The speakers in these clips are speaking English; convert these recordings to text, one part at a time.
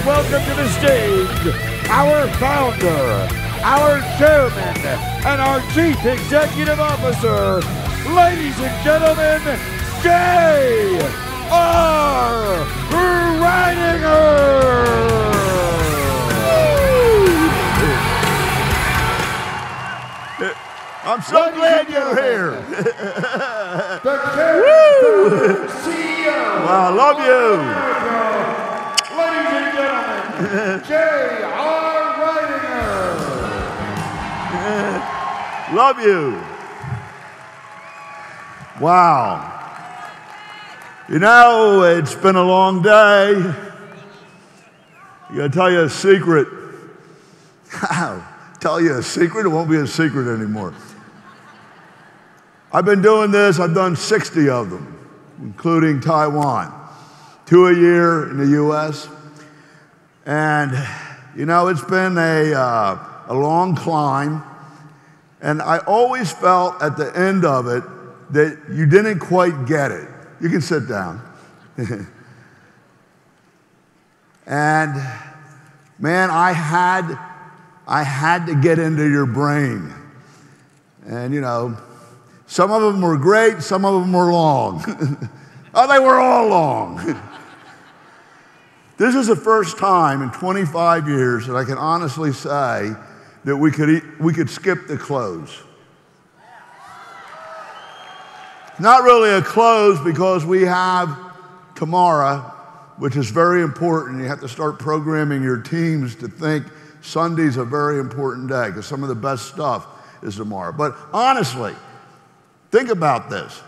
welcome to the stage our founder, our chairman, and our chief executive officer, ladies and gentlemen, J.R. Reininger! I'm so glad you're here. The chairman, CEO. Wow, I love you. Ladies and gentlemen, J.R. Reininger. Love you. Wow. You know, it's been a long day. I gotta tell you a secret. Tell you a secret, it won't be a secret anymore. I've been doing this, I've done 60 of them, including Taiwan, 2 a year in the US. And, you know, it's been a long climb. And I always felt at the end of it that you didn't quite get it. You can sit down. And, man, I had to get into your brain. And, you know, some of them were great, some of them were long. Oh, they were all long. This is the first time in 25 years that I can honestly say that we could skip the close. Not really a close because we have tomorrow, which is very important. You have to start programming your teams to think Sunday's a very important day because some of the best stuff is tomorrow. But honestly, think about this.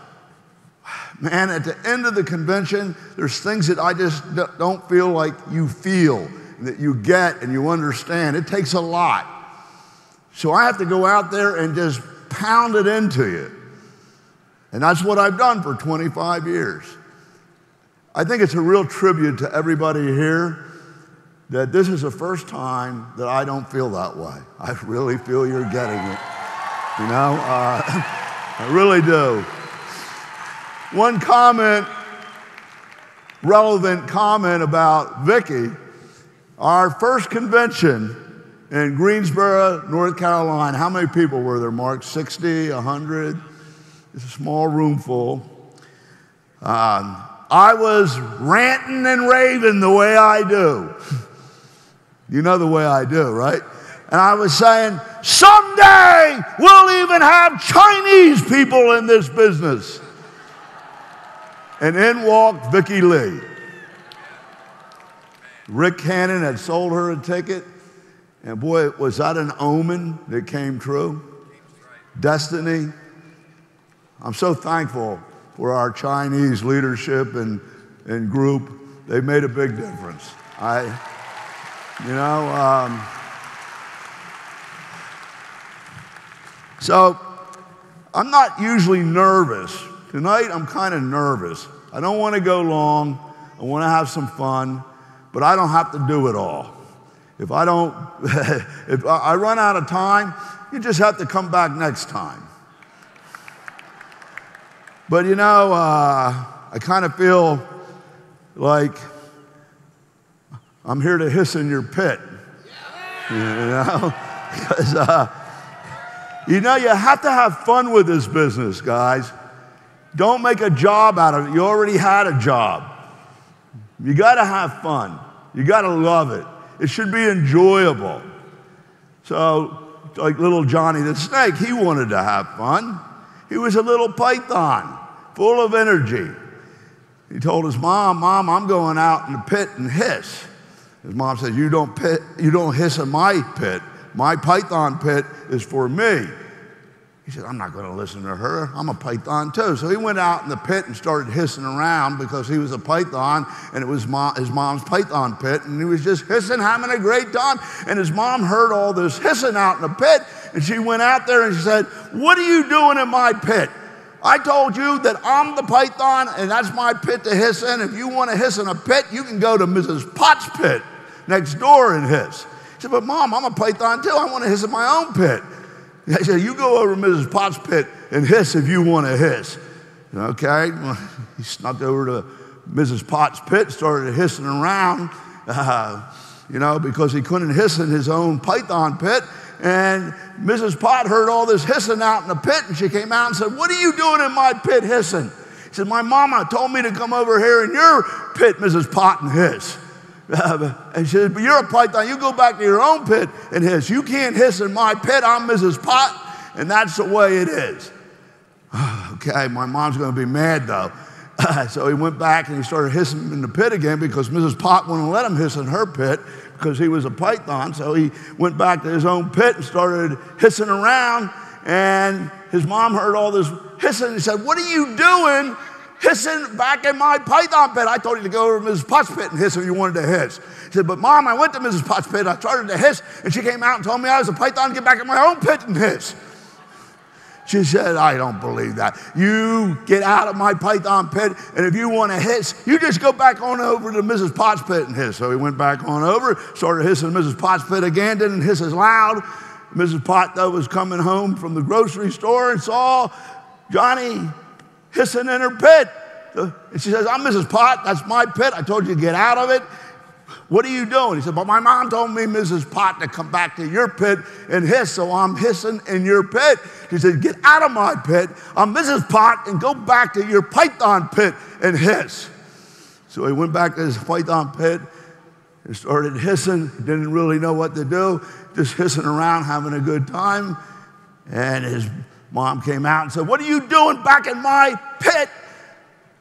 Man, at the end of the convention, there's things that I just don't feel like you feel, that you get and you understand. It takes a lot. So I have to go out there and just pound it into you. And that's what I've done for 25 years. I think it's a real tribute to everybody here that this is the first time that I don't feel that way. I really feel you're getting it. You know, I really do. One comment, relevant comment about Vicki, our first convention in Greensboro, North Carolina. How many people were there, Mark? 60, 100? It's a small room full. I was ranting and raving the way I do. You know the way I do, right? And I was saying, someday we'll even have Chinese people in this business. And in walked Vicki Lee. Rick Cannon had sold her a ticket. And boy, was that an omen that came true? Destiny. I'm so thankful for our Chinese leadership and group. They made a big difference. So I'm not usually nervous. Tonight I'm kind of nervous. I don't want to go long. I want to have some fun, but I don't have to do it all. If I run out of time, you just have to come back next time. But you know, I kind of feel like I'm here to hiss in your pit, you know? Because, you know, you have to have fun with this business, guys. Don't make a job out of it. You already had a job. You got to have fun. You got to love it. It should be enjoyable. So, like little Johnny the Snake, he wanted to have fun. He was a little python, full of energy. He told his mom, "Mom, I'm going out in the pit and hiss." His mom said, you don't hiss in my pit. My python pit is for me. He said, I'm not going to listen to her. I'm a python too. So he went out in the pit and started hissing around because he was a python and it was his mom's python pit, and he was just hissing, having a great time. And his mom heard all this hissing out in the pit, and she went out there and she said, "What are you doing in my pit? I told you that I'm the python and that's my pit to hiss in. If you want to hiss in a pit, you can go to Mrs. Potts' pit next door and hiss." He said, "But Mom, I'm a python too. I want to hiss in my own pit." He said, "You go over to Mrs. Potts' pit and hiss if you want to hiss." Okay, well, he snuck over to Mrs. Potts' pit, started hissing around. because he couldn't hiss in his own python pit. And Mrs. Pot heard all this hissing out in the pit, and she came out and said, "What are you doing in my pit hissing?" He said, "My mama told me to come over here in your pit, Mrs. Pot, and hiss." And she said, "But you're a python. You go back to your own pit and hiss. You can't hiss in my pit. I'm Mrs. Pot, and that's the way it is." Okay, my mom's going to be mad, though. So he went back and he started hissing in the pit again because Mrs. Pot wouldn't let him hiss in her pit because he was a python. So he went back to his own pit and started hissing around. And his mom heard all this hissing. He said, "What are you doing hissing back in my python pit? I told you to go over to Mrs. Pot's pit and hiss if you wanted to hiss." He said, "But Mom, I went to Mrs. Pot's pit. I started to hiss, and she came out and told me I was a python to get back in my own pit and hiss." She said, "I don't believe that. You get out of my python pit, and if you want to hiss, you just go back on over to Mrs. Potts' pit and hiss." So he went back on over, started hissing in Mrs. Potts' pit again, didn't hiss as loud. Mrs. Pot, though, was coming home from the grocery store and saw Johnny hissing in her pit. And she says, "I'm Mrs. Pot. That's my pit. I told you to get out of it. What are you doing?" He said, "But my mom told me, Mrs. Pot, to come back to your pit and hiss, so I'm hissing in your pit." She said, "Get out of my pit. I'm Mrs. Pot, and go back to your python pit and hiss." So he went back to his python pit and started hissing. He didn't really know what to do, just hissing around, having a good time. And his mom came out and said, "What are you doing back in my pit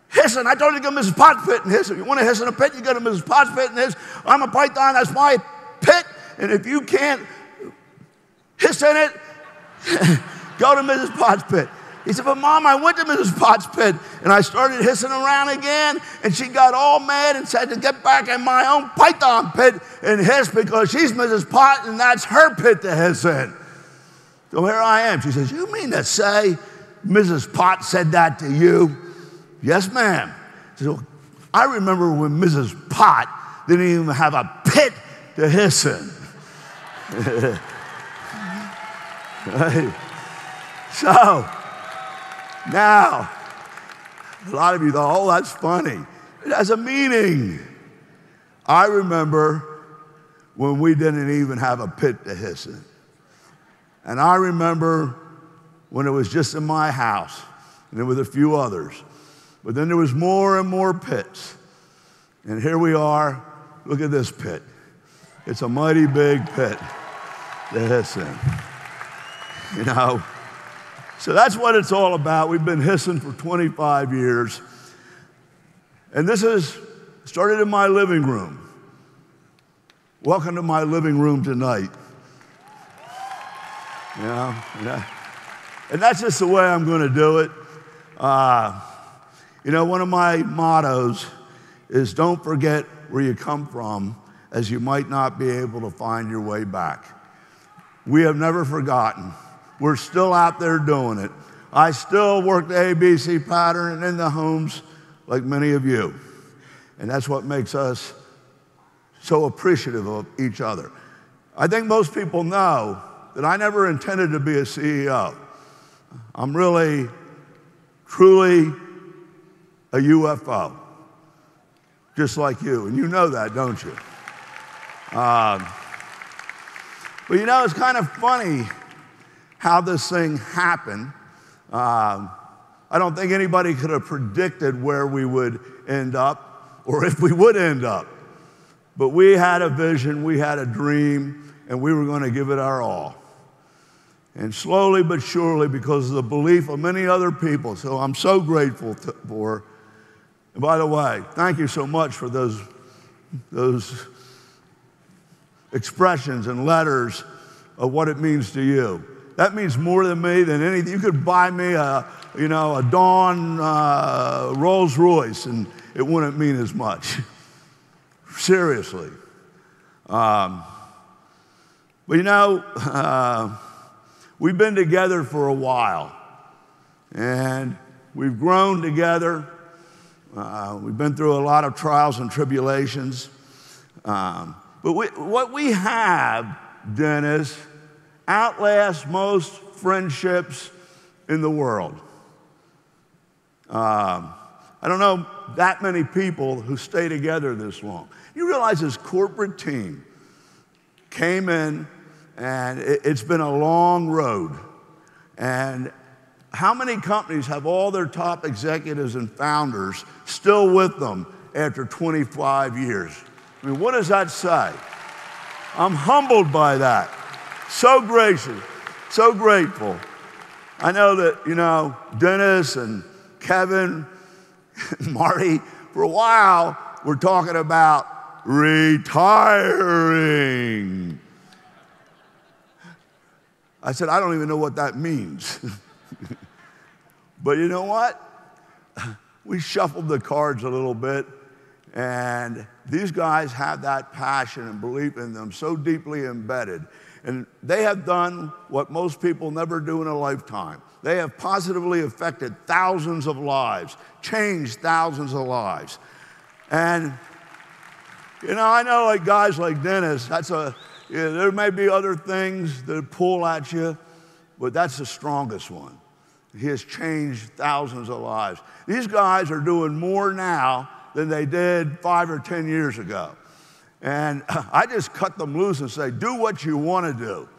hissing? I told you to go to Mrs. Potts' pit and hiss. If you want to hiss in a pit, you go to Mrs. Potts' pit and hiss. I'm a python, that's my pit. And if you can't hiss in it, go to Mrs. Potts' pit." He said, "But Mom, I went to Mrs. Potts' pit and I started hissing around again, and she got all mad and said to get back in my own python pit and hiss because she's Mrs. Pot and that's her pit to hiss in." So here I am. She says, "You mean to say Mrs. Pot said that to you?" "Yes, ma'am." So I remember when Mrs. Pot didn't even have a pit to hiss in. Right? So now, a lot of you thought, "Oh, that's funny." It has a meaning. I remember when we didn't even have a pit to hiss in. And I remember when it was just in my house, and there were a few others. But then there was more and more pits. And here we are. Look at this pit. It's a mighty big pit to hiss in. So that's what it's all about. We've been hissing for 25 years. And this is started in my living room. Welcome to my living room tonight. And that's just the way I'm going to do it. One of my mottos is don't forget where you come from, as you might not be able to find your way back. We have never forgotten. We're still out there doing it. I still work the ABC pattern in the homes like many of you. And that's what makes us so appreciative of each other. I think most people know that I never intended to be a CEO. I'm really, truly a UFO, just like you. And you know that, don't you? But it's kind of funny how this thing happened. I don't think anybody could have predicted where we would end up or if we would end up. But we had a vision, we had a dream, and we were going to give it our all. And slowly but surely, because of the belief of many other people, so I'm so grateful for. And by the way, thank you so much for those expressions and letters of what it means to you. That means more to me than anything. You could buy me a Dawn Rolls Royce, and it wouldn't mean as much. Seriously. We've been together for a while, and we've grown together. We've been through a lot of trials and tribulations. But what we have, Dennis, outlasts most friendships in the world. I don't know that many people who stay together this long. You realize this corporate team came in, and it's been a long road. And how many companies have all their top executives and founders still with them after 25 years? I mean, what does that say? I'm humbled by that. So gracious, so grateful. I know that, Dennis and Kevin, Marty, for a while, we're talking about retiring. I said, I don't even know what that means. But you know what? We shuffled the cards a little bit, and these guys have that passion and belief in them so deeply embedded. And they have done what most people never do in a lifetime. They have positively affected thousands of lives, changed thousands of lives. And, I know like guys like Dennis, there may be other things that pull at you, but that's the strongest one. He has changed thousands of lives. These guys are doing more now than they did 5 or 10 years ago. And I just cut them loose and say, do what you want to do.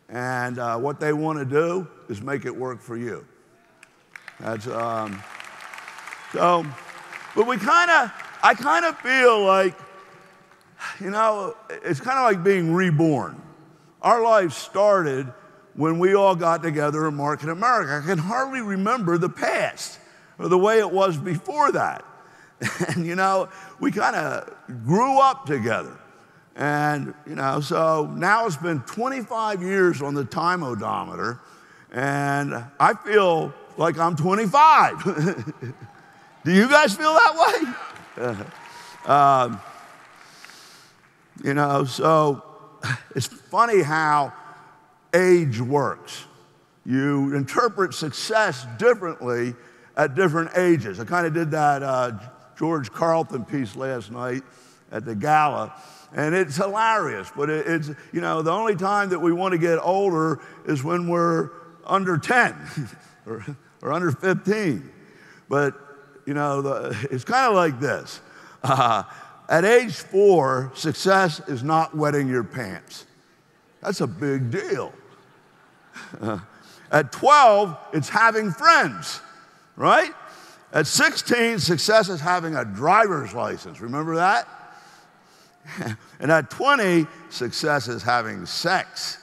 And what they want to do is make it work for you. That's, but I kind of feel like, it's kind of like being reborn. Our life started when we all got together in Market America. I can hardly remember the past or the way it was before that. And, we kind of grew up together. And, so now it's been 25 years on the time odometer, and I feel like I'm 25. Do you guys feel that way? So it's funny how age works. You interpret success differently at different ages. I kind of did that George Carlton piece last night at the gala, and it's hilarious, but it's, the only time that we want to get older is when we're under 10 or under 15. But, it's kind of like this. At age 4, success is not wetting your pants. That's a big deal. At 12, it's having friends, right? At 16, success is having a driver's license. Remember that? And at 20, success is having sex.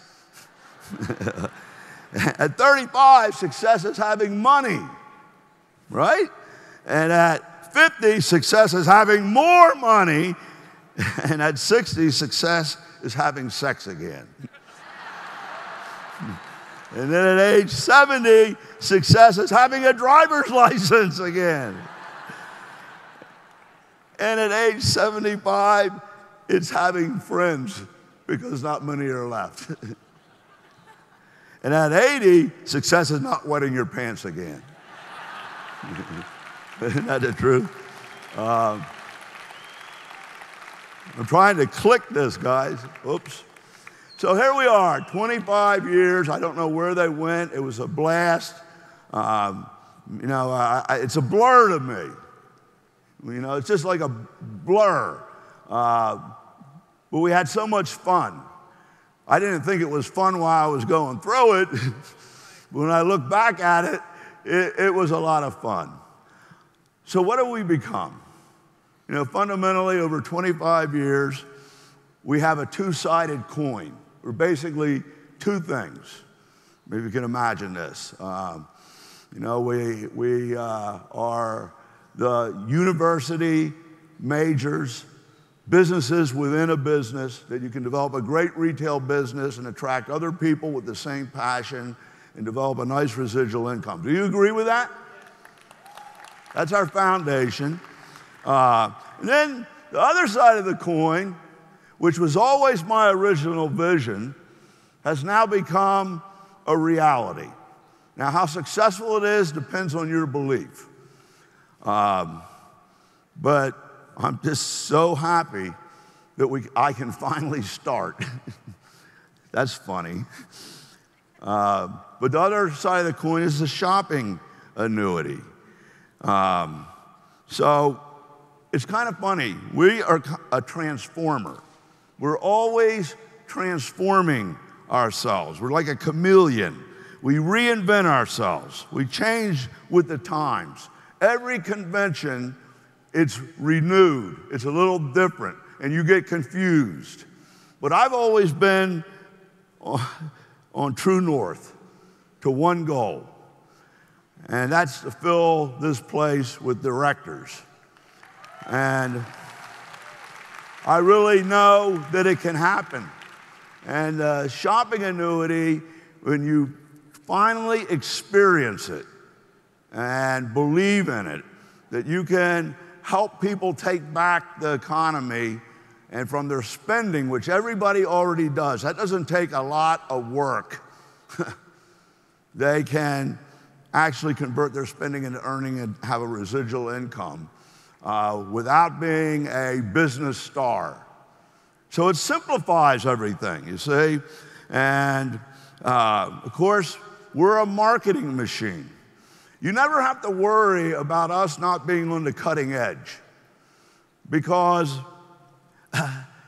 At 35, success is having money, right? And at 50, success is having more money. And at 60, success is having sex again. And then at age 70, success is having a driver's license again. And at age 75, it's having friends, because not many are left. And at 80, success is not wetting your pants again. Isn't that the truth? I'm trying to click this, guys. Oops. So here we are, 25 years. I don't know where they went. It was a blast. It's a blur to me. It's just like a blur. But we had so much fun. I didn't think it was fun while I was going through it. When I look back at it, it was a lot of fun. So what have we become? Fundamentally, over 25 years, we have a two-sided coin. We're basically two things. Maybe you can imagine this. We are the university majors, businesses within a business, that you can develop a great retail business and attract other people with the same passion and develop a nice residual income. Do you agree with that? That's our foundation. And then the other side of the coin, which was always my original vision, has now become a reality. Now, how successful it is depends on your belief. But I'm just so happy that I can finally start. That's funny. But the other side of the coin is the shopping annuity. So it's kind of funny. We are a transformer. We're always transforming ourselves. We're like a chameleon. We reinvent ourselves. We change with the times. Every convention, it's renewed. It's a little different, and you get confused. But I've always been on true north to one goal, and that's to fill this place with directors. And I really know that it can happen. And Shopping Annuity, when you finally experience it and believe in it, that you can help people take back the economy and from their spending, which everybody already does. That doesn't take a lot of work. They can actually convert their spending into earning and have a residual income without being a business star. So it simplifies everything, you see. And of course, we're a marketing machine. You never have to worry about us not being on the cutting edge, because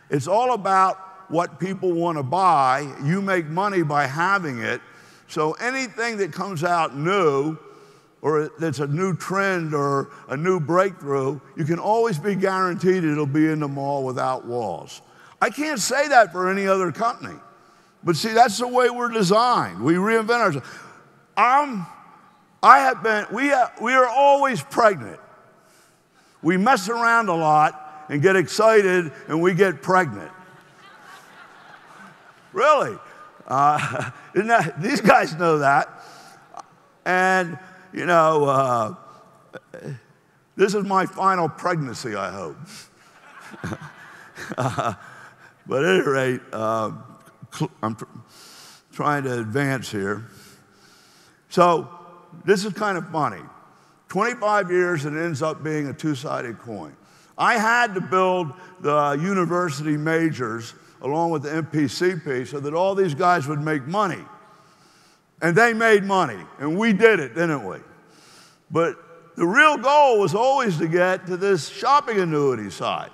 it's all about what people want to buy. You make money by having it. So anything that comes out new, or that's a new trend or a new breakthrough, you can always be guaranteed it'll be in the mall without walls. I can't say that for any other company. But see, that's the way we're designed. We reinvent ourselves. We are always pregnant. We mess around a lot and get excited, and we get pregnant. Really. These guys know that. And, you know, this is my final pregnancy, I hope. But at any rate, I'm trying to advance here. So this is kind of funny. 25 years and it ends up being a two-sided coin. I had to build the university majors along with the MPCP so that all these guys would make money. And they made money, and we did it, didn't we? But the real goal was always to get to this shopping annuity side,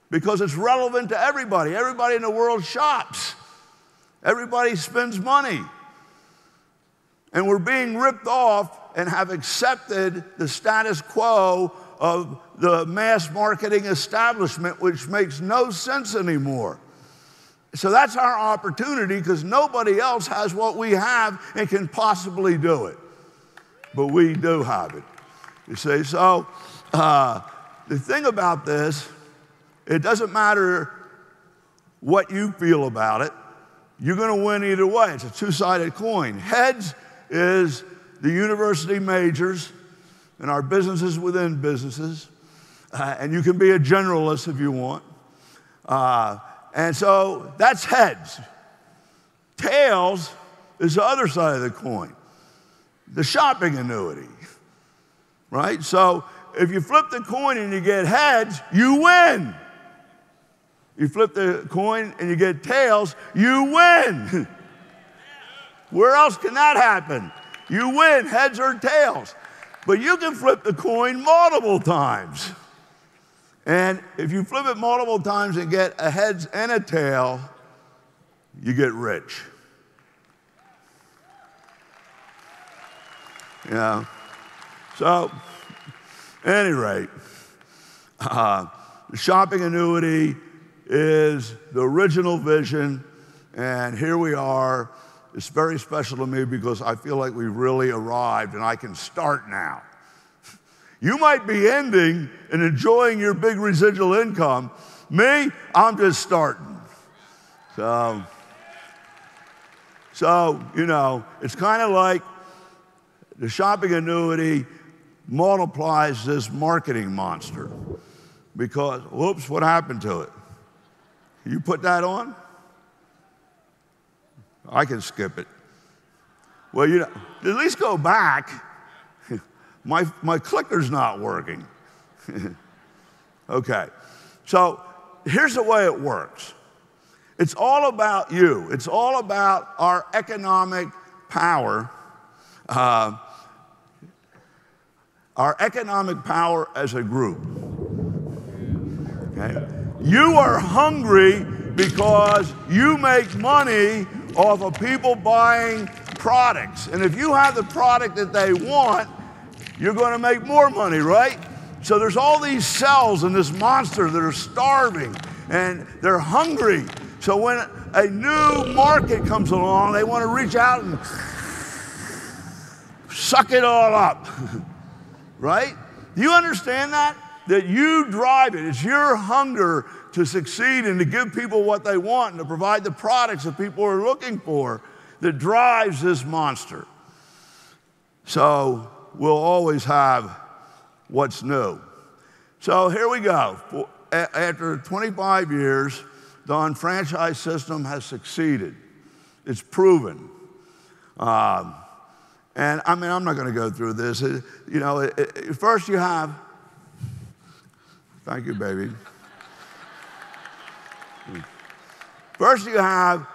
because it's relevant to everybody. Everybody in the world shops. Everybody spends money. And we're being ripped off and have accepted the status quo of the mass marketing establishment, which makes no sense anymore. So that's our opportunity, because nobody else has what we have and can possibly do it. But we do have it, you see. So the thing about this, it doesn't matter what you feel about it. You're going to win either way. It's a two-sided coin. Heads is the university majors and our businesses within businesses. And you can be a generalist if you want. And so that's heads. Tails is the other side of the coin, the shopping annuity, right? So if you flip the coin and you get heads, you win. You flip the coin and you get tails, you win. Where else can that happen? You win, heads or tails. But you can flip the coin multiple times. And if you flip it multiple times and get a heads and a tail, you get rich. Yeah. So, at any rate, the shopping annuity is the original vision, and here we are. It's very special to me because I feel like we've really arrived and I can start now. You might be ending and enjoying your big residual income. Me, I'm just starting. So you know, it's kind of like the shopping annuity multiplies this marketing monster, because, whoops, what happened to it? You put that on? I can skip it. Well, you know, at least go back. My clicker's not working. Okay, so here's the way it works. It's all about you. It's all about our economic power, our economic power as a group. Okay? You are hungry because you make money off of people buying products. And if you have the product that they want, you're going to make more money, right? So there's all these cells in this monster that are starving and they're hungry. So when a new market comes along, they want to reach out and suck it all up, right? Do you understand that? That you drive it. It's your hunger to succeed and to give people what they want and to provide the products that people are looking for that drives this monster. So we'll always have what's new. So here we go. After 25 years, the unfranchised system has succeeded. It's proven. And I mean, I'm not going to go through this. First you have, thank you, baby. First you have,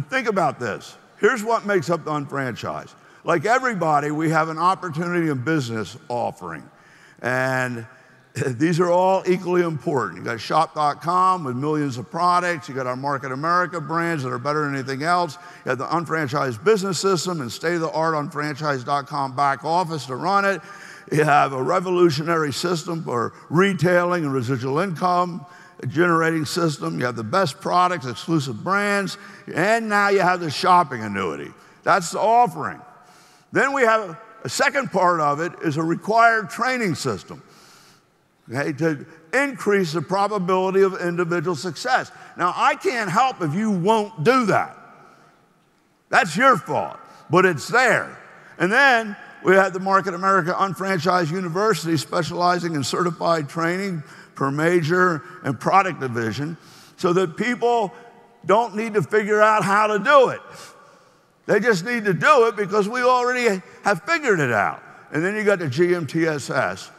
think about this. Here's what makes up the unfranchised. Like everybody, we have an opportunity in business offering. And these are all equally important. You got shop.com with millions of products. You got our Market America brands that are better than anything else. You have the unfranchised business system and state-of-the-art unfranchise.com back office to run it. You have a revolutionary system for retailing and residual income, a generating system. You have the best products, exclusive brands, and now you have the shopping annuity. That's the offering. Then we have a second part of it is a required training system. Okay, to increase the probability of individual success. Now, I can't help if you won't do that. That's your fault, but it's there. And then we have the Market America UnFranchise University specializing in certified training per major and product division so that people don't need to figure out how to do it. They just need to do it because we already have figured it out. And then you got the GMTSS,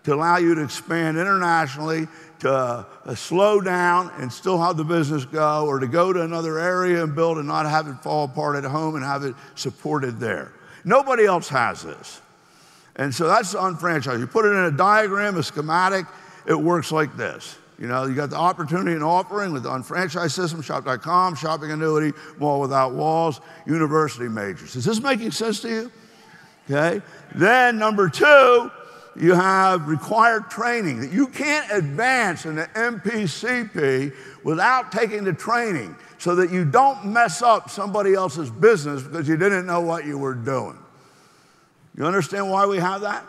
to allow you to expand internationally, to slow down and still have the business go, or to go to another area and build and not have it fall apart at home and have it supported there. Nobody else has this. And so that's the unfranchised. You put it in a diagram, a schematic, it works like this. You got the opportunity and offering with the unfranchised system, shop.com, shopping annuity, mall without walls, university majors. Is this making sense to you? Okay. Then number two, you have required training that you can't advance in the MPCP without taking the training so that you don't mess up somebody else's business because you didn't know what you were doing. You understand why we have that?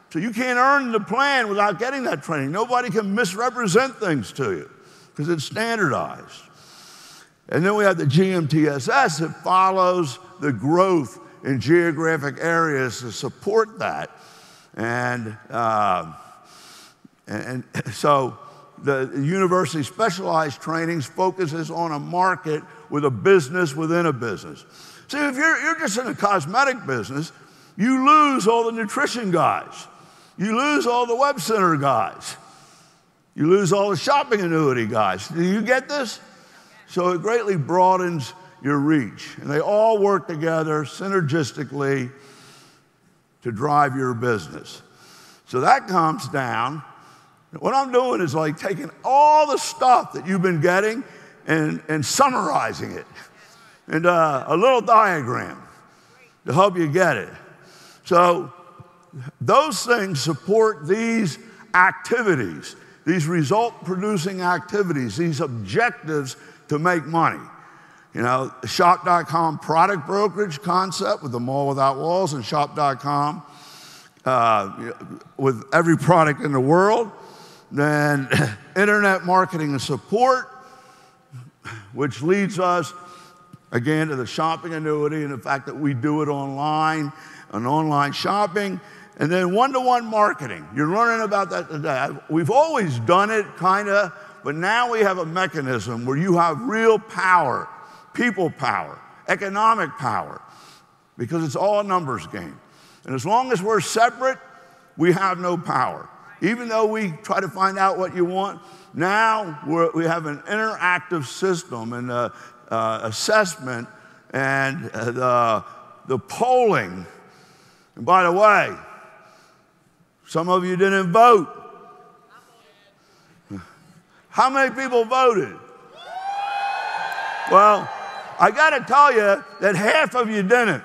So you can't earn the plan without getting that training. Nobody can misrepresent things to you because it's standardized. And then we have the GMTSS that follows the growth in geographic areas to support that. And so the university specialized trainings focuses on a market with a business within a business. See, if you're just in a cosmetic business, you lose all the nutrition guys. You lose all the web center guys. You lose all the shopping annuity guys. Do you get this? So it greatly broadens your reach. And they all work together synergistically to drive your business. So that comes down. What I'm doing is like taking all the stuff that you've been getting and summarizing it into a little diagram to help you get it. So those things support these activities, these result-producing activities, these objectives to make money. Shop.com product brokerage concept with the mall without walls and shop.com with every product in the world. Then internet marketing and support, which leads us again to the shopping annuity and the fact that we do it online and online shopping. And then one-to-one marketing. You're learning about that today. We've always done it, kind of, but now we have a mechanism where you have real power, people power, economic power, because it's all a numbers game. And as long as we're separate, we have no power. Even though we try to find out what you want, now we have an interactive system and assessment and the polling. And by the way, some of you didn't vote. How many people voted? Well, I got to tell you that half of you didn't.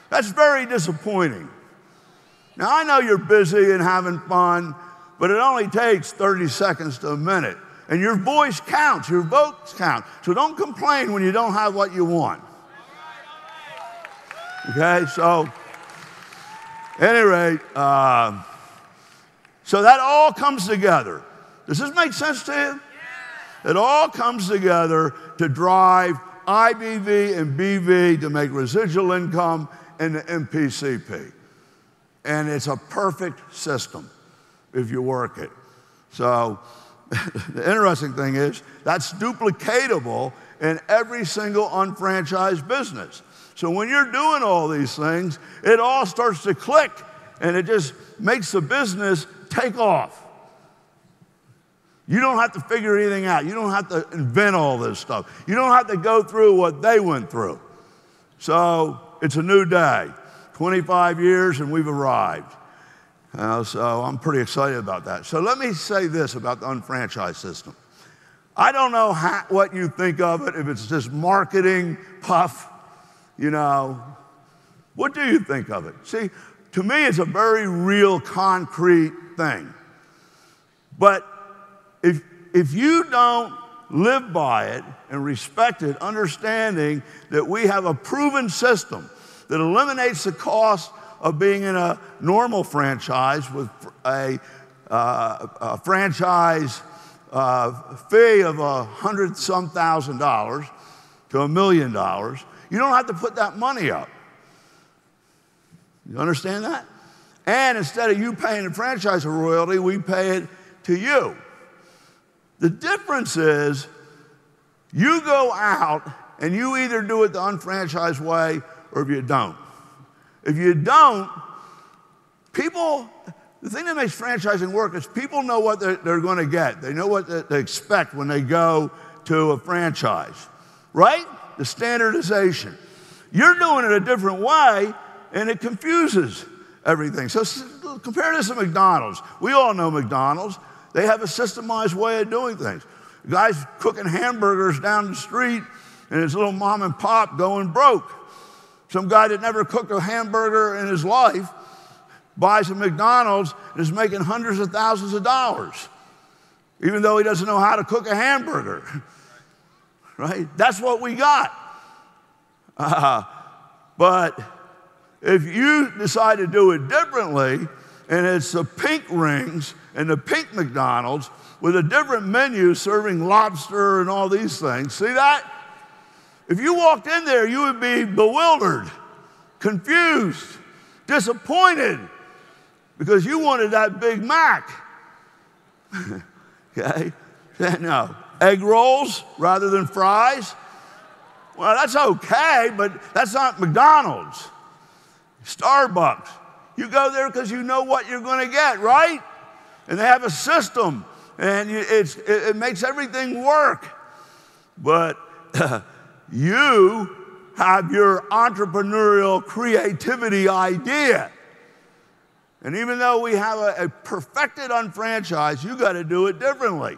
That's very disappointing. Now, I know you're busy and having fun, but it only takes 30 seconds to a minute. And your voice counts, your votes count. So don't complain when you don't have what you want. Okay, so at any rate, so that all comes together. Does this make sense to you? It all comes together to drive IBV and BV to make residual income and the MPCP. And it's a perfect system if you work it. So the interesting thing is that's duplicatable in every single unfranchised business. So when you're doing all these things, it all starts to click and it just makes the business take off. You don't have to figure anything out. You don't have to invent all this stuff. You don't have to go through what they went through. So it's a new day. 25 years and we've arrived. So I'm pretty excited about that. So let me say this about the unfranchised system. I don't know what you think of it, if it's just marketing puff, you know. What do you think of it? See, to me, it's a very real, concrete thing. But if you don't live by it and respect it, understanding that we have a proven system that eliminates the cost of being in a normal franchise with a franchise fee of $100-some thousand to $1 million, you don't have to put that money up. You understand that? And instead of you paying the franchise a royalty, we pay it to you. The difference is you go out and you either do it the unfranchised way or if you don't. If you don't, people, the thing that makes franchising work is people know what they're going to get. They know what they expect when they go to a franchise, right? The standardization. You're doing it a different way and it confuses everything. So compare this to McDonald's. We all know McDonald's. They have a systemized way of doing things. The guy's cooking hamburgers down the street and his little mom and pop going broke. Some guy that never cooked a hamburger in his life buys a McDonald's and is making hundreds of thousands of dollars, even though he doesn't know how to cook a hamburger, right? That's what we got. But if you decide to do it differently, and it's the pink rings and the pink McDonald's with a different menu serving lobster and all these things, see that? If you walked in there, you would be bewildered, confused, disappointed, because you wanted that Big Mac. Okay? No. Egg rolls rather than fries? Well, that's okay, but that's not McDonald's. Starbucks. You go there because you know what you're going to get, right? And they have a system, and it makes everything work. But you have your entrepreneurial creativity idea. And even though we have a perfected unfranchised, you got to do it differently.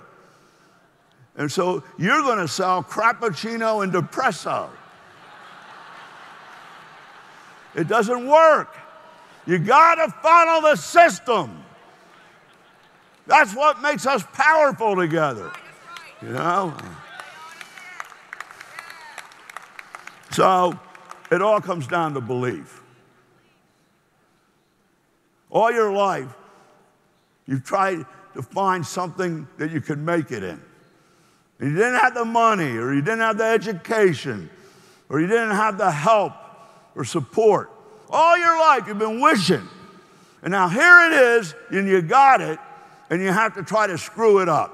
And so you're going to sell Crappuccino and Depresso. It doesn't work. You got to follow the system. That's what makes us powerful together. You know? So it all comes down to belief. All your life, you've tried to find something that you could make it in. And you didn't have the money, or you didn't have the education, or you didn't have the help or support. All your life you've been wishing. And now here it is, and you got it, and you have to try to screw it up.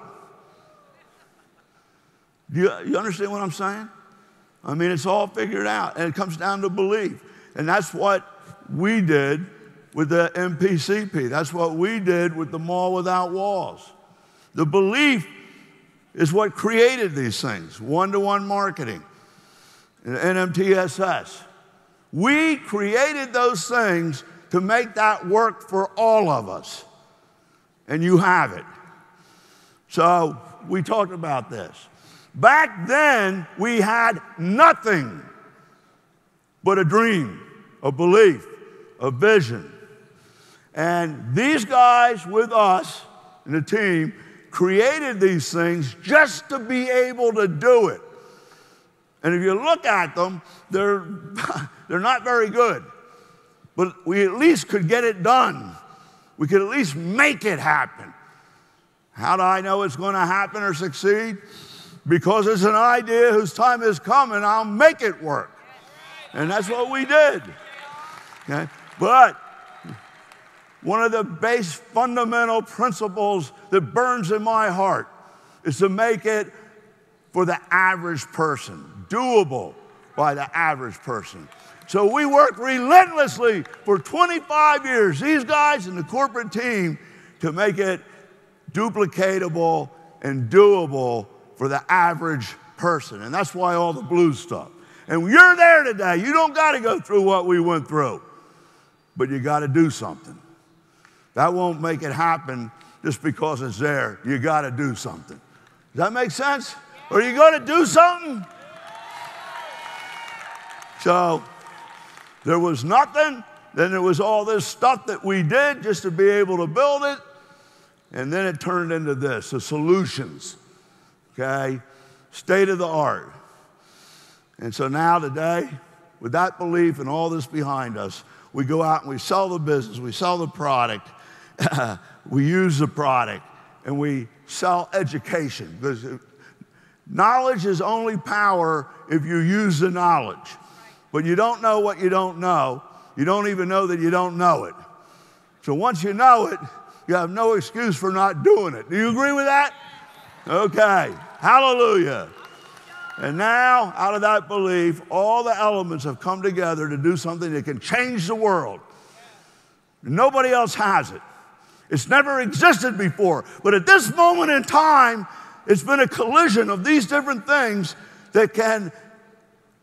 You understand what I'm saying? I mean, it's all figured out, and it comes down to belief. And that's what we did with the MPCP. That's what we did with the Mall Without Walls. The belief is what created these things, one-to-one marketing, and NMTSS. We created those things to make that work for all of us, and you have it. So we talked about this. Back then, we had nothing but a dream, a belief, a vision. And these guys with us and the team created these things just to be able to do it. And if you look at them, they're not very good. But we at least could get it done. We could at least make it happen. How do I know it's going to happen or succeed? Because it's an idea whose time has come and I'll make it work. And that's what we did. Okay? But one of the base fundamental principles that burns in my heart is to make it for the average person, doable by the average person. So we worked relentlessly for 25 years, these guys and the corporate team, to make it duplicatable and doable for the average person. And that's why all the blue stuff. And you're there today. You don't got to go through what we went through, but you got to do something. That won't make it happen just because it's there. You got to do something. Does that make sense? Are you going to do something? So there was nothing. Then there was all this stuff that we did just to be able to build it. And then it turned into this, the solutions, okay? State of the art. And so now today, with that belief and all this behind us, we go out and we sell the business, we sell the product, we use the product, and we sell education. Because knowledge is only power if you use the knowledge. But you don't know what you don't know. You don't even know that you don't know it. So once you know it, you have no excuse for not doing it. Do you agree with that? Okay. Hallelujah. And now, out of that belief, all the elements have come together to do something that can change the world. Nobody else has it. It's never existed before. But at this moment in time, it's been a collision of these different things that can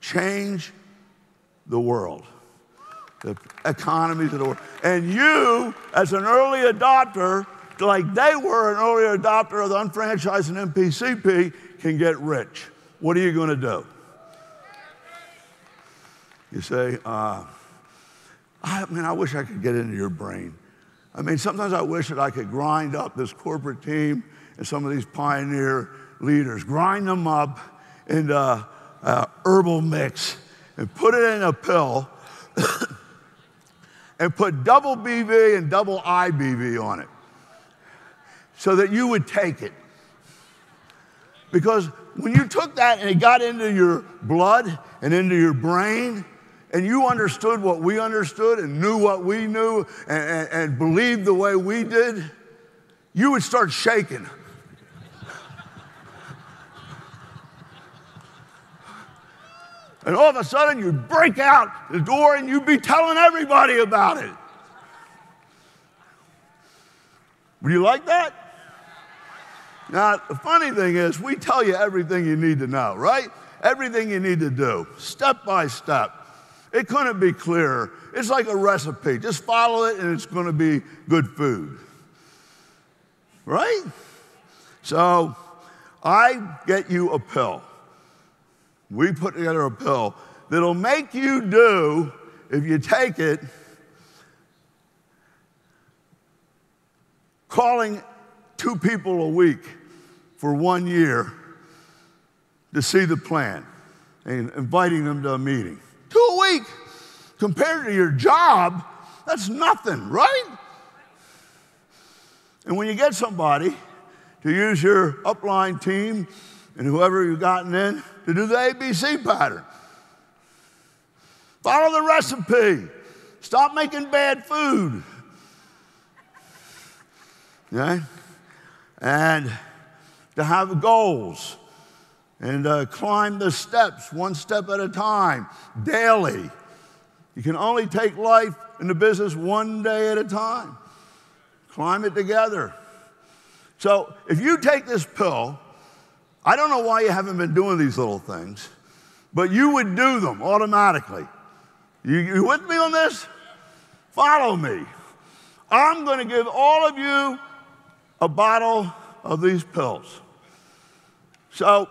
change the world, the economies of the world. And you, as an early adopter, like they were an early adopter of the UnFranchise and MPCP, can get rich. What are you going to do? You say, I wish I could get into your brain. I mean, sometimes I wish that I could grind up this corporate team and some of these pioneer leaders, grind them up into herbal mix and put it in a pill and put double BV and double IBV on it so that you would take it. Because when you took that and it got into your blood and into your brain, and you understood what we understood and knew what we knew and believed the way we did, you would start shaking. And all of a sudden, you'd break out the door and you'd be telling everybody about it. Would you like that? Now, the funny thing is, we tell you everything you need to know, right? Everything you need to do, step by step. It couldn't be clearer. It's like a recipe. Just follow it and it's going to be good food. Right? So I get you a pill. We put together a pill that'll make you do, if you take it, calling 2 people a week for 1 year to see the plan and inviting them to a meeting. 2 a week. Compared to your job, that's nothing, right? And when you get somebody to use your upline team and whoever you've gotten in to do the ABC pattern, follow the recipe. Stop making bad food. Okay? And to have goals and climb the steps 1 step at a time, daily. You can only take life in the business 1 day at a time. Climb it together. So if you take this pill, I don't know why you haven't been doing these little things, but you would do them automatically. You with me on this? Follow me. I'm going to give all of you a bottle of these pills. So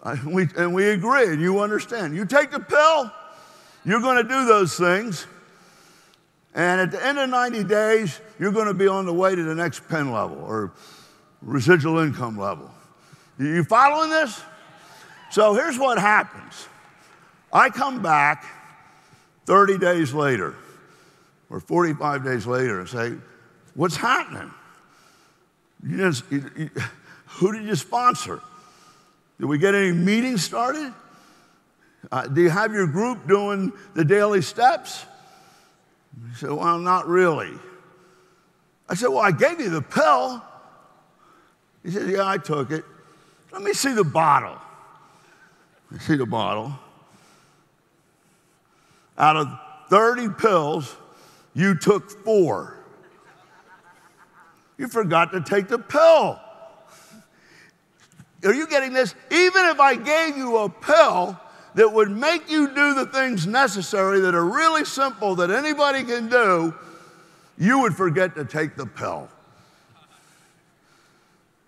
And we agree, and you understand. You take the pill, you're going to do those things, and at the end of 90 days, you're going to be on the way to the next pen level or residual income level. You following this? So here's what happens. I come back 30 days later or 45 days later and say, what's happening? Who did you sponsor? Did we get any meetings started? Do you have your group doing the daily steps? He said, well, not really. I said, well, I gave you the pill. He said, yeah, I took it. Let me see the bottle. I see the bottle. Out of 30 pills, you took 4. You forgot to take the pill. Are you getting this? Even if I gave you a pill that would make you do the things necessary that are really simple that anybody can do, you would forget to take the pill.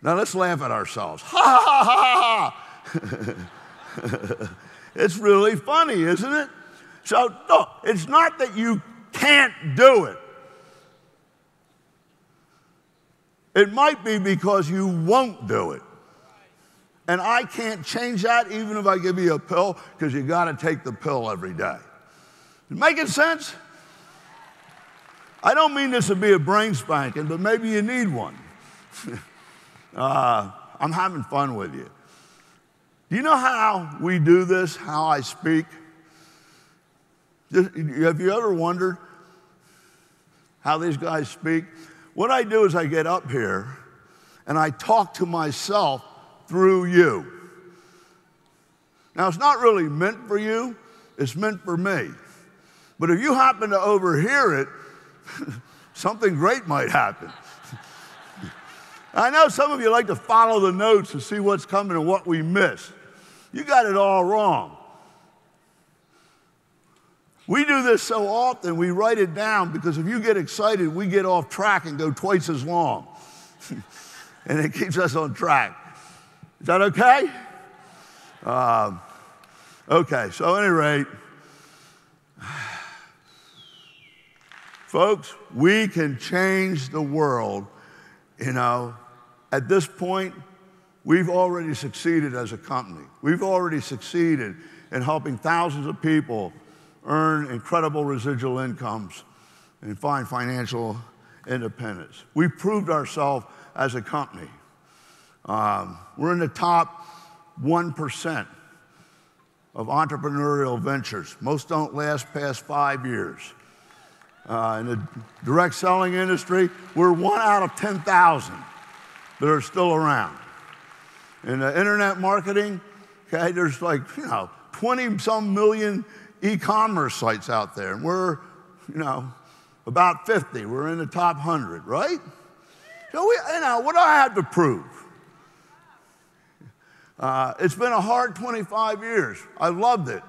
Now let's laugh at ourselves. Ha ha ha ha! It's really funny, isn't it? So no, it's not that you can't do it. It might be because you won't do it. And I can't change that even if I give you a pill, because you got to take the pill every day. Making sense? I don't mean this to be a brain spanking, but maybe you need one. I'm having fun with you. Do you know how we do this, how I speak? Have you ever wondered how these guys speak? What I do is I get up here and I talk to myself through you. Now, it's not really meant for you, it's meant for me. But if you happen to overhear it, something great might happen. I know some of you like to follow the notes to see what's coming and what we miss. You got it all wrong. We do this so often, we write it down, because if you get excited, we get off track and go twice as long. And it keeps us on track. Is that okay? Okay, so at any rate, folks, we can change the world. You know, at this point, we've already succeeded as a company. We've already succeeded in helping thousands of people earn incredible residual incomes and find financial independence. We've proved ourselves as a company. We're in the top 1% of entrepreneurial ventures. Most don't last past 5 years. In the direct selling industry, we're 1 out of 10,000 that are still around. In the internet marketing, okay, there's like, 20-some million e-commerce sites out there. And we're, about 50. We're in the top 100, right? So what do I have to prove? It's been a hard 25 years. I loved it.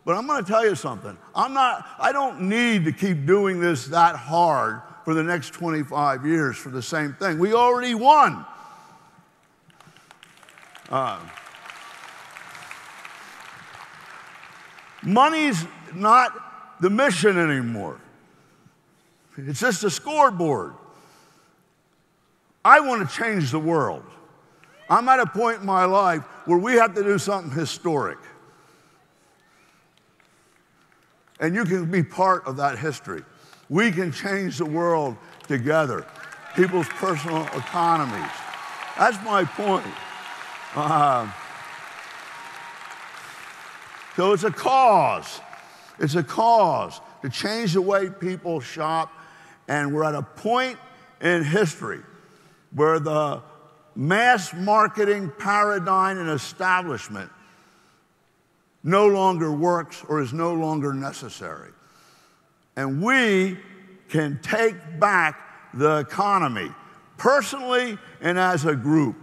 But I'm going to tell you something. I don't need to keep doing this that hard for the next 25 years for the same thing. We already won. Money's not the mission anymore. It's just a scoreboard. I want to change the world. I'm at a point in my life where we have to do something historic. And you can be part of that history. We can change the world together, people's personal economies. That's my point. So it's a cause. It's a cause to change the way people shop. And we're at a point in history where the mass marketing paradigm and establishment no longer works or is no longer necessary. And we can take back the economy personally and as a group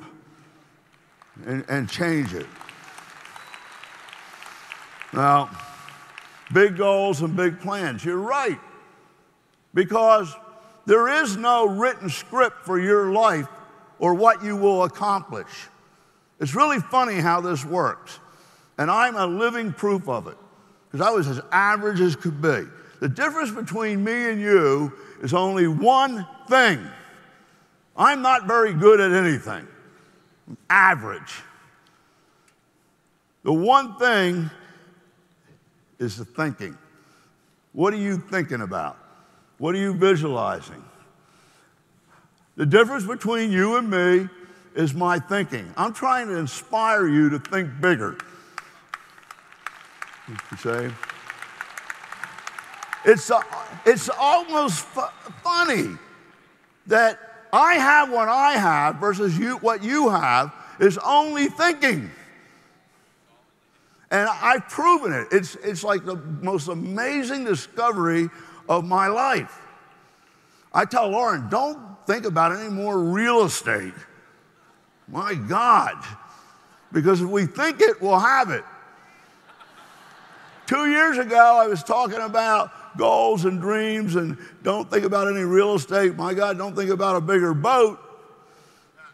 and change it. Now, big goals and big plans. You're right. Because there is no written script for your life or what you will accomplish. It's really funny how this works. And I'm a living proof of it, because I was as average as could be. The difference between me and you is only one thing. I'm not very good at anything. I'm average. The one thing is the thinking. What are you thinking about? What are you visualizing? The difference between you and me is my thinking. I'm trying to inspire you to think bigger. You say? It's almost funny that I have what I have versus what you have is only thinking. And I've proven it. It's like the most amazing discovery of my life. I tell Lauren, don't think about any more real estate. My God. Because if we think it, we'll have it. 2 years ago, I was talking about goals and dreams and don't think about any real estate. My God, don't think about a bigger boat.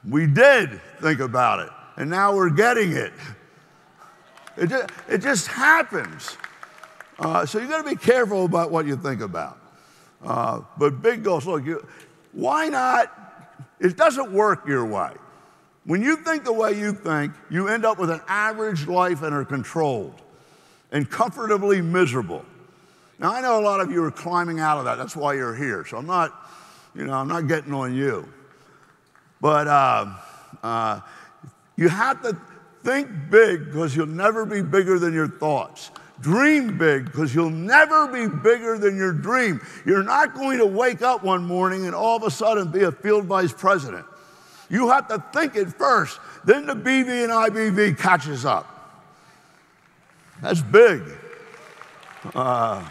We did think about it, and now we're getting it. It just happens. So you got to be careful about what you think about. But big goals, look, why not? It doesn't work your way. When you think the way you think, you end up with an average life and are controlled and comfortably miserable. Now, I know a lot of you are climbing out of that. That's why you're here. So I'm not getting on you. But you have to think big because you'll never be bigger than your thoughts. Dream big because you'll never be bigger than your dream. You're not going to wake up one morning and all of a sudden be a field vice president. You have to think it first. Then the BV and IBV catches up. That's big. Now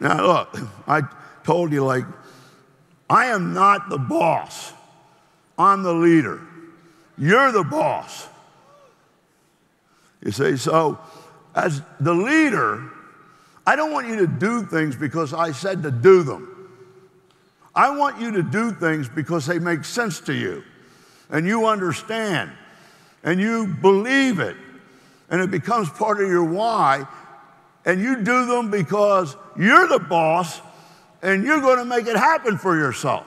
look, I told you, like, I am not the boss. I'm the leader. You're the boss. You see, so as the leader, I don't want you to do things because I said to do them. I want you to do things because they make sense to you, and you understand, and you believe it, and it becomes part of your why, and you do them because you're the boss, and you're going to make it happen for yourself.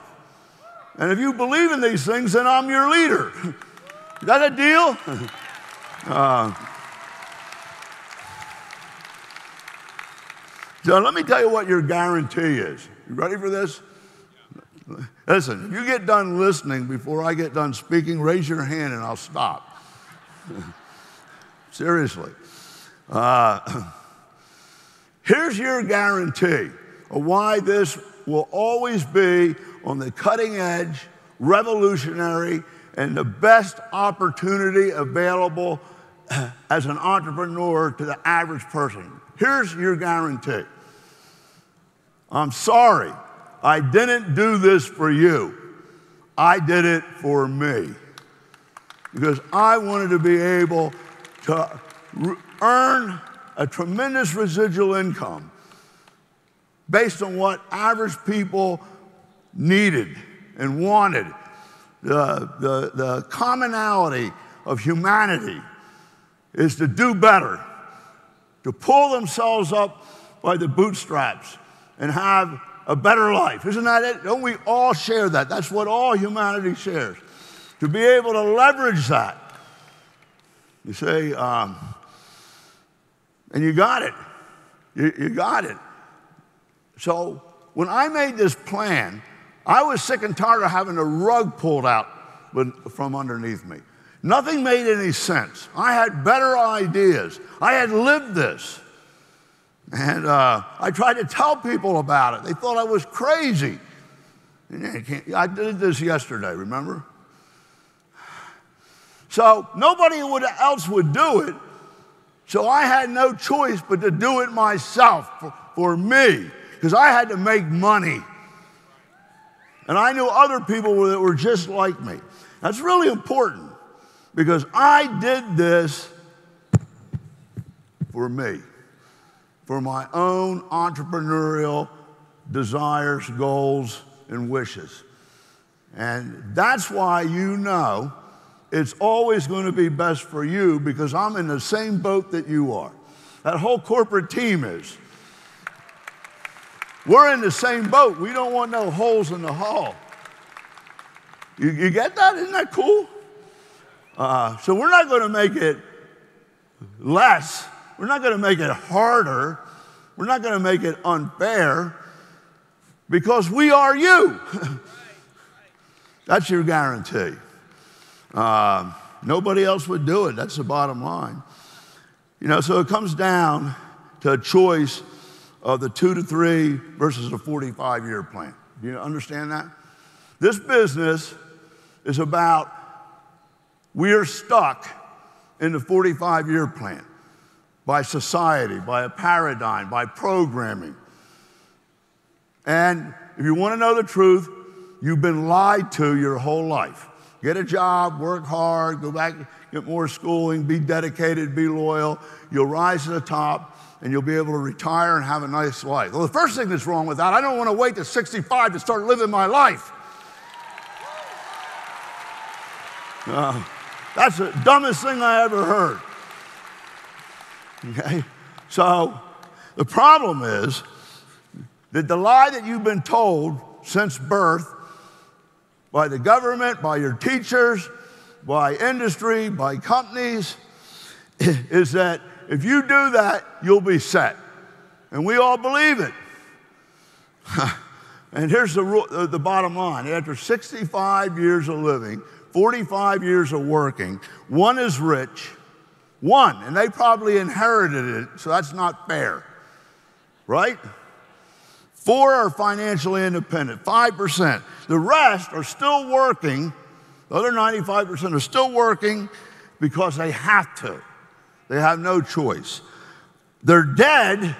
And if you believe in these things, then I'm your leader. Is that a deal? So let me tell you what your guarantee is. You ready for this? Listen, if you get done listening before I get done speaking, raise your hand and I'll stop. Seriously. Here's your guarantee of why this will always be on the cutting edge, revolutionary, and the best opportunity available as an entrepreneur to the average person. Here's your guarantee. I'm sorry, I didn't do this for you. I did it for me. Because I wanted to be able to earn a tremendous residual income based on what average people needed and wanted. The commonality of humanity is to do better, to pull themselves up by the bootstraps and have a better life. Isn't that it? Don't we all share that? That's what all humanity shares. To be able to leverage that. You say, and you got it. You got it. So when I made this plan, I was sick and tired of having the rug pulled out from underneath me. Nothing made any sense. I had better ideas. I had lived this. And I tried to tell people about it. They thought I was crazy. I did this yesterday, remember? So nobody else would do it. So I had no choice but to do it myself for me, because I had to make money. And I knew other people that were just like me. That's really important, because I did this for me, for my own entrepreneurial desires, goals, and wishes. And that's why you know it's always going to be best for you, because I'm in the same boat that you are. That whole corporate team is. We're in the same boat. We don't want no holes in the hull. You get that? Isn't that cool? So we're not going to make it less. We're not going to make it harder. We're not going to make it unfair, because we are you. That's your guarantee. Nobody else would do it. That's the bottom line. You know, so it comes down to a choice of the 2 to 3 versus a 45-year plan. Do you understand that? This business is about, we're stuck in the 45-year plan by society, by a paradigm, by programming. And if you want to know the truth, you've been lied to your whole life. Get a job, work hard, go back, get more schooling, be dedicated, be loyal. You'll rise to the top, and you'll be able to retire and have a nice life. Well, the first thing that's wrong with that, I don't want to wait to 65 to start living my life. That's the dumbest thing I ever heard. Okay? So the problem is that the lie that you've been told since birth by the government, by your teachers, by industry, by companies, is that if you do that, you'll be set. And we all believe it. And here's the bottom line. After 65 years of living, 45 years of working, one is rich, one, and they probably inherited it, so that's not fair, right? 4 are financially independent, 5%. The rest are still working. The other 95% are still working because they have to. They have no choice. They're dead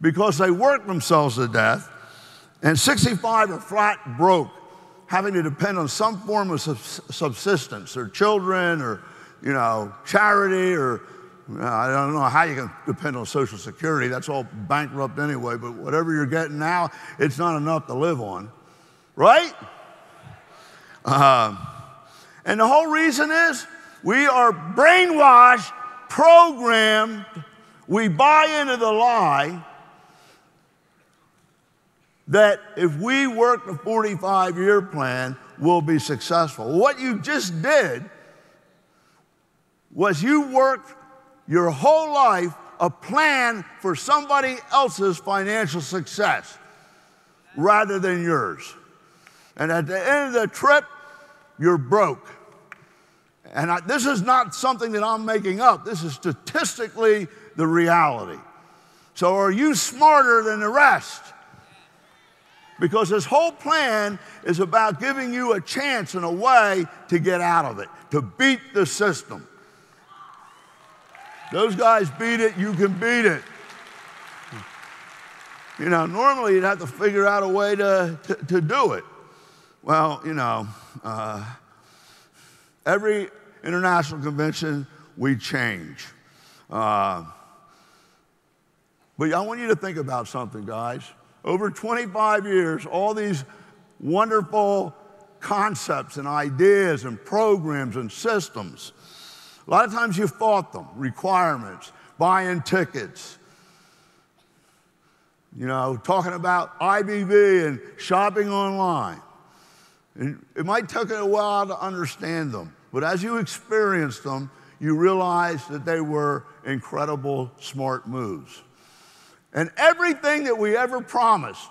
because they work themselves to death. And 65 are flat broke, having to depend on some form of subsistence, or children, or charity, or I don't know how you can depend on Social Security. That's all bankrupt anyway, but whatever you're getting now, it's not enough to live on, right? And the whole reason is we are brainwashed, programmed, we buy into the lie that if we work the 45-year plan, we'll be successful. What you just did was you worked your whole life a plan for somebody else's financial success rather than yours. And at the end of the trip, you're broke. And this is not something that I'm making up. This is statistically the reality. So are you smarter than the rest? Because this whole plan is about giving you a chance and a way to get out of it, to beat the system. Those guys beat it, you can beat it. Normally you'd have to figure out a way to do it. Well, every international convention, we change. But I want you to think about something, guys. Over 25 years, all these wonderful concepts and ideas and programs and systems, a lot of times you fought them, requirements, buying tickets, talking about IBV and shopping online. And it might take a while to understand them, but as you experienced them, you realized that they were incredible, smart moves. And everything that we ever promised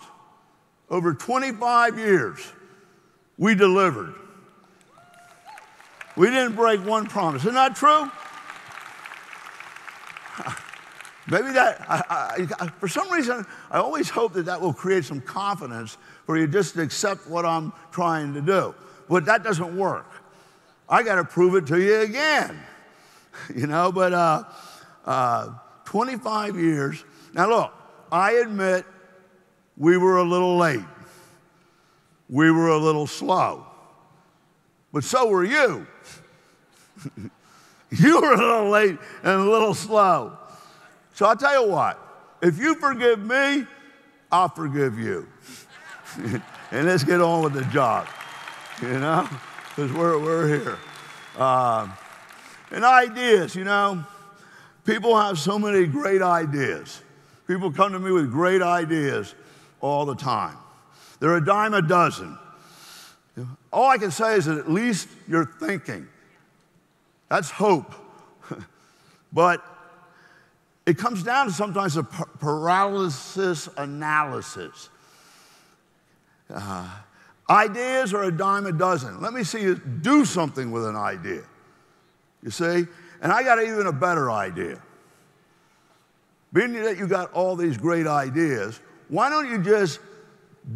over 25 years, we delivered. We didn't break one promise. Isn't that true? Maybe that, for some reason, I always hope that will create some confidence for you just to accept what I'm trying to do. But that doesn't work. I got to prove it to you again. 25 years. Now look, I admit we were a little late. We were a little slow. But so were you. You were a little late and a little slow. So I'll tell you what, if you forgive me, I'll forgive you. And let's get on with the job. you know, because we're here. And ideas, you know, people have so many great ideas. People come to me with great ideas all the time. They're a dime a dozen. All I can say is that at least you're thinking. That's hope. But it comes down to sometimes a paralysis analysis. Ideas are a dime a dozen. Let me see you do something with an idea. You see? And I got even a better idea. Being that you got all these great ideas, why don't you just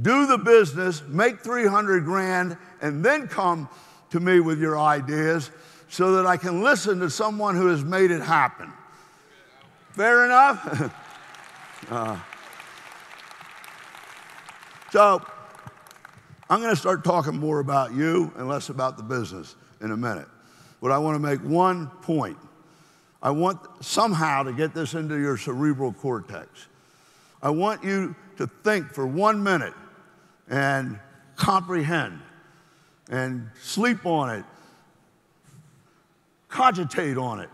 do the business, make 300 grand, and then come to me with your ideas so that I can listen to someone who has made it happen. Fair enough? So I'm going to start talking more about you and less about the business in a minute. But I want to make one point. I want somehow to get this into your cerebral cortex. I want you to think for 1 minute and comprehend and sleep on it, cogitate on it,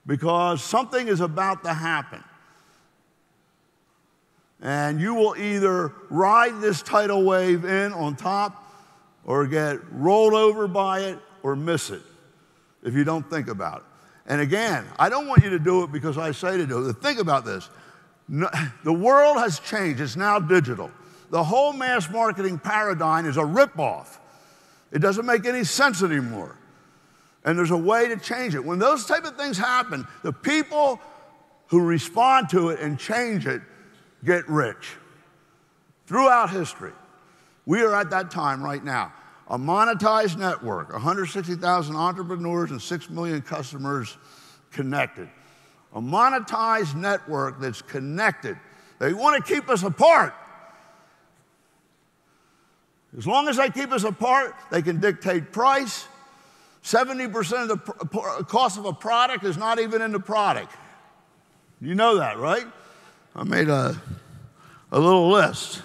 because something is about to happen. And you will either ride this tidal wave in on top or get rolled over by it or miss it if you don't think about it. And again, I don't want you to do it because I say to do it. Think about this. The world has changed. It's now digital. The whole mass marketing paradigm is a ripoff. It doesn't make any sense anymore. And there's a way to change it. When those type of things happen, the people who respond to it and change it get rich. Throughout history, we are at that time right now. A monetized network, 160,000 entrepreneurs and 6 million customers connected. A monetized network that's connected. They want to keep us apart. As long as they keep us apart, they can dictate price. 70% of the cost of a product is not even in the product. You know that, right? I made a little list.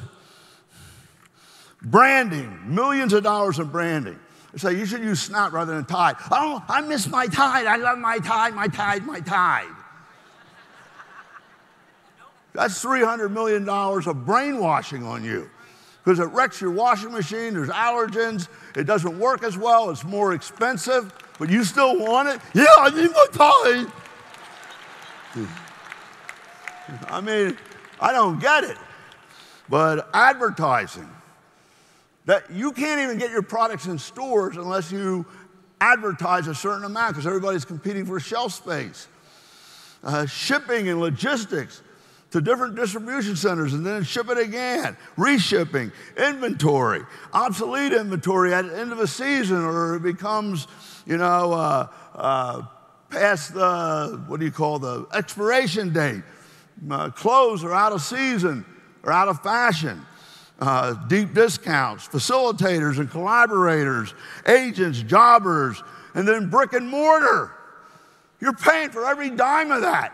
Branding, millions of dollars in branding. They say you should use Snap rather than Tide. Oh, I miss my Tide. I love my Tide, my Tide, my Tide. That's $300 million of brainwashing on you because it wrecks your washing machine. There's allergens. It doesn't work as well. It's more expensive, but you still want it? Yeah, I need my Tide. I mean, I don't get it. But advertising. That you can't even get your products in stores unless you advertise a certain amount because everybody's competing for shelf space. Shipping and logistics to different distribution centers and then ship it again. Reshipping, inventory, obsolete inventory at the end of a season or it becomes, you know, past the, what do you call the expiration date. Clothes are out of season or out of fashion. Deep discounts, facilitators and collaborators, agents, jobbers, and then brick and mortar. You're paying for every dime of that,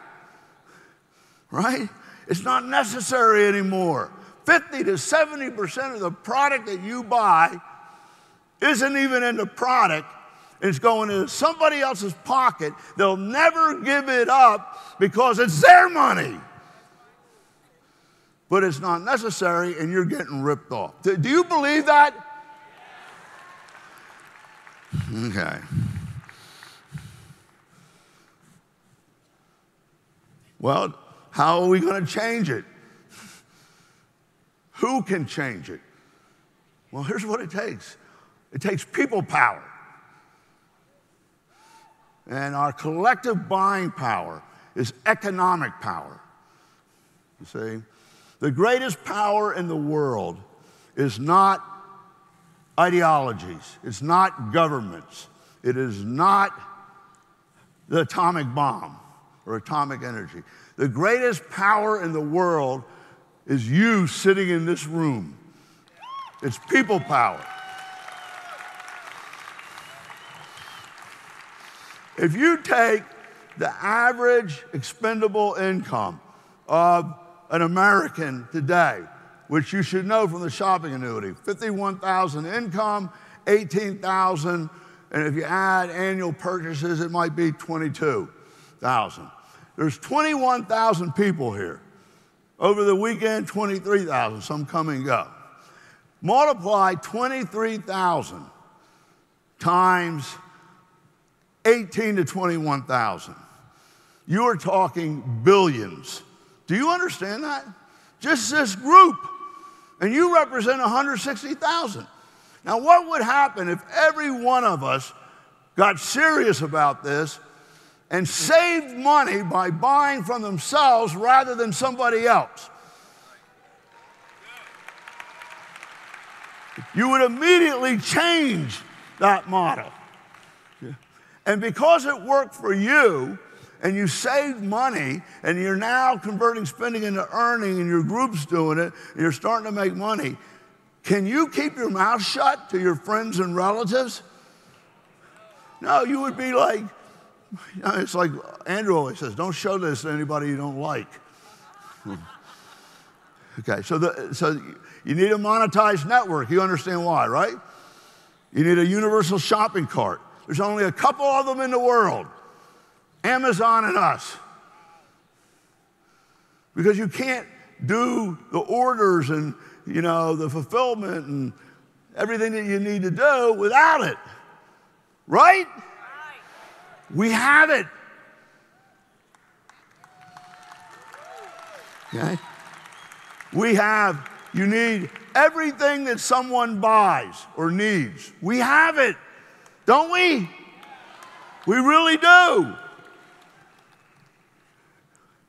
right? It's not necessary anymore. 50 to 70% of the product that you buy isn't even in the product. It's going into somebody else's pocket. They'll never give it up because it's their money. But it's not necessary, and you're getting ripped off. Do you believe that? Okay. Well, how are we going to change it? Who can change it? Well, here's what it takes. It takes people power. And our collective buying power is economic power. You see? The greatest power in the world is not ideologies. It's not governments. It is not the atomic bomb or atomic energy. The greatest power in the world is you sitting in this room. It's people power. If you take the average expendable income of an American today, which you should know from the shopping annuity, $51,000 income, 18,000, and if you add annual purchases, it might be 22,000. There's 21,000 people here. Over the weekend, 23,000, some come and go. Multiply 23,000 times 18 to 21,000. You are talking billions. Do you understand that? Just this group. And you represent 160,000. Now, what would happen if every one of us got serious about this and saved money by buying from themselves rather than somebody else? You would immediately change that model. And because it worked for you, and you saved money, and you're now converting spending into earning, and your group's doing it, and you're starting to make money, can you keep your mouth shut to your friends and relatives? No, you would be like, it's like Andrew always says, don't show this to anybody you don't like. Okay, so you need a monetized network. You understand why, right? You need a universal shopping cart. There's only a couple of them in the world. Amazon and us. Because you can't do the orders and, the fulfillment and everything that you need to do without it. Right? We have it. Okay? You need everything that someone buys or needs. We have it. Don't we? We really do.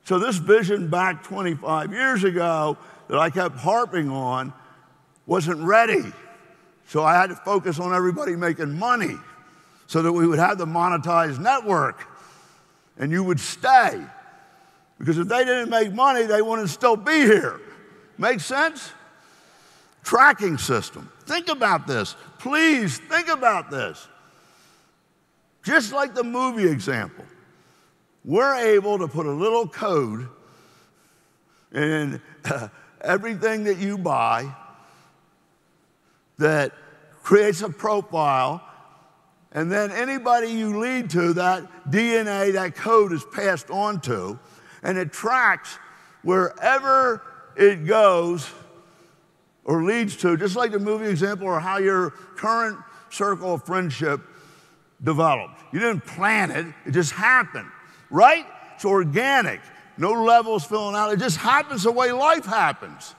So this vision back 25 years ago that I kept harping on wasn't ready. So I had to focus on everybody making money so that we would have the monetized network and you would stay. Because if they didn't make money, they wouldn't still be here. Make sense? Tracking system. Think about this. Please think about this. Just like the movie example. We're able to put a little code in everything that you buy that creates a profile, and then anybody you lead to, that DNA, that code is passed on to, and it tracks wherever it goes or leads to, just like the movie example or how your current circle of friendship developed. You didn't plan it, it just happened. Right? It's organic. No levels filling out. It just happens the way life happens.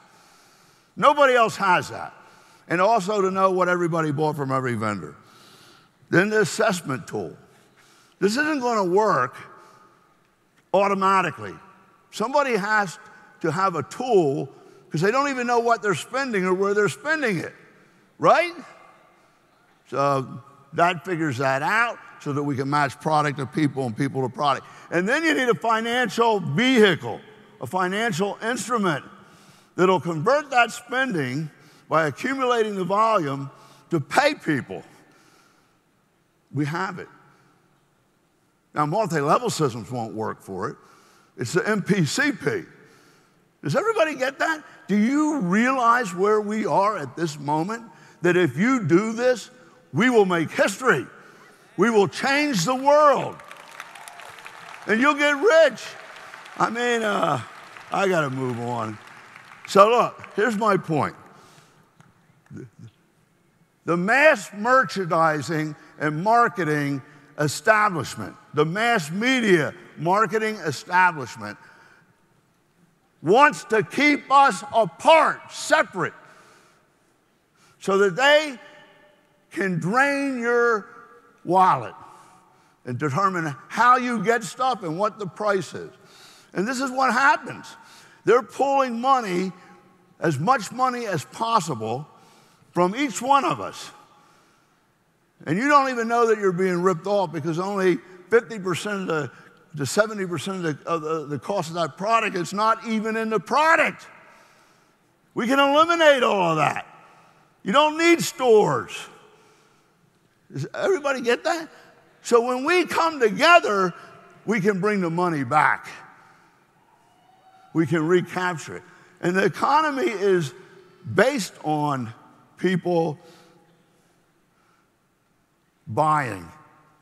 Nobody else has that. And also to know what everybody bought from every vendor. Then the assessment tool. This isn't going to work automatically. Somebody has to have a tool because they don't even know what they're spending or where they're spending it. Right? So that figures that out so that we can match product to people and people to product. And then you need a financial vehicle, a financial instrument that'll convert that spending by accumulating the volume to pay people. We have it. Now, multi-level systems won't work for it. It's the MPCP. Does everybody get that? Do you realize where we are at this moment? That if you do this, we will make history. We will change the world. And you'll get rich. I mean, I got to move on. So look, here's my point. The mass merchandising and marketing establishment, the mass media marketing establishment, wants to keep us apart, separate, so that they can drain your wallet and determine how you get stuff and what the price is. And this is what happens. They're pulling money, as much money as possible, from each one of us. And you don't even know that you're being ripped off because only 50% to 70% of the cost of that product is not even in the product. We can eliminate all of that. You don't need stores. Does everybody get that? So when we come together, we can bring the money back. We can recapture it. And the economy is based on people buying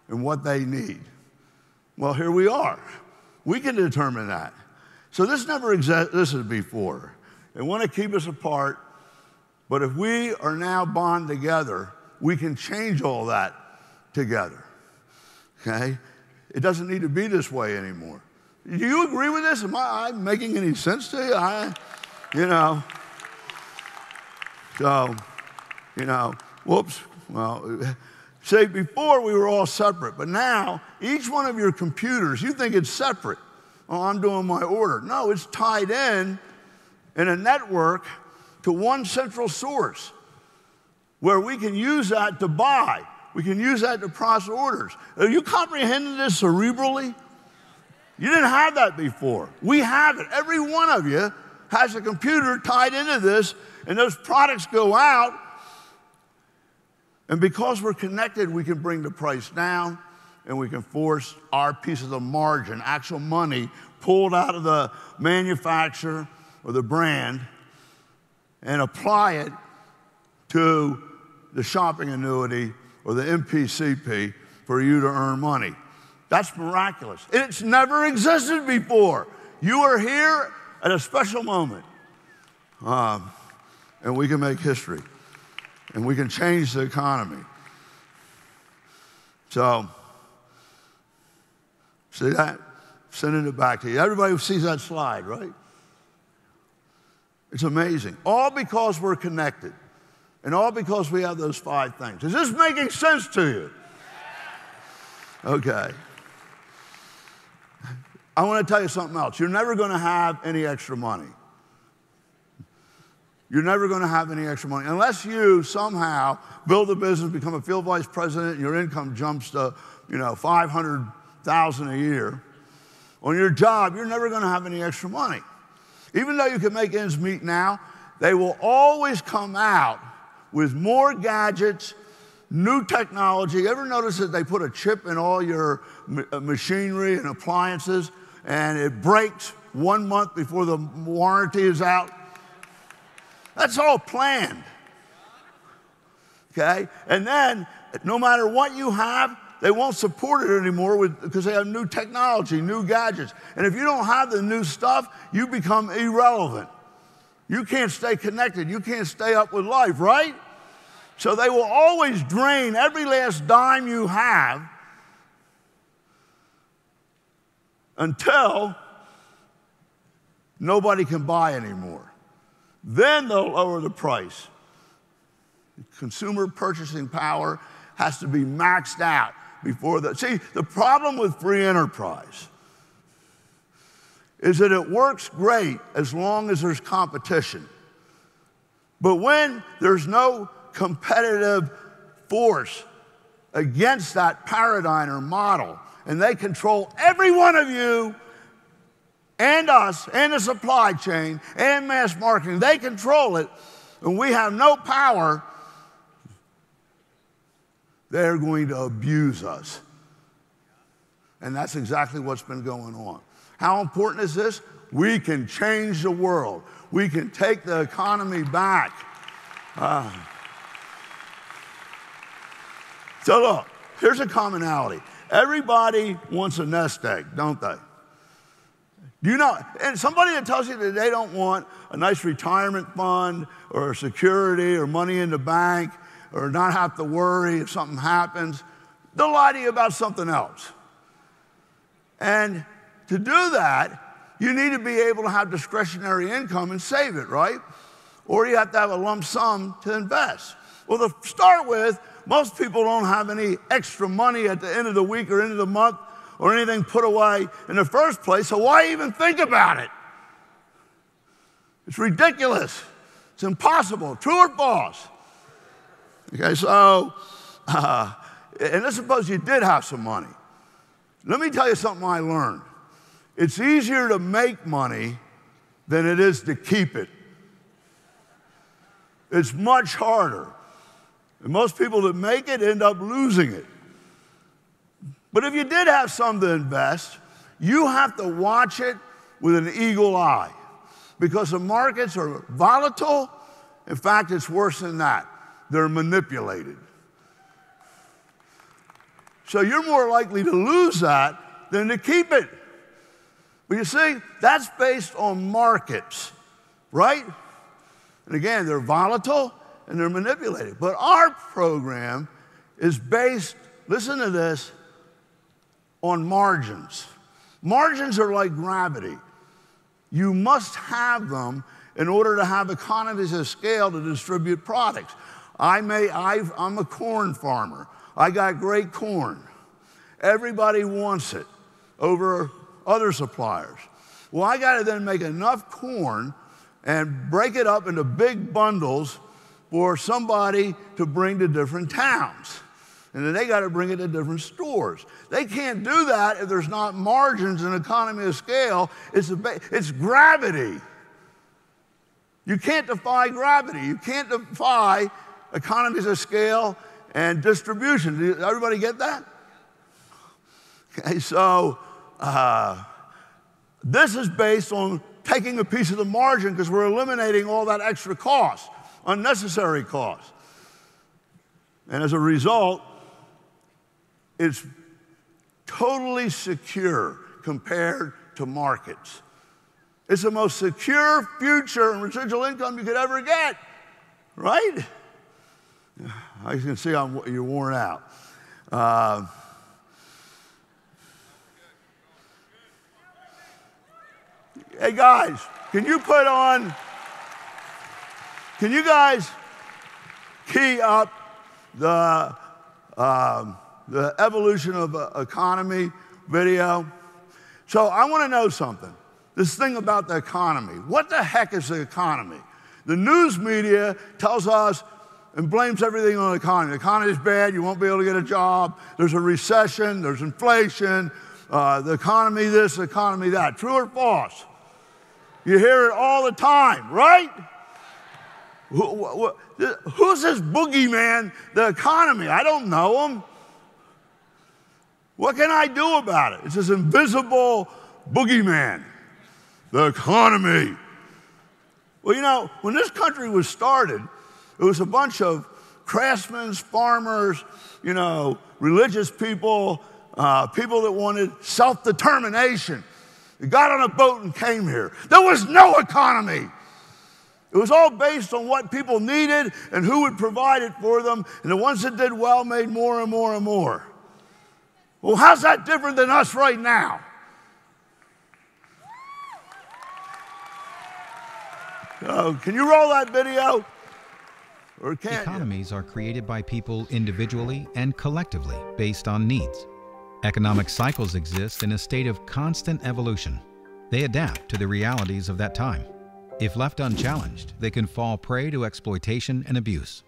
and what they need. Well, here we are. We can determine that. So this never existed before. They want to keep us apart, but if we are now bond together, we can change all that together, okay? It doesn't need to be this way anymore. Do you agree with this? Am I making any sense to you? Whoops. Well, say before we were all separate, but now each one of your computers, you think it's separate. Oh, I'm doing my order. No, it's tied in a network to one central source where we can use that to buy. We can use that to process orders. Are you comprehending this cerebrally? You didn't have that before. We have it. Every one of you has a computer tied into this, and those products go out. And because we're connected, we can bring the price down, and we can force our piece of the margin, actual money, pulled out of the manufacturer or the brand, and apply it to the shopping annuity or the MPCP for you to earn money. That's miraculous. It's never existed before. You are here at a special moment. And we can make history. And we can change the economy. So, see that? Sending it back to you. Everybody sees that slide, right? It's amazing. All because we're connected. And all because we have those 5 things. Is this making sense to you? Okay. I want to tell you something else. You're never going to have any extra money. You're never going to have any extra money unless you somehow build a business, become a field vice president, and your income jumps to, $500,000 a year. On your job, you're never going to have any extra money. Even though you can make ends meet now, they will always come out with more gadgets, new technology. Ever notice that they put a chip in all your machinery and appliances, and it breaks 1 month before the warranty is out? That's all planned, okay? And then, no matter what you have, they won't support it anymore because they have new technology, new gadgets. And if you don't have the new stuff, you become irrelevant. You can't stay connected. You can't stay up with life, right? So they will always drain every last dime you have until nobody can buy anymore. Then they'll lower the price. Consumer purchasing power has to be maxed out before the... See, the problem with free enterprise is that it works great as long as there's competition. But when there's no competitive force against that paradigm or model, and they control every one of you and us and the supply chain and mass marketing, they control it, and we have no power, they're going to abuse us. And that's exactly what's been going on. How important is this? We can change the world. We can take the economy back. So look, here's a commonality. Everybody wants a nest egg, don't they? Do you know? And somebody that tells you that they don't want a nice retirement fund or security or money in the bank or not have to worry if something happens, they'll lie to you about something else. And to do that, you need to be able to have discretionary income and save it, right? Or you have to have a lump sum to invest. Well, to start with, most people don't have any extra money at the end of the week or end of the month or anything put away in the first place, so why even think about it? It's ridiculous. It's impossible. True or false? Okay, so, and let's suppose you did have some money. Let me tell you something I learned. It's easier to make money than it is to keep it. It's much harder. And most people that make it end up losing it. But if you did have some to invest, you have to watch it with an eagle eye because the markets are volatile. In fact, it's worse than that. They're manipulated. So you're more likely to lose that than to keep it. But you see, that's based on markets, right? And again, they're volatile and they're manipulated. But our program is based, listen to this, on margins. Margins are like gravity. You must have them in order to have economies of scale to distribute products. I'm a corn farmer. I got great corn. Everybody wants it over other suppliers. Well, I got to then make enough corn and break it up into big bundles for somebody to bring to different towns. And then they got to bring it to different stores. They can't do that if there's not margins and economy of scale. It's gravity. You can't defy gravity. You can't defy economies of scale and distribution. Did everybody get that? Okay, so this is based on taking a piece of the margin because we're eliminating all that extra cost, unnecessary cost. And as a result, it's totally secure compared to markets. It's the most secure future in residual income you could ever get, right? I can see you're worn out. Hey guys, can you guys key up the evolution of economy video? So I want to know something. This thing about the economy. What the heck is the economy? The news media tells us and blames everything on the economy. The economy is bad, you won't be able to get a job, there's a recession, there's inflation, the economy this, the economy that. True or false? You hear it all the time, right? Who's this boogeyman, the economy? I don't know him. What can I do about it? It's this invisible boogeyman, the economy. Well, you know, when this country was started, it was a bunch of craftsmen, farmers, you know, religious people, people that wanted self-determination. They got on a boat and came here. There was no economy. It was all based on what people needed and who would provide it for them, and the ones that did well made more and more and more. Well, how's that different than us right now? Can you roll that video? Or can't Economies are created by people individually and collectively based on needs. Economic cycles exist in a state of constant evolution. They adapt to the realities of that time. If left unchallenged, they can fall prey to exploitation and abuse.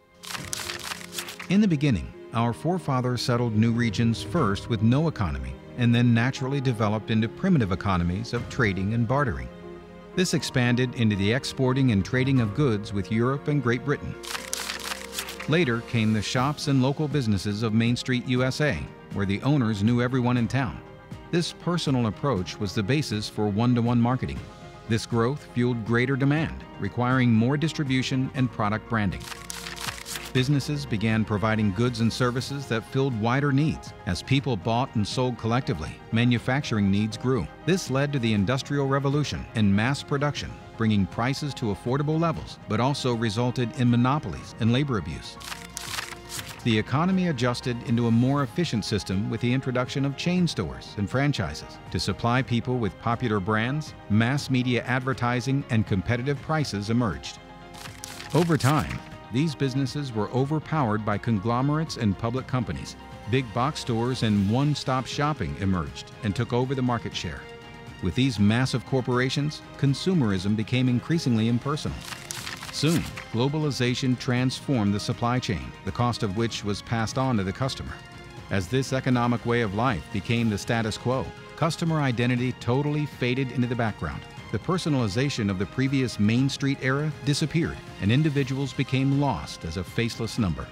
In the beginning, our forefathers settled new regions first with no economy and then naturally developed into primitive economies of trading and bartering. This expanded into the exporting and trading of goods with Europe and Great Britain. Later came the shops and local businesses of Main Street, USA, where the owners knew everyone in town. This personal approach was the basis for one-to-one marketing. This growth fueled greater demand, requiring more distribution and product branding. Businesses began providing goods and services that filled wider needs. As people bought and sold collectively, manufacturing needs grew. This led to the Industrial Revolution and mass production, bringing prices to affordable levels, but also resulted in monopolies and labor abuse. The economy adjusted into a more efficient system with the introduction of chain stores and franchises. To supply people with popular brands, mass media advertising and competitive prices emerged. Over time, these businesses were overpowered by conglomerates and public companies. Big box stores and one-stop shopping emerged and took over the market share. With these massive corporations, consumerism became increasingly impersonal. Soon, globalization transformed the supply chain, the cost of which was passed on to the customer. As this economic way of life became the status quo, customer identity totally faded into the background. The personalization of the previous Main Street era disappeared, and individuals became lost as a faceless number.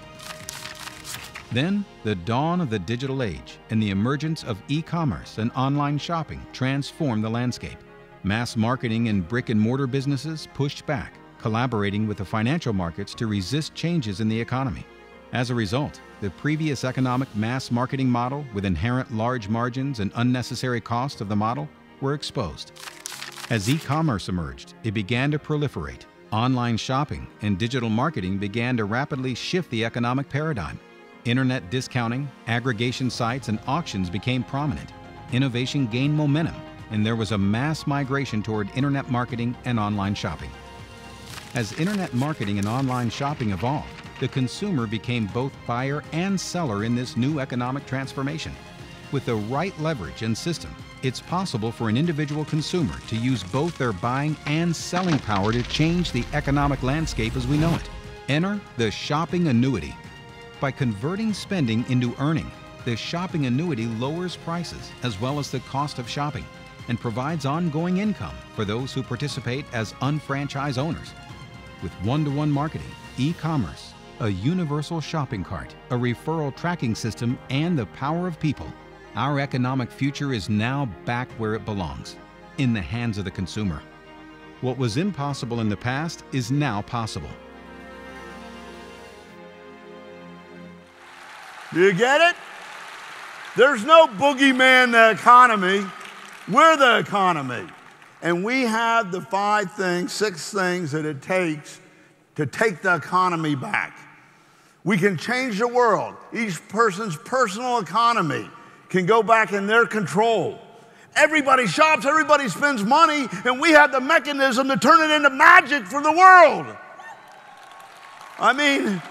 Then, the dawn of the digital age and the emergence of e-commerce and online shopping transformed the landscape. Mass marketing and brick-and-mortar businesses pushed back, collaborating with the financial markets to resist changes in the economy. As a result, the previous economic mass marketing model with inherent large margins and unnecessary cost of the model were exposed. As e-commerce emerged, it began to proliferate. Online shopping and digital marketing began to rapidly shift the economic paradigm. Internet discounting, aggregation sites, and auctions became prominent. Innovation gained momentum, and there was a mass migration toward internet marketing and online shopping. As internet marketing and online shopping evolved, the consumer became both buyer and seller in this new economic transformation. With the right leverage and system, it's possible for an individual consumer to use both their buying and selling power to change the economic landscape as we know it. Enter the shopping annuity. By converting spending into earning, the shopping annuity lowers prices as well as the cost of shopping and provides ongoing income for those who participate as unfranchised owners. With one-to-one marketing, e-commerce, a universal shopping cart, a referral tracking system, and the power of people, our economic future is now back where it belongs, in the hands of the consumer. What was impossible in the past is now possible. Do you get it? There's no boogeyman the economy. We're the economy. And we have the 6 things that it takes to take the economy back. We can change the world. Each person's personal economy can go back in their control. Everybody shops, everybody spends money, and we have the mechanism to turn it into magic for the world. I mean,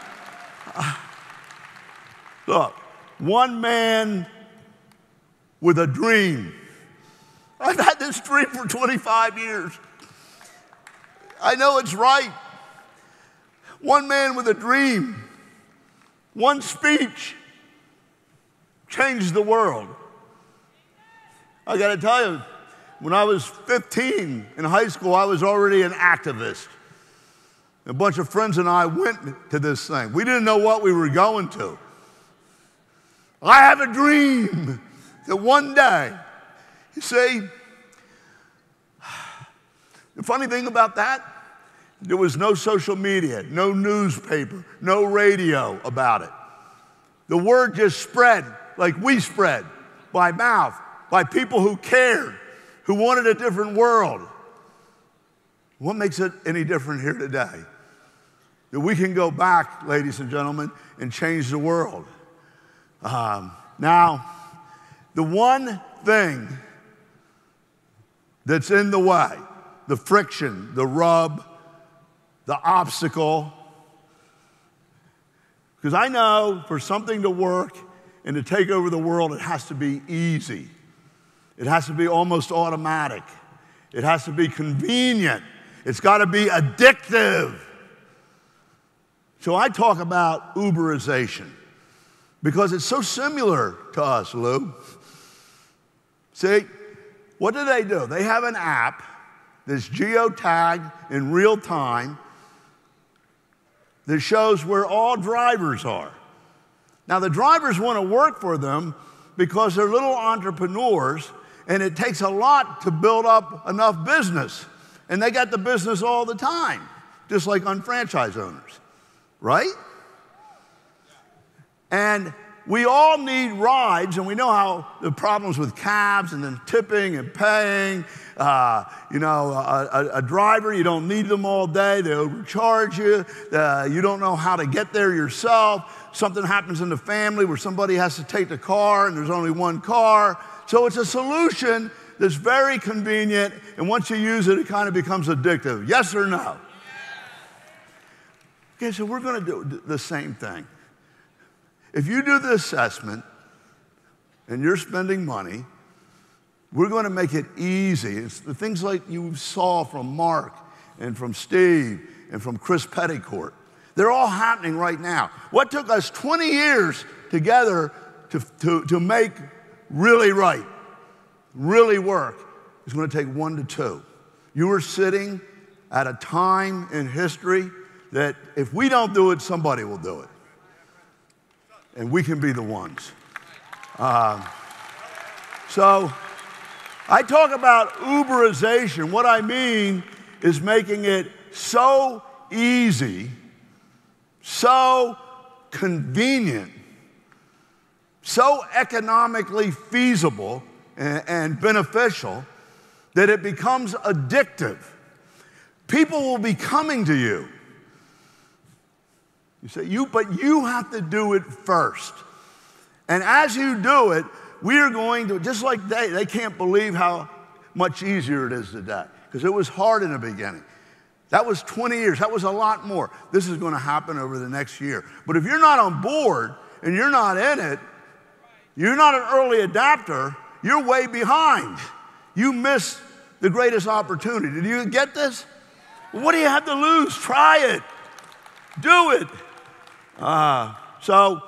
look, one man with a dream. I've had this dream for 25 years. I know it's right. One man with a dream, one speech changed the world. I got to tell you, when I was 15 in high school, I was already an activist. A bunch of friends and I went to this thing. We didn't know what we were going to. I have a dream that one day, you see, the funny thing about that, there was no social media, no newspaper, no radio about it. The word just spread like we spread, by mouth, by people who cared, who wanted a different world. What makes it any different here today? That we can go back, ladies and gentlemen, and change the world. Now, the one thing that's in the way, the friction, the rub, the obstacle, because I know for something to work and to take over the world, it has to be easy. It has to be almost automatic. It has to be convenient. It's got to be addictive. So I talk about Uberization because it's so similar to us, Lou. See, what do? They have an app that's geotagged in real time that shows where all drivers are. Now, the drivers want to work for them because they're little entrepreneurs, and it takes a lot to build up enough business. And they got the business all the time, just like unfranchised owners, right? And we all need rides, and we know how the problems with cabs and then tipping and paying. A driver, you don't need them all day. They overcharge you. You don't know how to get there yourself. Something happens in the family where somebody has to take the car and there's only one car. So it's a solution that's very convenient, and once you use it, it kind of becomes addictive. Yes or no? Okay, so we're going to do the same thing. If you do the assessment and you're spending money, we're going to make it easy. It's the things like you saw from Mark and from Steve and from Chris Petticourt. They're all happening right now. What took us 20 years together to make really right, really work, is going to take 1 to 2. You are sitting at a time in history that if we don't do it, somebody will do it. And we can be the ones. So I talk about Uberization. What I mean is making it so easy, so convenient, so economically feasible and beneficial that it becomes addictive. People will be coming to you. You say, but you have to do it first. And as you do it, we are going to, just like they can't believe how much easier it is today, because it was hard in the beginning. That was 20 years. That was a lot more. This is going to happen over the next year. But if you're not on board and you're not in it, you're not an early adapter, you're way behind. You miss the greatest opportunity. Do you get this? What do you have to lose? Try it. Do it. So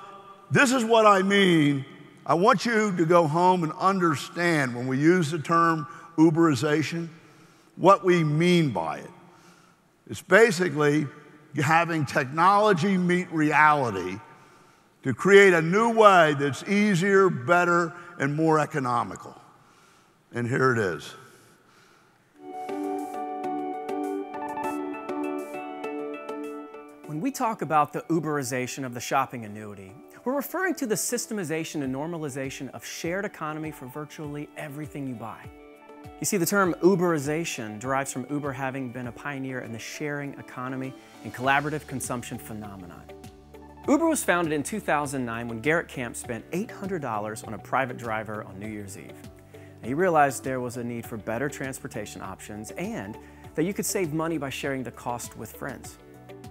this is what I mean. I want you to go home and understand when we use the term Uberization, what we mean by it. It's basically having technology meet reality to create a new way that's easier, better, and more economical. And here it is. When we talk about the Uberization of the shopping annuity, we're referring to the systemization and normalization of shared economy for virtually everything you buy. You see, the term Uberization derives from Uber having been a pioneer in the sharing economy and collaborative consumption phenomenon. Uber was founded in 2009 when Garrett Camp spent $800 on a private driver on New Year's Eve. And he realized there was a need for better transportation options and that you could save money by sharing the cost with friends.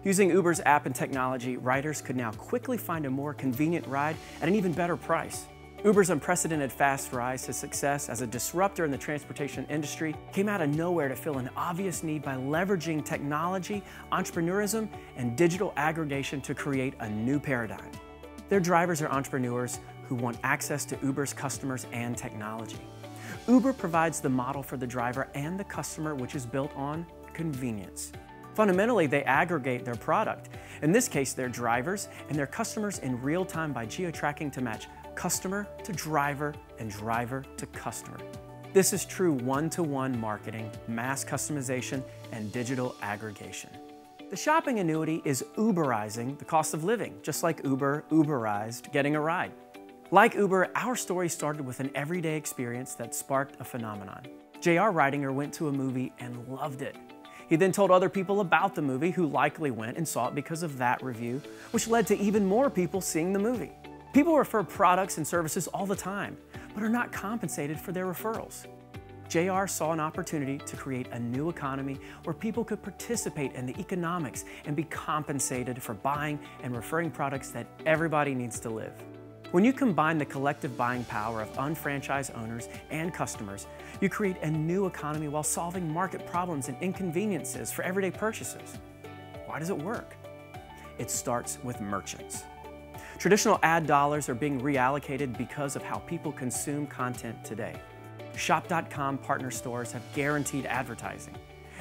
Using Uber's app and technology, riders could now quickly find a more convenient ride at an even better price. Uber's unprecedented fast rise to success as a disruptor in the transportation industry came out of nowhere to fill an obvious need by leveraging technology, entrepreneurism, and digital aggregation to create a new paradigm. Their drivers are entrepreneurs who want access to Uber's customers and technology. Uber provides the model for the driver and the customer, which is built on convenience. Fundamentally, they aggregate their product, in this case their drivers and their customers in real time by geo-tracking to match customer to driver and driver to customer. This is true one-to-one marketing, mass customization, and digital aggregation. The shopping annuity is Uberizing the cost of living, just like Uber Uberized getting a ride. Like Uber, our story started with an everyday experience that sparked a phenomenon. J.R. Ridinger went to a movie and loved it. He then told other people about the movie who likely went and saw it because of that review, which led to even more people seeing the movie. People refer products and services all the time, but are not compensated for their referrals. JR saw an opportunity to create a new economy where people could participate in the economics and be compensated for buying and referring products that everybody needs to live. When you combine the collective buying power of unfranchised owners and customers, you create a new economy while solving market problems and inconveniences for everyday purchases. Why does it work? It starts with merchants. Traditional ad dollars are being reallocated because of how people consume content today. Shop.com partner stores have guaranteed advertising.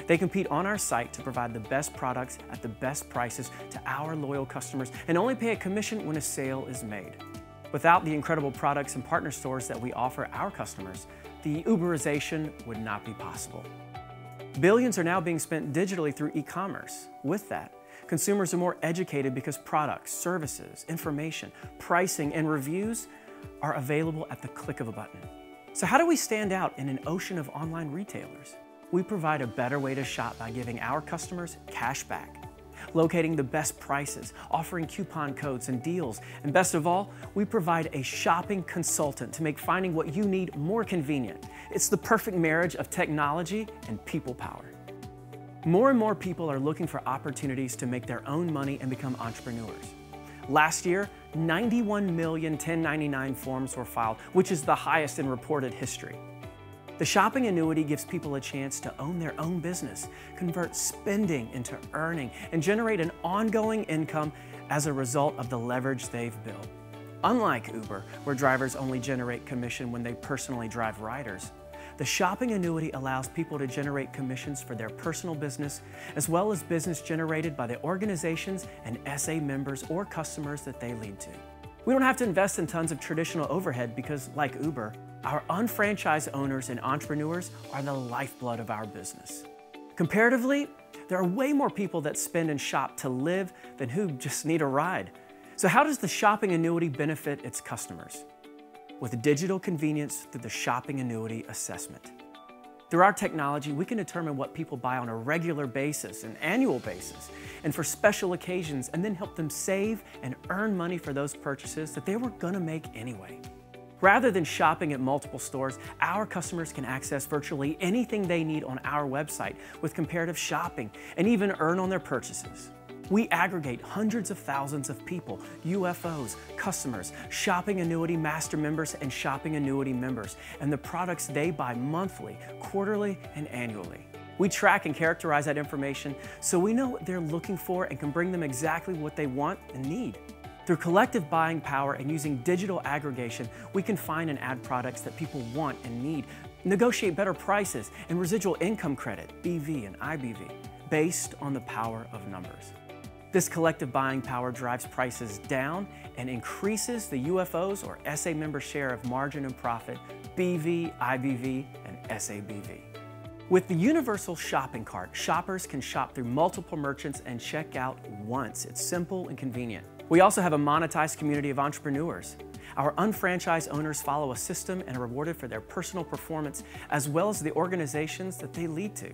They compete on our site to provide the best products at the best prices to our loyal customers and only pay a commission when a sale is made. Without the incredible products and partner stores that we offer our customers, the Uberization would not be possible. Billions are now being spent digitally through e-commerce. With that, consumers are more educated because products, services, information, pricing, and reviews are available at the click of a button. So how do we stand out in an ocean of online retailers? We provide a better way to shop by giving our customers cash back, locating the best prices, offering coupon codes and deals, and best of all, we provide a shopping consultant to make finding what you need more convenient. It's the perfect marriage of technology and people power. More and more people are looking for opportunities to make their own money and become entrepreneurs. Last year, 91 million 1099 forms were filed, which is the highest in reported history. The shopping annuity gives people a chance to own their own business, convert spending into earning, and generate an ongoing income as a result of the leverage they've built. Unlike Uber, where drivers only generate commission when they personally drive riders, the shopping annuity allows people to generate commissions for their personal business, as well as business generated by the organizations and SA members or customers that they lead to. We don't have to invest in tons of traditional overhead because, like Uber, our unfranchised owners and entrepreneurs are the lifeblood of our business. Comparatively, there are way more people that spend and shop to live than who just need a ride. So how does the shopping annuity benefit its customers? With digital convenience through the shopping annuity assessment. Through our technology, we can determine what people buy on a regular basis, an annual basis, and for special occasions, and then help them save and earn money for those purchases that they were gonna make anyway. Rather than shopping at multiple stores, our customers can access virtually anything they need on our website with comparative shopping and even earn on their purchases. We aggregate hundreds of thousands of people, UFOs, customers, shopping annuity master members, and shopping annuity members, and the products they buy monthly, quarterly, and annually. We track and characterize that information so we know what they're looking for and can bring them exactly what they want and need. Through collective buying power and using digital aggregation, we can find and add products that people want and need, negotiate better prices and residual income credit, BV and IBV, based on the power of numbers. This collective buying power drives prices down and increases the UFOs or SA member share of margin and profit, BV, IBV, and SABV. With the universal shopping cart, shoppers can shop through multiple merchants and check out once. It's simple and convenient. We also have a monetized community of entrepreneurs. Our unfranchised owners follow a system and are rewarded for their personal performance as well as the organizations that they lead to.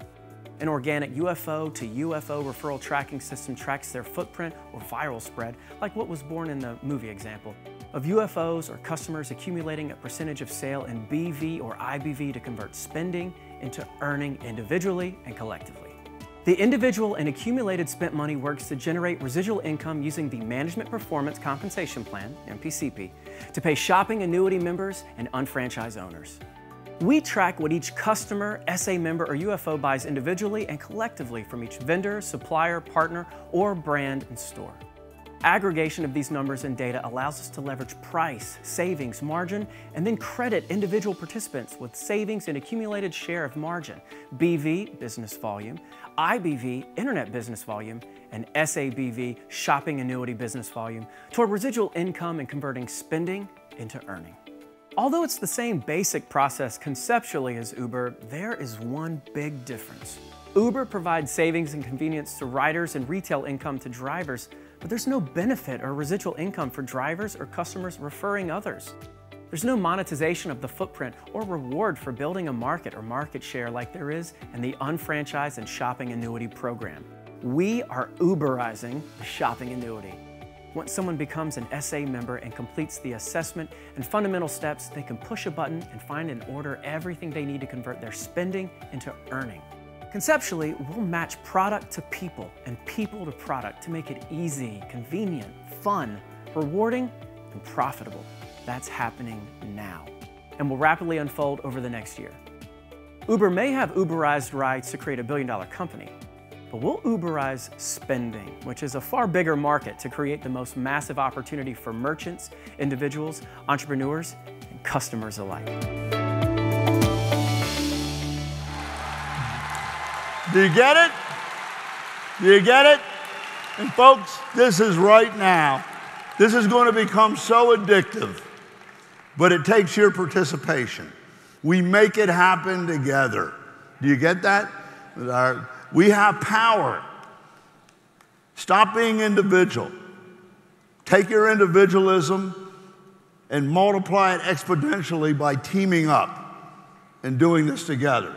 An organic UFO to UFO referral tracking system tracks their footprint or viral spread, like what was born in the movie example, of UFOs or customers accumulating a percentage of sale in BV or IBV to convert spending into earning individually and collectively. The individual and accumulated spent money works to generate residual income using the Management Performance Compensation Plan, MPCP, to pay shopping annuity members and unfranchised owners. We track what each customer, SA member, or UFO buys individually and collectively from each vendor, supplier, partner, or brand and store. Aggregation of these numbers and data allows us to leverage price, savings, margin, and then credit individual participants with savings and accumulated share of margin, BV, business volume, IBV, internet business volume, and SABV, shopping annuity business volume, toward residual income and converting spending into earning. Although it's the same basic process conceptually as Uber, there is one big difference. Uber provides savings and convenience to riders and retail income to drivers, but there's no benefit or residual income for drivers or customers referring others. There's no monetization of the footprint or reward for building a market or market share like there is in the unfranchised and shopping annuity program. We are Uberizing the shopping annuity. Once someone becomes an SA member and completes the assessment and fundamental steps, they can push a button and find and order everything they need to convert their spending into earning. Conceptually, we'll match product to people and people to product to make it easy, convenient, fun, rewarding, and profitable. That's happening now and will rapidly unfold over the next year. Uber may have Uberized rides to create a billion-dollar company, but we'll Uberize spending, which is a far bigger market to create the most massive opportunity for merchants, individuals, entrepreneurs, and customers alike. Do you get it? Do you get it? And folks, this is right now. This is going to become so addictive, but it takes your participation. We make it happen together. Do you get that? We have power. Stop being individual. Take your individualism and multiply it exponentially by teaming up and doing this together.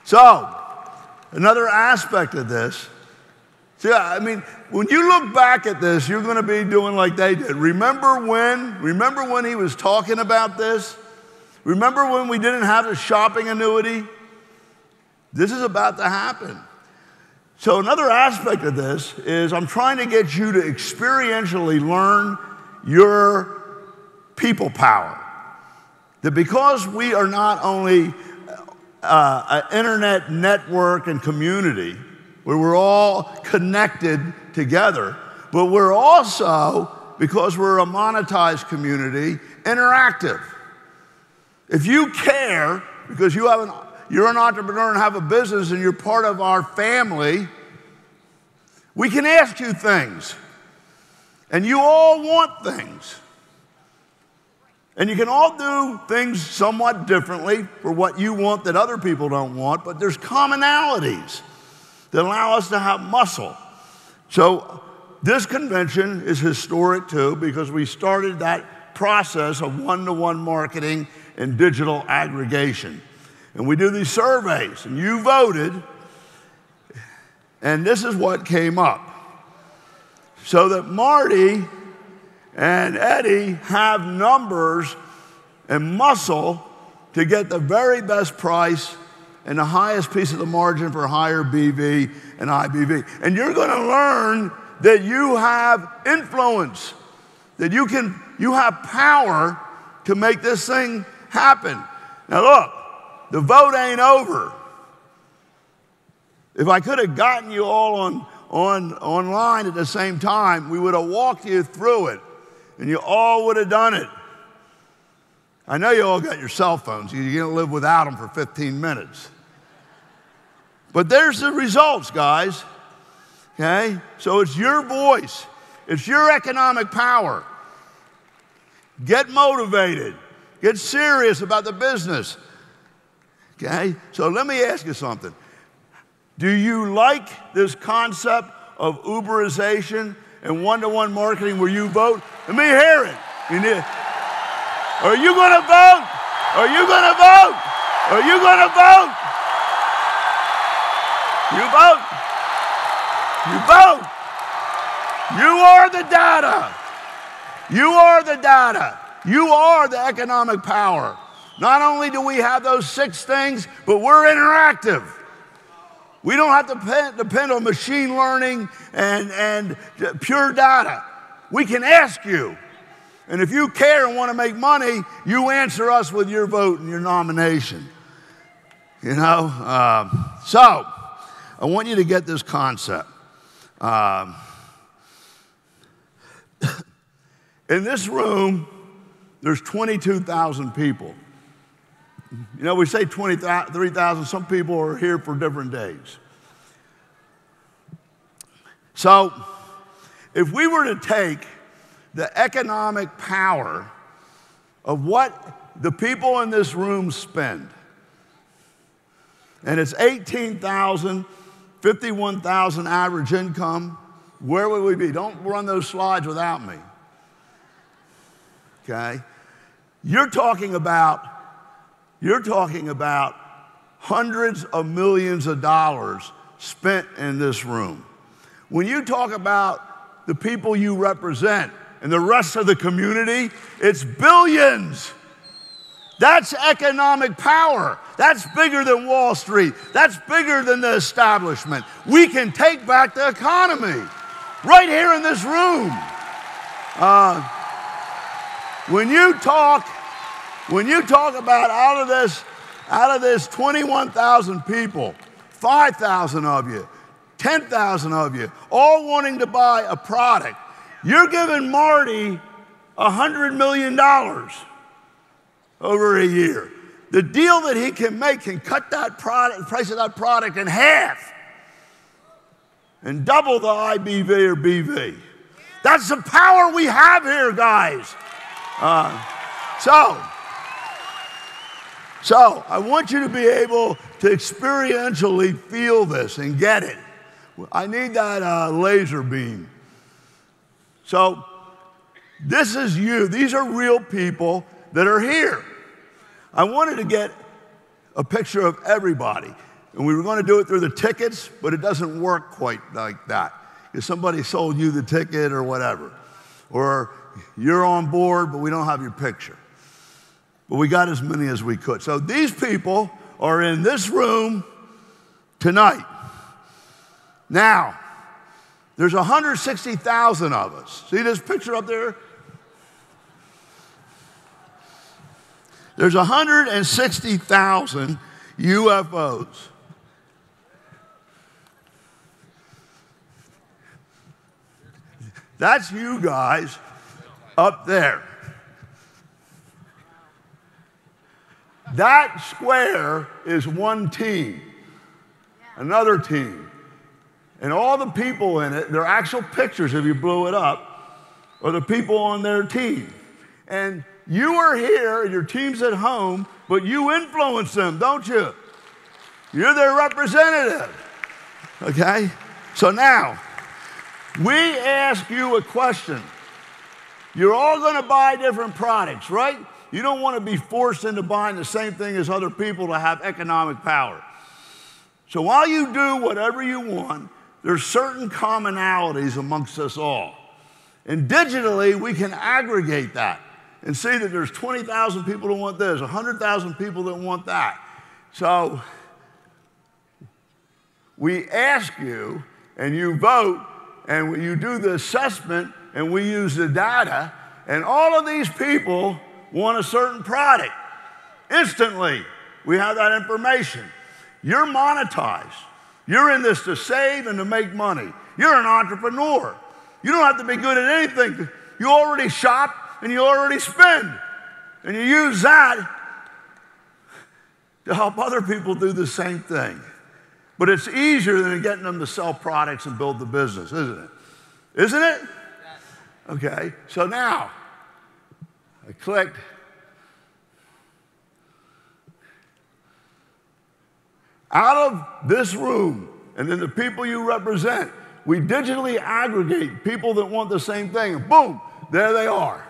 So, another aspect of this, see, I mean, when you look back at this, you're going to be doing like they did. Remember when he was talking about this? Remember when we didn't have a shopping annuity? This is about to happen. So another aspect of this is I'm trying to get you to experientially learn your people power. That because we are not only an internet network and community where we're all connected together, but we're also, because we're a monetized community, interactive. If you care, because you're an entrepreneur and have a business and you're part of our family, we can ask you things. And you all want things. And you can all do things somewhat differently for what you want that other people don't want, but there's commonalities that allow us to have muscle. So this convention is historic too because we started that process of one-to-one marketing and digital aggregation. And we do these surveys, and you voted, and this is what came up. So that Marty and Eddie have numbers and muscle to get the very best price and the highest piece of the margin for higher BV and IBV. And you're going to learn that you have influence, that you have power to make this thing happen. Now look, the vote ain't over. If I could have gotten you all online at the same time, we would have walked you through it, and you all would have done it. I know you all got your cell phones. You're going to live without them for 15 minutes. But there's the results, guys. Okay? So it's your voice. It's your economic power. Get motivated. Get serious about the business. Okay? So let me ask you something. Do you like this concept of Uberization and one-to-one marketing where you vote? Let me hear it. Are you going to vote? Are you going to vote? Are you going to vote? You vote. You vote. You are the data. You are the data. You are the economic power. Not only do we have those 6 things, but we're interactive. We don't have to depend on machine learning and pure data. We can ask you. And if you care and want to make money, you answer us with your vote and your nomination. You know? So, I want you to get this concept. In this room, there's 22,000 people. You know, we say 23,000. Some people are here for different days. So, if we were to take the economic power of what the people in this room spend, and it's 18,000, 51,000 average income, where would we be? Don't run those slides without me. Okay? You're talking about hundreds of millions of dollars spent in this room. When you talk about the people you represent and the rest of the community, it's billions. That's economic power. That's bigger than Wall Street. That's bigger than the establishment. We can take back the economy right here in this room. When you talk about out of this 21,000 people, 5,000 of you, 10,000 of you, all wanting to buy a product, you're giving Marty $100 million over a year. The deal that he can make can cut that price of that product in half and double the IBV or BV. That's the power we have here, guys. So I want you to be able to experientially feel this and get it. I need that laser beam. So this is you. These are real people that are here. I wanted to get a picture of everybody. And we were going to do it through the tickets, but it doesn't work quite like that. If somebody sold you the ticket or whatever. Or you're on board, but we don't have your picture. But we got as many as we could. So these people are in this room tonight. Now, there's 160,000 of us. See this picture up there? There's 160,000 UFOs. That's you guys up there. That square is one team, another team. And all the people in it, their actual pictures, if you blew it up, are the people on their team. And you are here, and your team's at home, but you influence them, don't you? You're their representative. Okay? So now, We ask you a question. You're all going to buy different products, right? You don't want to be forced into buying the same thing as other people to have economic power. So while you do whatever you want, there's certain commonalities amongst us all. And digitally, we can aggregate that and see that there's 20,000 people that want this, 100,000 people that want that. So we ask you, and you vote, and you do the assessment, and we use the data, and all of these people want a certain product. Instantly, we have that information. You're monetized. You're in this to save and to make money. You're an entrepreneur. You don't have to be good at anything. You already shop and you already spend. And you use that to help other people do the same thing. But it's easier than getting them to sell products and build the business, isn't it? Isn't it? Yes. Okay, so now, I clicked. Out of this room, and then the people you represent, we digitally aggregate people that want the same thing, and boom, there they are.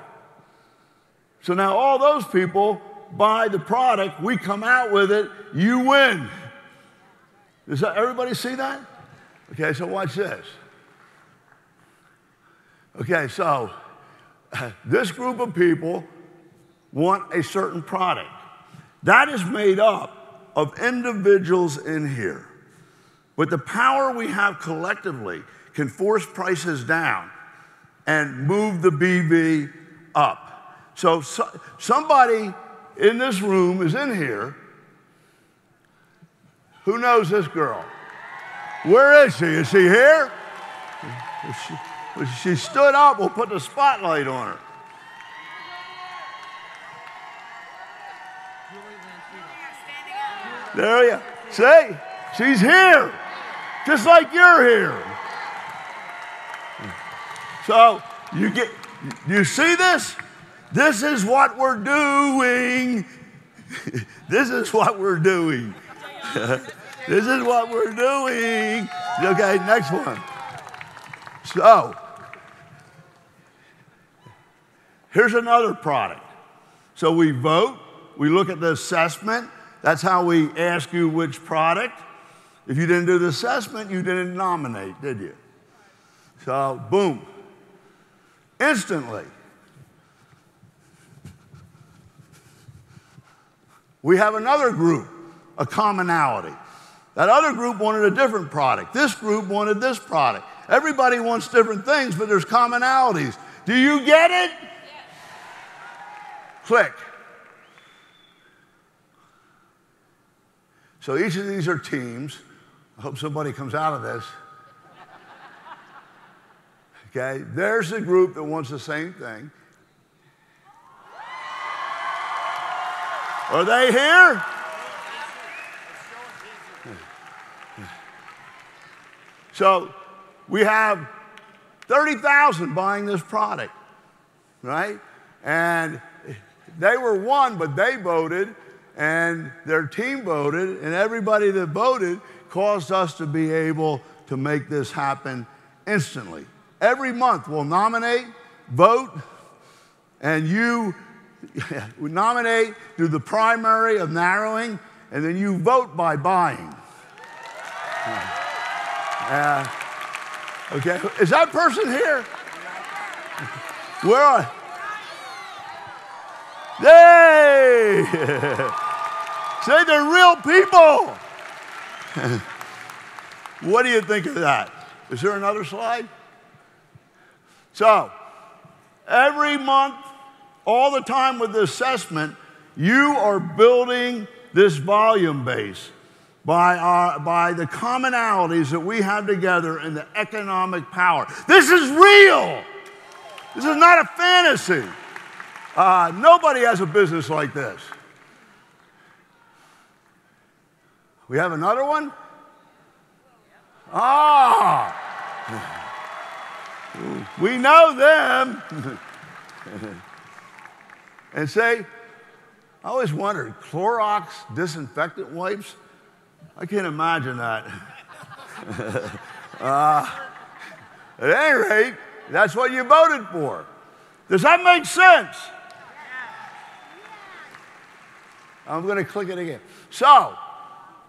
So now all those people buy the product, we come out with it, you win. Does everybody see that? Okay, so watch this. Okay, so this group of people want a certain product. That is made up of individuals in here. But the power we have collectively can force prices down and move the BV up. So somebody in this room is in here. Who knows this girl? Where is she? Is she here? If she stood up, we'll put the spotlight on her. There you see, she's here, just like you're here. So you see this? This is what we're doing. This is what we're doing. This is what we're doing. Okay, next one. So, here's another product. So we vote, we look at the assessment. That's how we ask you which product. If you didn't do the assessment, you didn't nominate, did you? So, boom. Instantly. We have another group, a commonality. That other group wanted a different product. This group wanted this product. Everybody wants different things, but there's commonalities. Do you get it? Yes. Click. So each of these are teams. I hope somebody comes out of this. Okay, there's the group that wants the same thing. Are they here? So we have 30,000 buying this product, right? And they were one, but they voted, and their team voted, and everybody that voted caused us to be able to make this happen instantly. Every month we'll nominate, vote, and you nominate, do the primary of narrowing, and then you vote by buying. Okay, is that person here? Where are they? Say they're real people. What do you think of that? Is there another slide? So, every month, all the time with the assessment, you are building this volume base by the commonalities that we have together in the economic power. This is real. This is not a fantasy. Nobody has a business like this. We have another one? Ah! We know them. And say, I always wondered, Clorox disinfectant wipes? I can't imagine that. At any rate, that's what you voted for. Does that make sense? I'm going to click it again. So,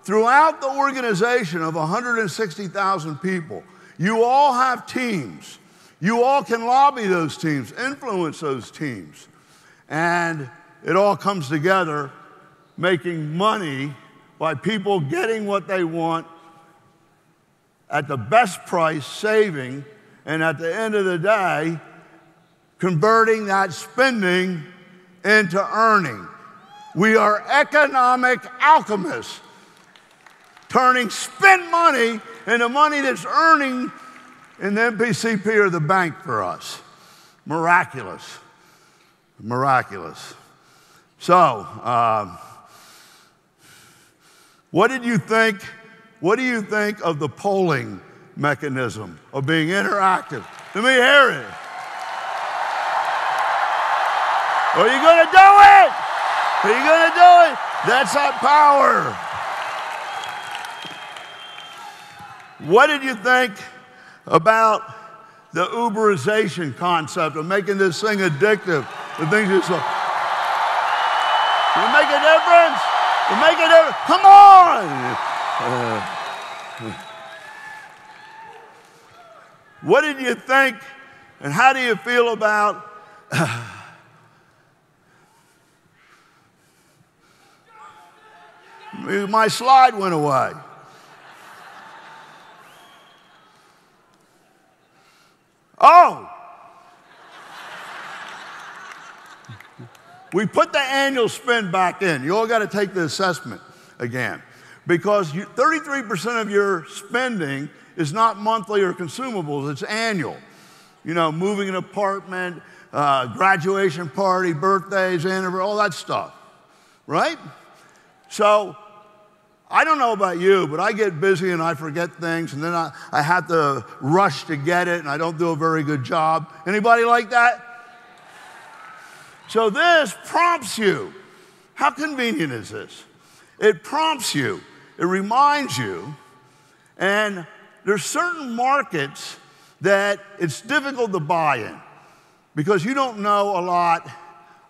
throughout the organization of 160,000 people, you all have teams. You all can lobby those teams, influence those teams. And it all comes together making money by people getting what they want at the best price, saving, and at the end of the day, converting that spending into earning. We are economic alchemists, turning spent money into money that's earning in the MPCP or the bank for us. Miraculous. Miraculous. So, what do you think of the polling mechanism of being interactive? Let me hear it. Are you going to do it? Are you going to do it? That's our power. What did you think about the Uberization concept of making this thing addictive? The things you saw. You make a difference? You make a difference? Come on! What did you think and how do you feel about my slide went away. Oh! We put the annual spend back in. You all got to take the assessment again. Because 33% of your spending is not monthly or consumables, it's annual. You know, moving an apartment, graduation party, birthdays, anniversary, all that stuff, right? So, I don't know about you, but I get busy and I forget things, and then I have to rush to get it, and I don't do a very good job. Anybody like that? So this prompts you. How convenient is this? It prompts you. It reminds you. And there's certain markets that it's difficult to buy in because you don't know a lot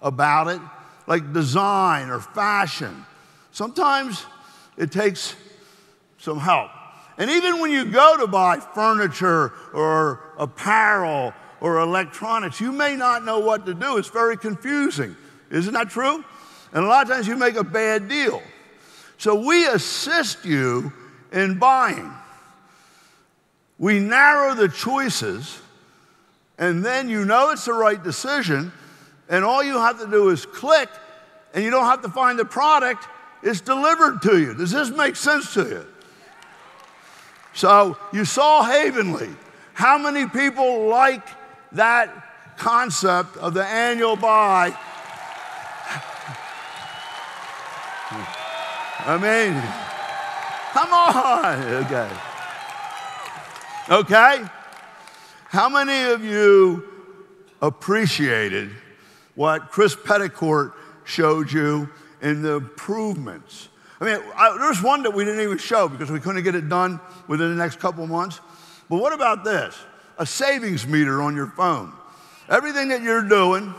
about it, like design or fashion. Sometimes it takes some help. And even when you go to buy furniture or apparel or electronics, you may not know what to do. It's very confusing. Isn't that true? And a lot of times you make a bad deal. So we assist you in buying. We narrow the choices, and then you know it's the right decision, and all you have to do is click, and you don't have to find the product. It's delivered to you. Does this make sense to you? So you saw Havenly. How many people like that concept of the annual buy? I mean, come on. Okay. Okay? How many of you appreciated what Chris Petticourt showed you in the improvements? I mean, there's one that we didn't even show because we couldn't get it done within the next couple of months. But what about this? A savings meter on your phone. Everything that you're doing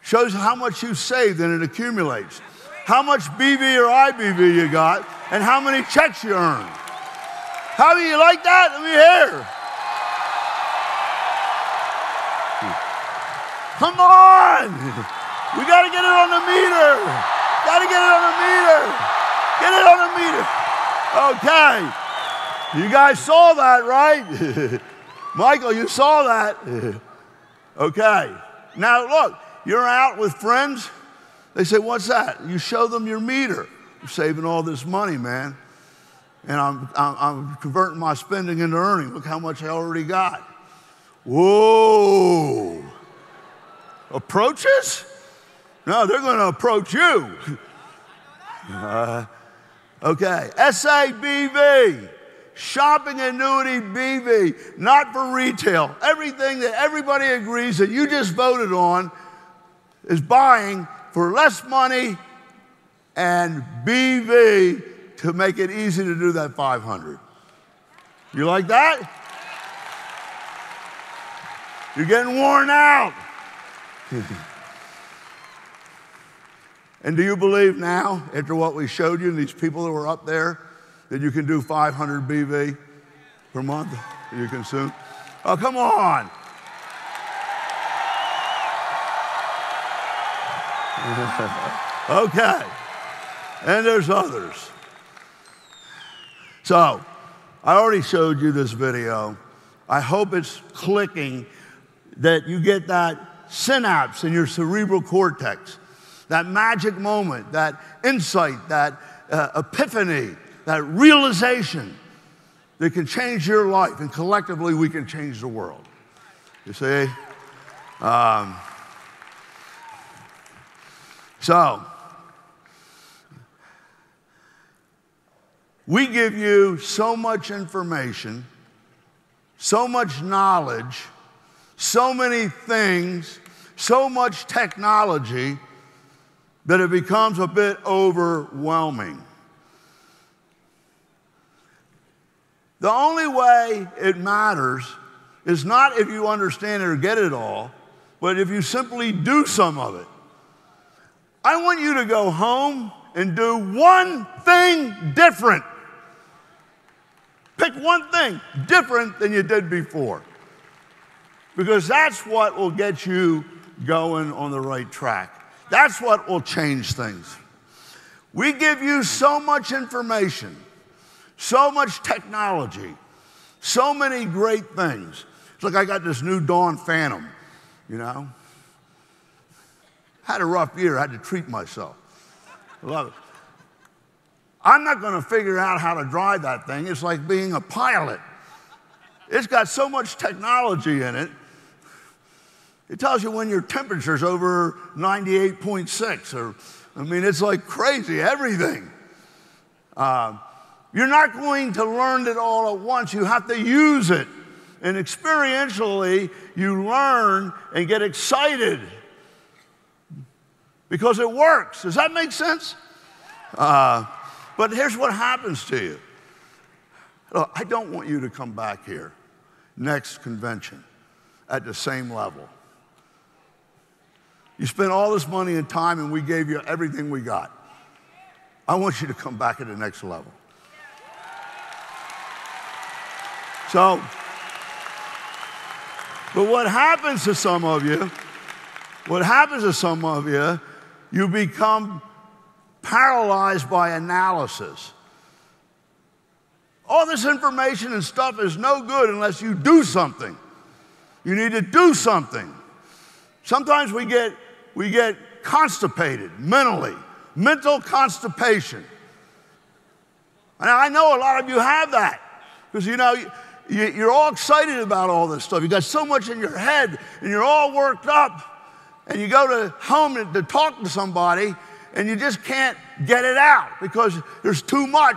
shows how much you've saved and it accumulates. How much BV or IBV you got and how many checks you earned. How do you like that? Let me hear. Come on! We got to get it on the meter. Got to get it on the meter. Get it on the meter. Okay. You guys saw that, right? Michael, you saw that. Okay. Now look, you're out with friends. They say, what's that? You show them your meter. I'm saving all this money, man. And I'm converting my spending into earning. Look how much I already got. Whoa. Approaches? No, they're going to approach you. Okay. SABV. Shopping Annuity BV. Not for retail. Everything that everybody agrees that you just voted on is buying for less money and BV to make it easy to do that 500. You like that? You're getting worn out. And do you believe now, after what we showed you, these people that were up there, that you can do 500 BV per month that you consume? Oh, come on. Okay. And there's others. So, I already showed you this video. I hope it's clicking, that you get that synapse in your cerebral cortex, that magic moment, that insight, that epiphany, that realization that can change your life, and collectively we can change the world. You see? So, we give you so much information, so much knowledge, so many things, so much technology, that it becomes a bit overwhelming. The only way it matters is not if you understand it or get it all, but if you simply do some of it. I want you to go home and do one thing different. Pick one thing different than you did before, because that's what will get you going on the right track. That's what will change things. We give you so much information, so much technology, so many great things. It's like I got this new Dawn Phantom, you know. Had a rough year, I had to treat myself. I love it. I'm not going to figure out how to drive that thing. It's like being a pilot. It's got so much technology in it. It tells you when your temperature's over 98.6, or, I mean, it's like crazy, everything. You're not going to learn it all at once. You have to use it. And experientially, you learn and get excited because it works. Does that make sense? But here's what happens to you. Look, I don't want you to come back here next convention at the same level. You spent all this money and time, and we gave you everything we got. I want you to come back at the next level. So, but what happens to some of you, you become paralyzed by analysis. All this information and stuff is no good unless you do something. You need to do something. Sometimes we get constipated mentally, mental constipation. And I know a lot of you have that because, you know, you're all excited about all this stuff. You got so much in your head and you're all worked up, and you go to home to talk to somebody and you just can't get it out because there's too much.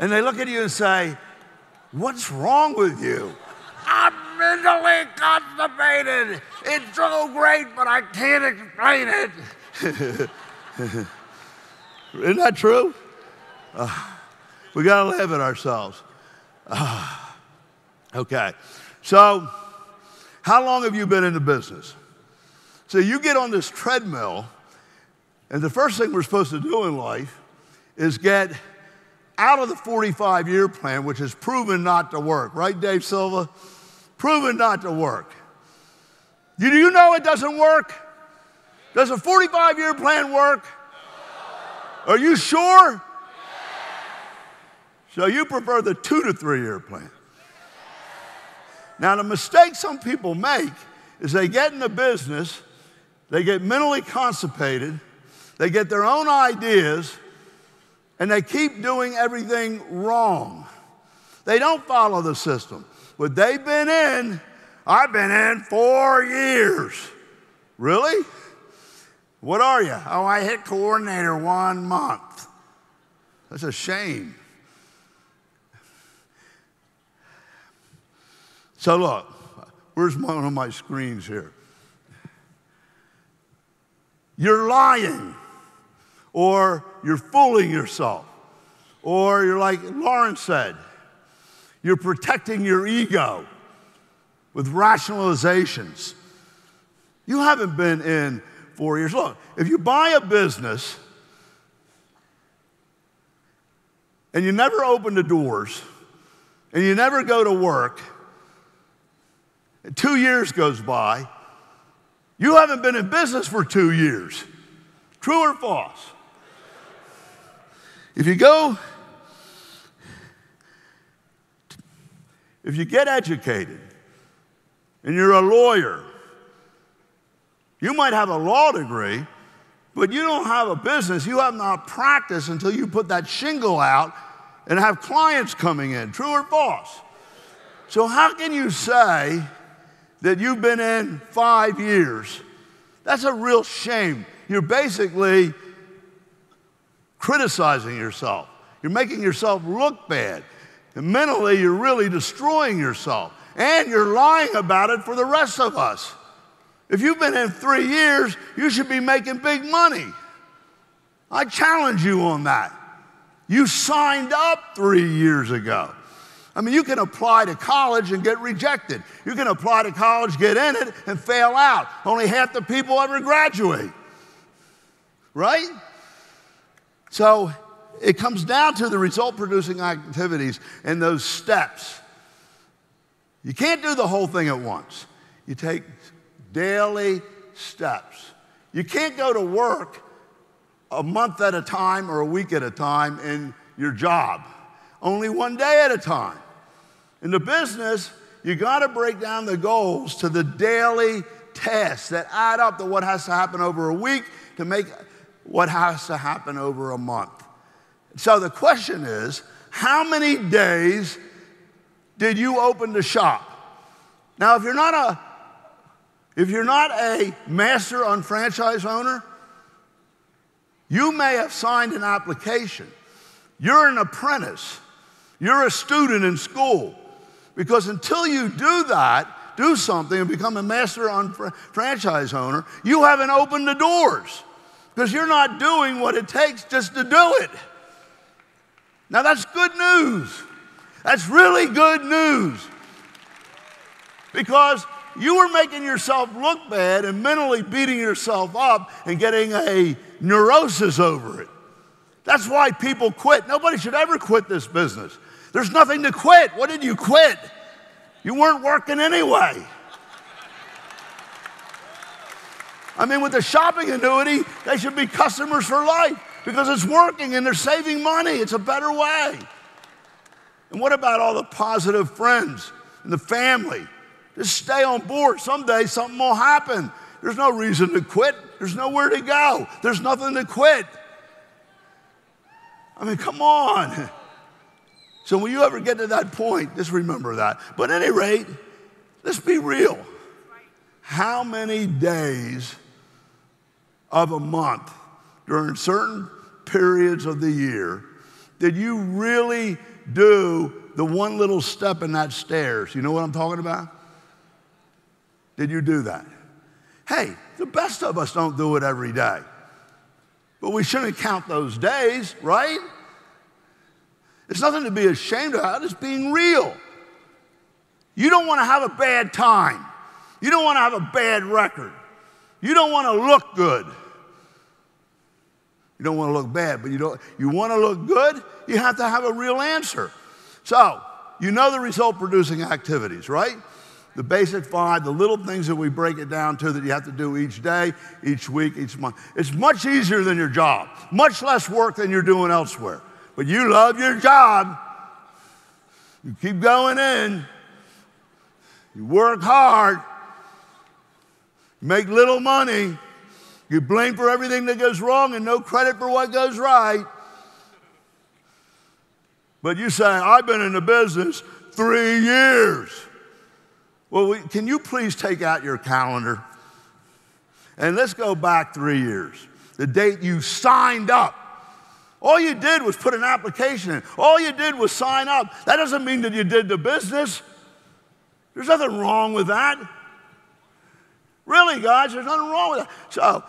And they look at you and say, "What's wrong with you?" "I'm mentally constipated. It's so great, but I can't explain it." Isn't that true? We got to laugh at ourselves. Okay. So, how long have you been in the business? So you get on this treadmill, and the first thing we're supposed to do in life is get out of the 45-year plan, which is proven not to work. Right, Dave Silva? Proven not to work. Do you know it doesn't work? Does a 45-year plan work? Are you sure? So you prefer the 2 to 3 year plan. Now, the mistake some people make is they get in the business, they get mentally constipated, they get their own ideas, and they keep doing everything wrong. They don't follow the system. What they've been in, I've been in 4 years. Really? What are you? Oh, I hit coordinator 1 month. That's a shame. So look, Where's one of my screens here? You're lying, or you're fooling yourself, or you're like Lawrence said, you're protecting your ego with rationalizations. You haven't been in 4 years. Look, if you buy a business and you never open the doors and you never go to work, and 2 years goes by, you haven't been in business for 2 years. True or false? If you get educated and you're a lawyer, you might have a law degree, but you don't have a business. You have not practiced until you put that shingle out and have clients coming in. True or false? So how can you say that you've been in 5 years? That's a real shame. You're basically criticizing yourself. You're making yourself look bad. And mentally, you're really destroying yourself. And you're lying about it for the rest of us. If you've been in 3 years, you should be making big money. I challenge you on that. You signed up 3 years ago. I mean, you can apply to college and get rejected. You can apply to college, get in it, and fail out. Only half the people ever graduate. Right? So it comes down to the result-producing activities and those steps. You can't do the whole thing at once. You take daily steps. You can't go to work a month at a time or a week at a time in your job. Only one day at a time. In the business, you got to break down the goals to the daily tasks that add up to what has to happen over a week to make what has to happen over a month. So the question is, how many days did you open the shop? Now, if you're not a master unfranchise owner, you may have signed an application. You're an apprentice. You're a student in school. Because until you do that, do something and become a master franchise owner, you haven't opened the doors. Because you're not doing what it takes just to do it. Now that's good news. That's really good news. Because you were making yourself look bad and mentally beating yourself up and getting a neurosis over it. That's why people quit. Nobody should ever quit this business. There's nothing to quit. What did you quit? You weren't working anyway. I mean, with the shopping annuity, they should be customers for life because it's working and they're saving money. It's a better way. And what about all the positive friends and the family? Just stay on board. Someday something will happen. There's no reason to quit. There's nowhere to go. There's nothing to quit. I mean, come on. So when you ever get to that point, just remember that. But at any rate, let's be real. How many days of a month during certain periods of the year did you really do the one little step in that stairs? You know what I'm talking about? Did you do that? Hey, the best of us don't do it every day. But we shouldn't count those days, right? It's nothing to be ashamed about. It's being real. You don't want to have a bad time. You don't want to have a bad record. You don't want to look good. You don't want to look bad, but you want to look good, you have to have a real answer. So, you know the result-producing activities, right? The basic 5, the little things that we break it down to that you have to do each day, each week, each month. It's much easier than your job, much less work than you're doing elsewhere. But you love your job. You keep going in. You work hard. You make little money. You blame for everything that goes wrong and no credit for what goes right. But you say, I've been in the business 3 years. Well, can you please take out your calendar? And let's go back 3 years. The date you signed up. All you did was put an application in. All you did was sign up. That doesn't mean that you did the business. There's nothing wrong with that. Really, guys, there's nothing wrong with that. So,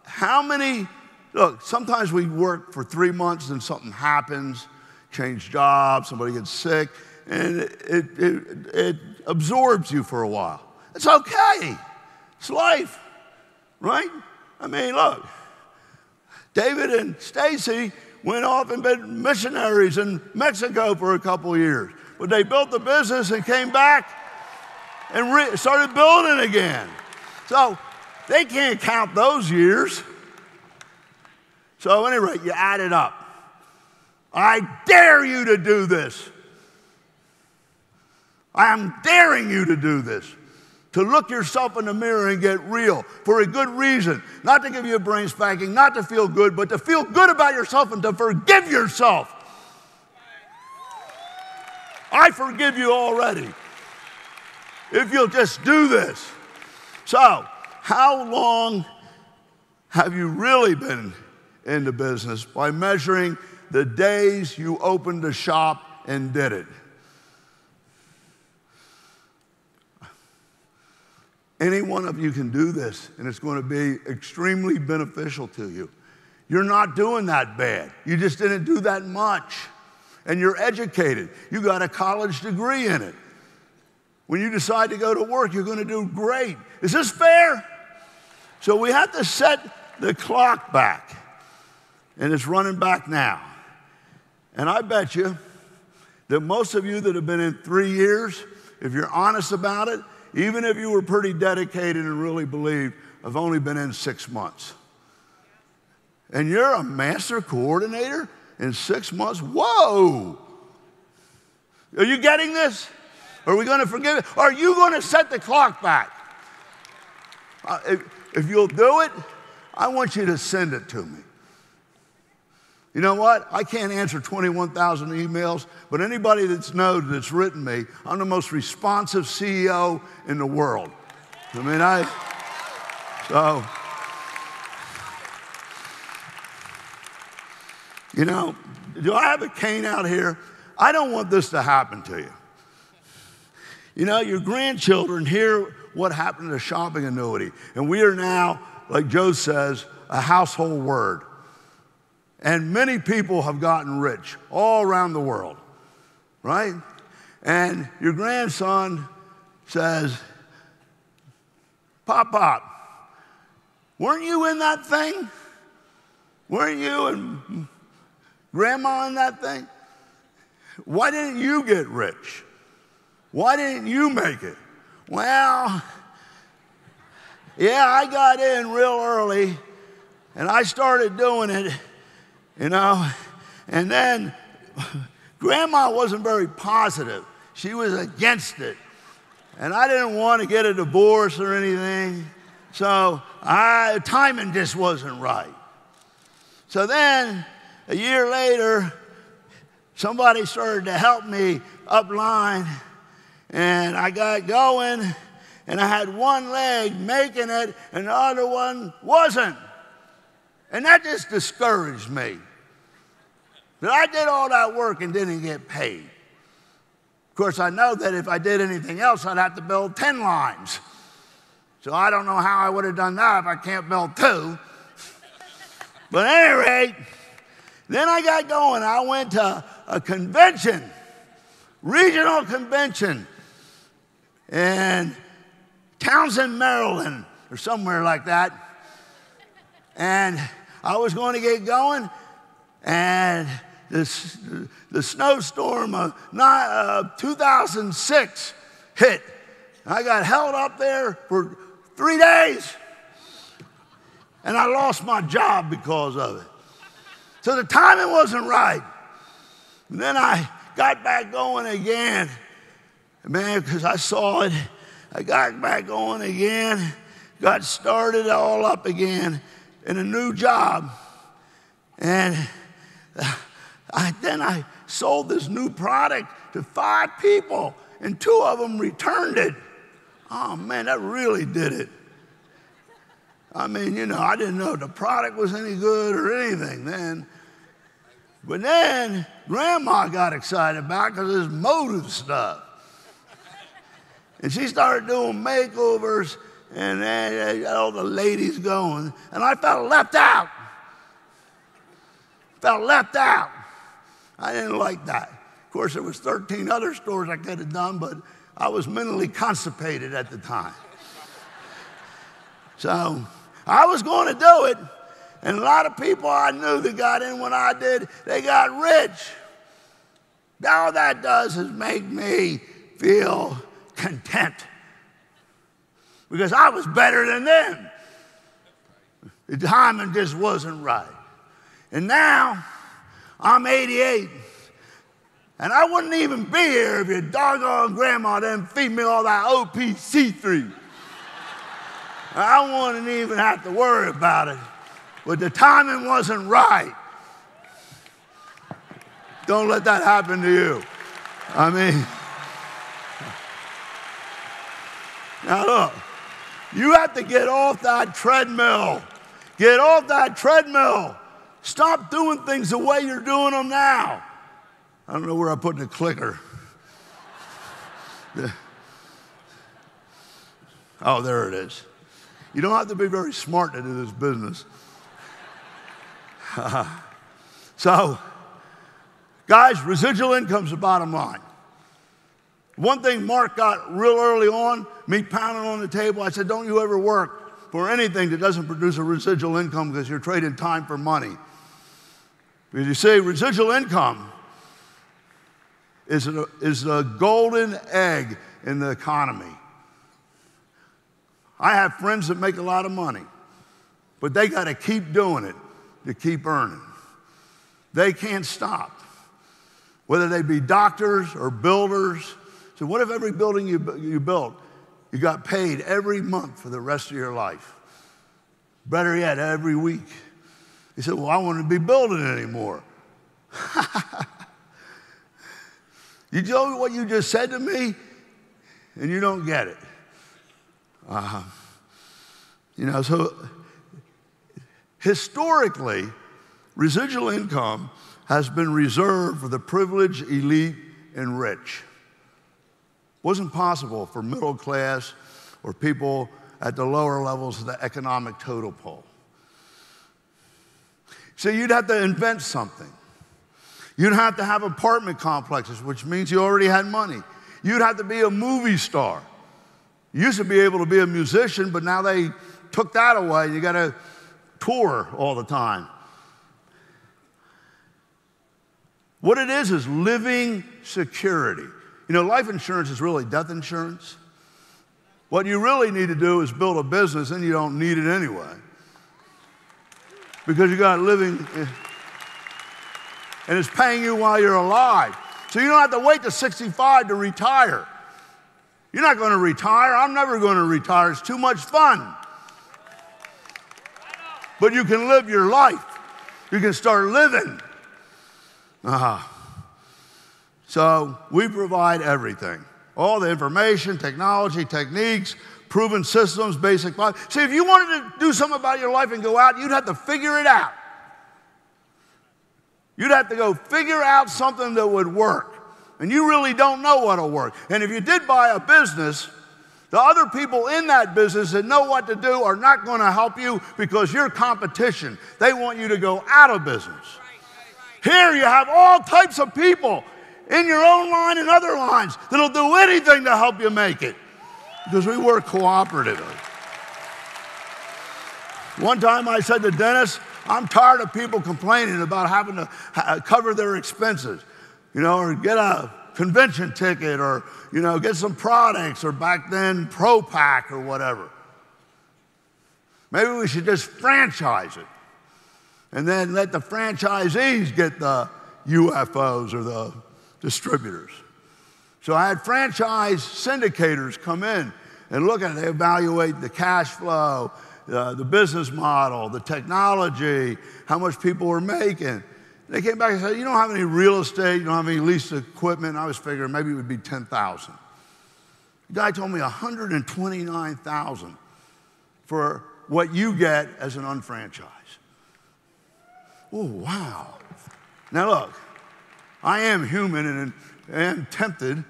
how many, look, sometimes we work for 3 months and something happens, change jobs, somebody gets sick, and it absorbs you for a while. It's okay. It's life, right? I mean, look, David and Stacy went off and been missionaries in Mexico for a couple of years. But they built the business and came back and started building again. So they can't count those years. So at any rate, you add it up. I dare you to do this. I am daring you to do this. To look yourself in the mirror and get real for a good reason. Not to give you a brain spanking, not to feel good, but to feel good about yourself and to forgive yourself. I forgive you already. If you'll just do this. So, how long have you really been in the business? By measuring the days you opened the shop and did it. Any one of you can do this, and it's going to be extremely beneficial to you. You're not doing that bad. You just didn't do that much. And you're educated. You got a college degree in it. When you decide to go to work, you're going to do great. Is this fair? So we have to set the clock back. And it's running back now. And I bet you that most of you that have been in 3 years, if you're honest about it, even if you were pretty dedicated and really believed, have only been in 6 months. And you're a master coordinator in 6 months? Whoa! Are you getting this? Are we going to forgive it? Are you going to set the clock back? If you'll do it, I want you to send it to me. You know what? I can't answer 21,000 emails, but anybody that's written me, I'm the most responsive CEO in the world. I mean, you know, do I have a cane out here? I don't want this to happen to you. You know, your grandchildren hear what happened to Shopping Annuity, and we are now, like Joe says, a household word. And many people have gotten rich all around the world, right? And your grandson says, Pop, weren't you in that thing? Weren't you and Grandma in that thing? Why didn't you get rich? Why didn't you make it? Well, yeah, I got in real early, and I started doing it, you know, and then Grandma wasn't very positive. She was against it, and I didn't want to get a divorce or anything, so timing just wasn't right. So then, a year later, somebody started to help me upline, and I got going, and I had one leg making it, and the other one wasn't. And that just discouraged me. That I did all that work and didn't get paid. Of course, I know that if I did anything else, I'd have to build 10 lines. So I don't know how I would have done that if I can't build 2. But at any rate, then I got going. I went to a convention, regional convention in Townsend, Maryland, or somewhere like that. And I was going to get going, and the snowstorm of 2006 hit. I got held up there for 3 days, and I lost my job because of it. So the timing wasn't right. And then I got back going again, man, because I saw it. I got back going again, got started all up again in a new job. And then I sold this new product to 5 people, and 2 of them returned it. Oh, man, that really did it. I mean, you know, I didn't know if the product was any good or anything then. But then Grandma got excited about it because it's motive stuff. And she started doing makeovers, and then all the ladies going. And I felt left out. Felt left out. I didn't like that. Of course, there was 13 other stores I could have done, but I was mentally constipated at the time. So I was going to do it, and a lot of people I knew that got in when I did, they got rich. All that does is make me feel content because I was better than them. The timing just wasn't right. And now I'm 88, and I wouldn't even be here if your doggone grandma didn't feed me all that OPC3. I wouldn't even have to worry about it, but the timing wasn't right. Don't let that happen to you. I mean, now look, you have to get off that treadmill. Get off that treadmill. Stop doing things the way you're doing them now. I don't know where I put the clicker. Oh, there it is. You don't have to be very smart to do this business. So, guys, residual income's the bottom line. One thing Mark got real early on, me pounding on the table, I said, don't you ever work for anything that doesn't produce a residual income because you're trading time for money. Because you see, residual income is the golden egg in the economy. I have friends that make a lot of money, but they got to keep doing it to keep earning. They can't stop. Whether they be doctors or builders. So what if every building you built, you got paid every month for the rest of your life? Better yet, every week. He said, well, I want to be building anymore. You know what you just said to me? And you don't get it. So historically, residual income has been reserved for the privileged, elite, and rich. It wasn't possible for middle class or people at the lower levels of the economic totem pole. So you'd have to invent something. You'd have to have apartment complexes, which means you already had money. You'd have to be a movie star. You used to be able to be a musician, but now they took that away. You got to tour all the time. What it is living security. You know, life insurance is really death insurance. What you really need to do is build a business, and you don't need it anyway. Because you got living, and it's paying you while you're alive. So you don't have to wait to 65 to retire. You're not going to retire. I'm never going to retire. It's too much fun. But you can live your life. You can start living. So we provide everything. All the information, technology, techniques, proven systems, basic life. See, if you wanted to do something about your life and go out, you'd have to figure it out. You'd have to go figure out something that would work. And you really don't know what'll work. And if you did buy a business, the other people in that business that know what to do are not going to help you because you're competition. They want you to go out of business. Here you have all types of people in your own line and other lines that'll do anything to help you make it because we work cooperatively. One time I said to Dennis, I'm tired of people complaining about having to cover their expenses, or get a convention ticket or, get some products or back then Pro-Pack or whatever. Maybe we should just franchise it and then let the franchisees get the UFOs or the distributors. So I had franchise syndicators come in and look at it. They evaluate the cash flow, the business model, the technology, how much people were making. They came back and said, you don't have any real estate, you don't have any leased equipment. And I was figuring maybe it would be $10,000. The guy told me $129,000 for what you get as an unfranchised. Oh, wow. Now look, I am human and am tempted.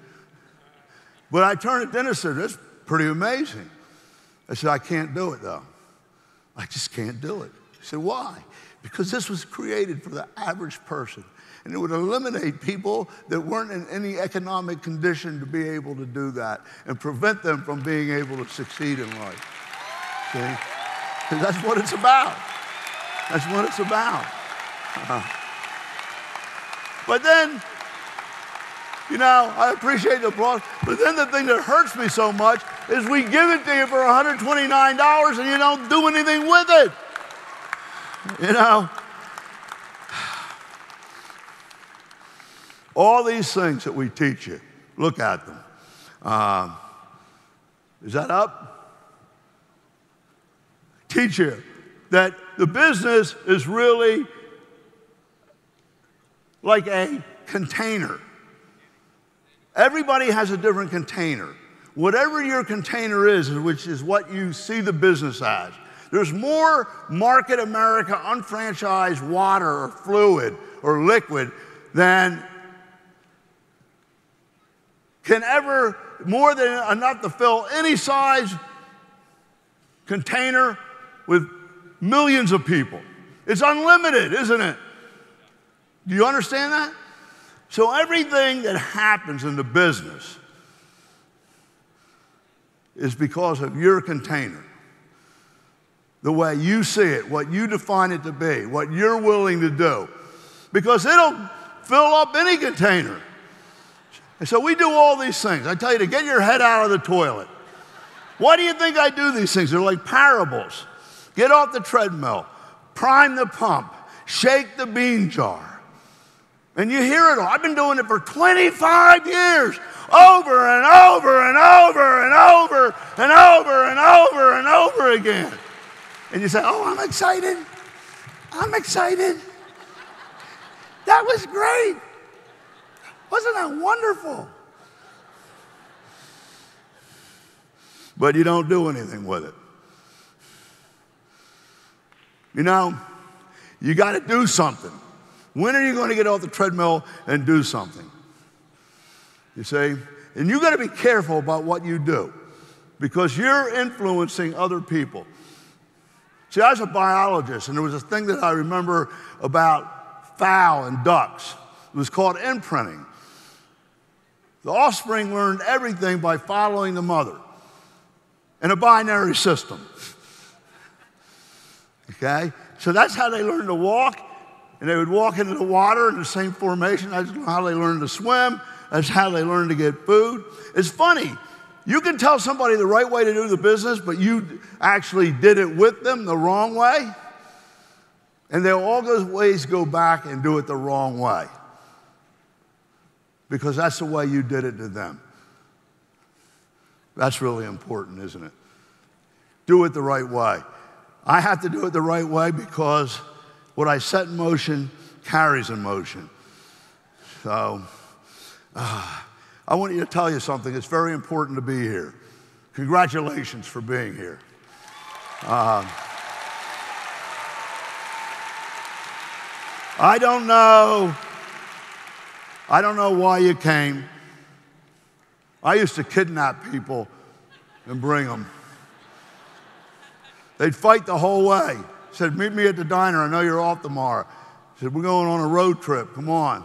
But I turned to the dentist and said, that's pretty amazing. I said, I can't do it though. I just can't do it. He said, why? Because this was created for the average person. And it would eliminate people that weren't in any economic condition to be able to do that and prevent them from being able to succeed in life. See? Because that's what it's about. That's what it's about. But then, you know, I appreciate the applause, but then the thing that hurts me so much is we give it to you for $129 and you don't do anything with it. You know? All these things that we teach you, look at them. Is that up? Teach you that the business is really like a container. Everybody has a different container. Whatever your container is, which is what you see the business as. There's more market America unfranchised water or fluid or liquid than can ever, more than enough to fill any size container with millions of people. It's unlimited, isn't it? Do you understand that? So everything that happens in the business is because of your container. The way you see it, what you define it to be, what you're willing to do. Because it'll fill up any container. And so we do all these things. I tell you to get your head out of the toilet. Why do you think I do these things? They're like parables. Get off the treadmill, prime the pump, shake the bean jar. And you hear it all. I've been doing it for 25 years, over and over and over and over and over and over and over again. And you say, oh, I'm excited. I'm excited. That was great. Wasn't that wonderful? But you don't do anything with it. You know, you got to do something. When are you going to get off the treadmill and do something? You see? And you got to be careful about what you do because you're influencing other people. See, I was a biologist, and there was a thing that I remember about fowl and ducks. It was called imprinting. The offspring learned everything by following the mother in a binary system. Okay? So that's how they learned to walk, and they would walk into the water in the same formation. That's how they learned to swim. That's how they learned to get food. It's funny. You can tell somebody the right way to do the business, but you actually did it with them the wrong way, and they'll always go back and do it the wrong way because that's the way you did it to them. That's really important, isn't it? Do it the right way. I have to do it the right way because what I set in motion carries in motion. So, I want you to tell you something. It's very important to be here. Congratulations for being here. I don't know why you came. I used to kidnap people and bring them. They'd fight the whole way. Said, meet me at the diner. I know you're off tomorrow. Said, we're going on a road trip. Come on.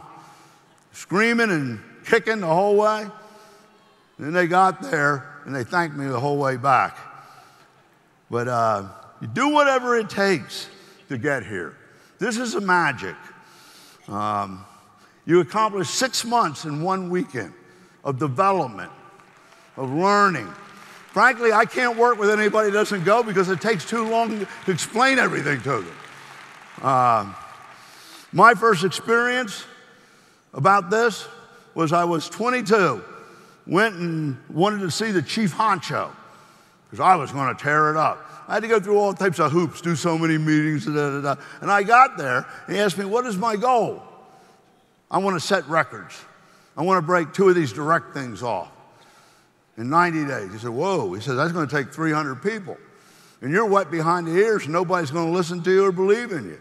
Screaming and kicking the whole way. And then they got there, and they thanked me the whole way back. But you do whatever it takes to get here. This is a magic. You accomplish 6 months in 1 weekend of development, of learning. Frankly, I can't work with anybody that doesn't go because it takes too long to explain everything to them. My first experience about this was I was 22, went and wanted to see the chief honcho because I was going to tear it up. I had to go through all types of hoops, do so many meetings, and I got there, and he asked me, what is my goal? I want to set records. I want to break 2 of these direct things off in 90 days. He said, whoa. He said, that's going to take 300 people. And you're wet behind the ears, and nobody's going to listen to you or believe in you.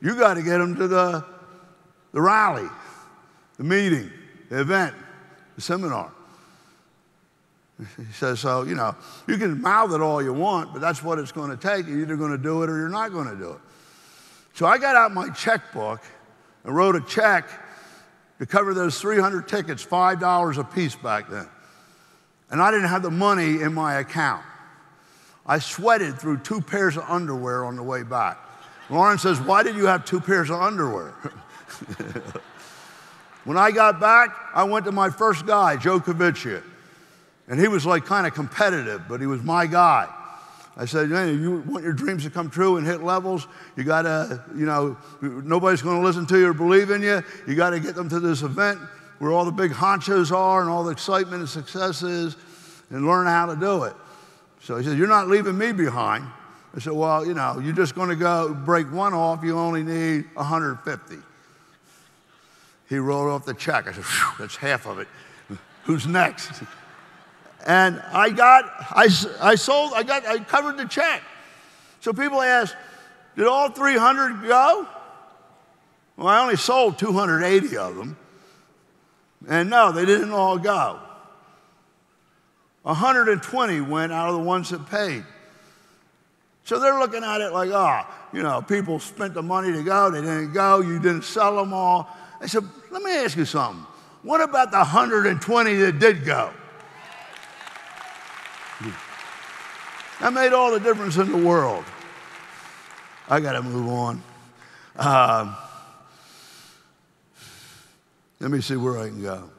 You got to get them to the rally, the meeting, the event, the seminar. He says, so, you know, you can mouth it all you want, but that's what it's going to take. You're either going to do it or you're not going to do it. So I got out my checkbook and wrote a check to cover those 300 tickets, $5 a piece back then. And I didn't have the money in my account. I sweated through 2 pairs of underwear on the way back. Lauren says, why did you have 2 pairs of underwear? When I got back, I went to my first guy, Joe Caviccia. And he was like kind of competitive, but he was my guy. I said, hey, you want your dreams to come true and hit levels? You got to, you know, nobody's going to listen to you or believe in you. You got to get them to this event where all the big honchos are and all the excitement and success is, and learn how to do it. So he said, you're not leaving me behind. I said, well, you know, you're just going to go break one off. You only need 150. He wrote off the check. I said, that's half of it. Who's next? And I covered the check. So people ask, did all 300 go? Well, I only sold 280 of them. And no, they didn't all go. 120 went out of the ones that paid. So they're looking at it like, oh, you know, people spent the money to go, they didn't go, you didn't sell them all. I said, let me ask you something. What about the 120 that did go? That made all the difference in the world. I got to move on. Let me see where I can go.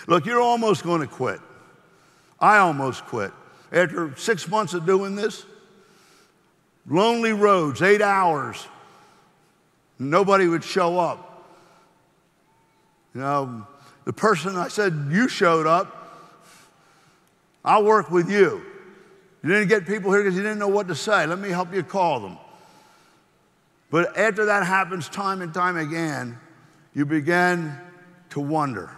Look, you're almost going to quit. I almost quit. After 6 months of doing this, lonely roads, 8 hours, nobody would show up. You know, the person I said, you showed up, I'll work with you. You didn't get people here because you didn't know what to say. Let me help you call them. But after that happens time and time again, you begin to wonder.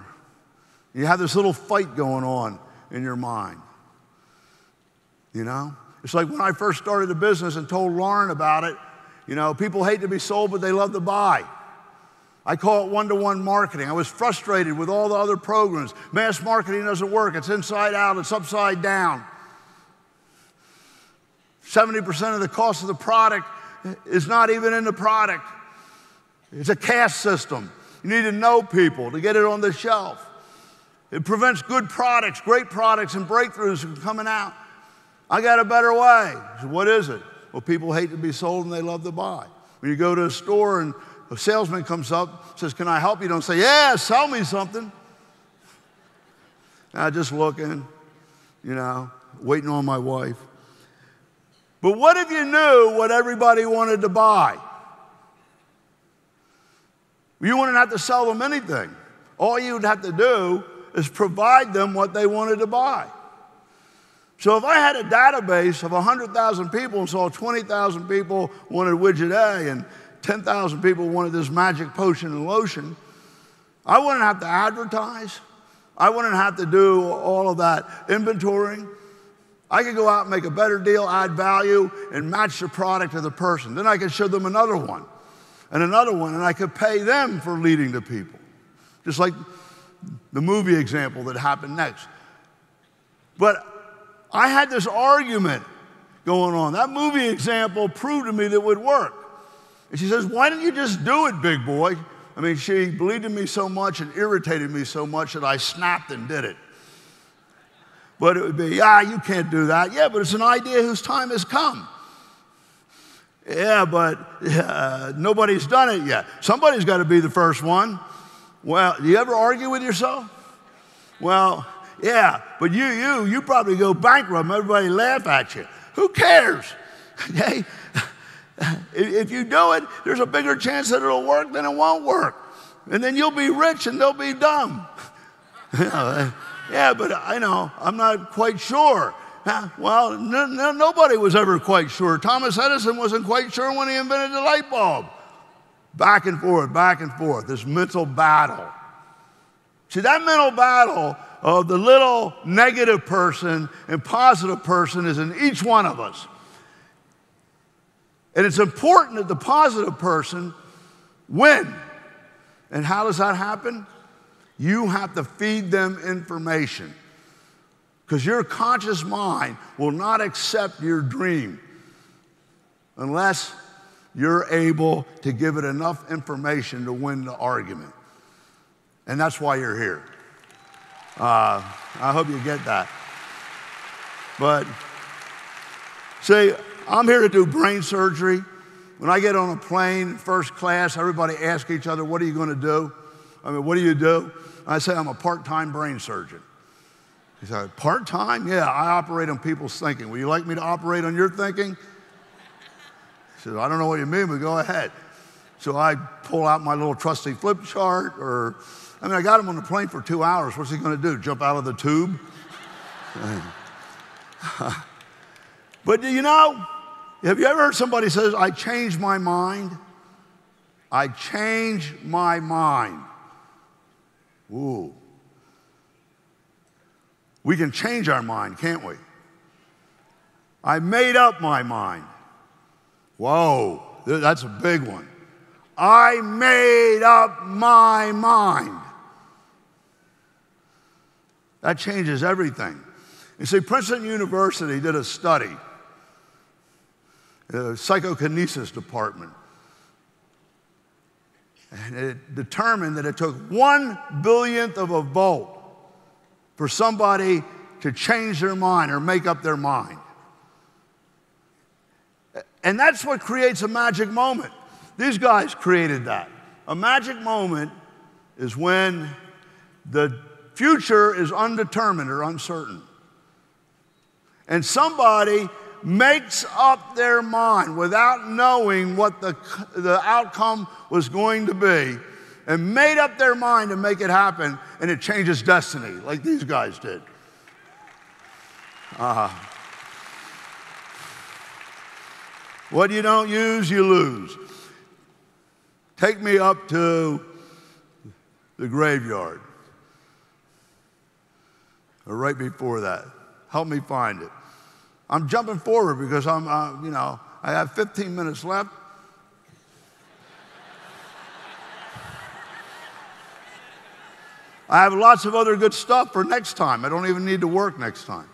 You have this little fight going on in your mind. You know? It's like when I first started the business and told Lauren about it, you know, people hate to be sold, but they love to buy. I call it one-to-one marketing. I was frustrated with all the other programs. Mass marketing doesn't work. It's inside out. It's upside down. 70% of the cost of the product is not even in the product. It's a caste system. You need to know people to get it on the shelf. It prevents good products, great products, and breakthroughs from coming out. I got a better way. I said, what is it? Well, people hate to be sold and they love to buy. When you go to a store and a salesman comes up, says, can I help you? Don't say, yeah, sell me something. Just looking, you know, waiting on my wife. But what if you knew what everybody wanted to buy? You wouldn't have to sell them anything. All you would have to do is provide them what they wanted to buy. So if I had a database of 100,000 people and saw 20,000 people wanted widget A and 10,000 people wanted this magic potion and lotion, I wouldn't have to advertise. I wouldn't have to do all of that inventorying. I could go out and make a better deal, add value, and match the product to the person. Then I could show them another one, and I could pay them for leading the people. Just like the movie example that happened next. But I had this argument going on. That movie example proved to me that it would work. And she says, why don't you just do it, big boy? I mean, she believed in me so much and irritated me so much that I snapped and did it. But it would be, you can't do that. Yeah, but it's an idea whose time has come. Yeah, but nobody's done it yet. Somebody's got to be the first one. Well, do you ever argue with yourself? Well, yeah, but you probably go bankrupt and everybody laugh at you. Who cares? Okay? If you do it, there's a bigger chance that it'll work than it won't work. And then you'll be rich and they'll be dumb. Yeah, but I know, I'm not quite sure. Well, nobody was ever quite sure. Thomas Edison wasn't quite sure when he invented the light bulb. Back and forth, this mental battle. See, that mental battle of the little negative person and positive person is in each one of us. And it's important that the positive person win. And how does that happen? You have to feed them information. Because your conscious mind will not accept your dream unless you're able to give it enough information to win the argument. And that's why you're here. I hope you get that. But see, I'm here to do brain surgery. When I get on a plane, first class, everybody asks each other, what are you going to do? I mean, what do you do? I say, I'm a part-time brain surgeon. He said, part-time? Yeah, I operate on people's thinking. Will you like me to operate on your thinking? He said, I don't know what you mean, but go ahead. So I pull out my little trusty flip chart, I got him on the plane for 2 hours. What's he going to do, jump out of the tube? But you know, have you ever heard somebody say, I changed my mind? I changed my mind. Ooh. We can change our mind, can't we? I made up my mind. Whoa, that's a big one. I made up my mind. That changes everything. You see, Princeton University did a study, the psychokinesis department, and it determined that it took 1/billionth of a volt for somebody to change their mind or make up their mind. And that's what creates a magic moment. These guys created that. A magic moment is when the future is undetermined or uncertain. And somebody makes up their mind without knowing what the outcome was going to be, and made up their mind to make it happen, and it changes destiny, like these guys did. What you don't use, you lose. Take me up to the graveyard, or right before that. Help me find it. I'm jumping forward because I have 15 minutes left. I have lots of other good stuff for next time. I don't even need to work next time.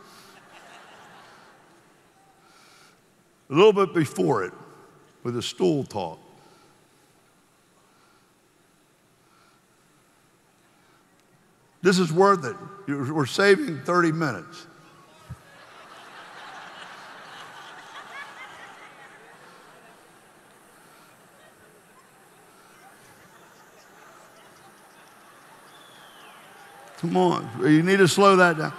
A little bit before it, with a stool talk. This is worth it. We're saving 30 minutes. Come on, you need to slow that down.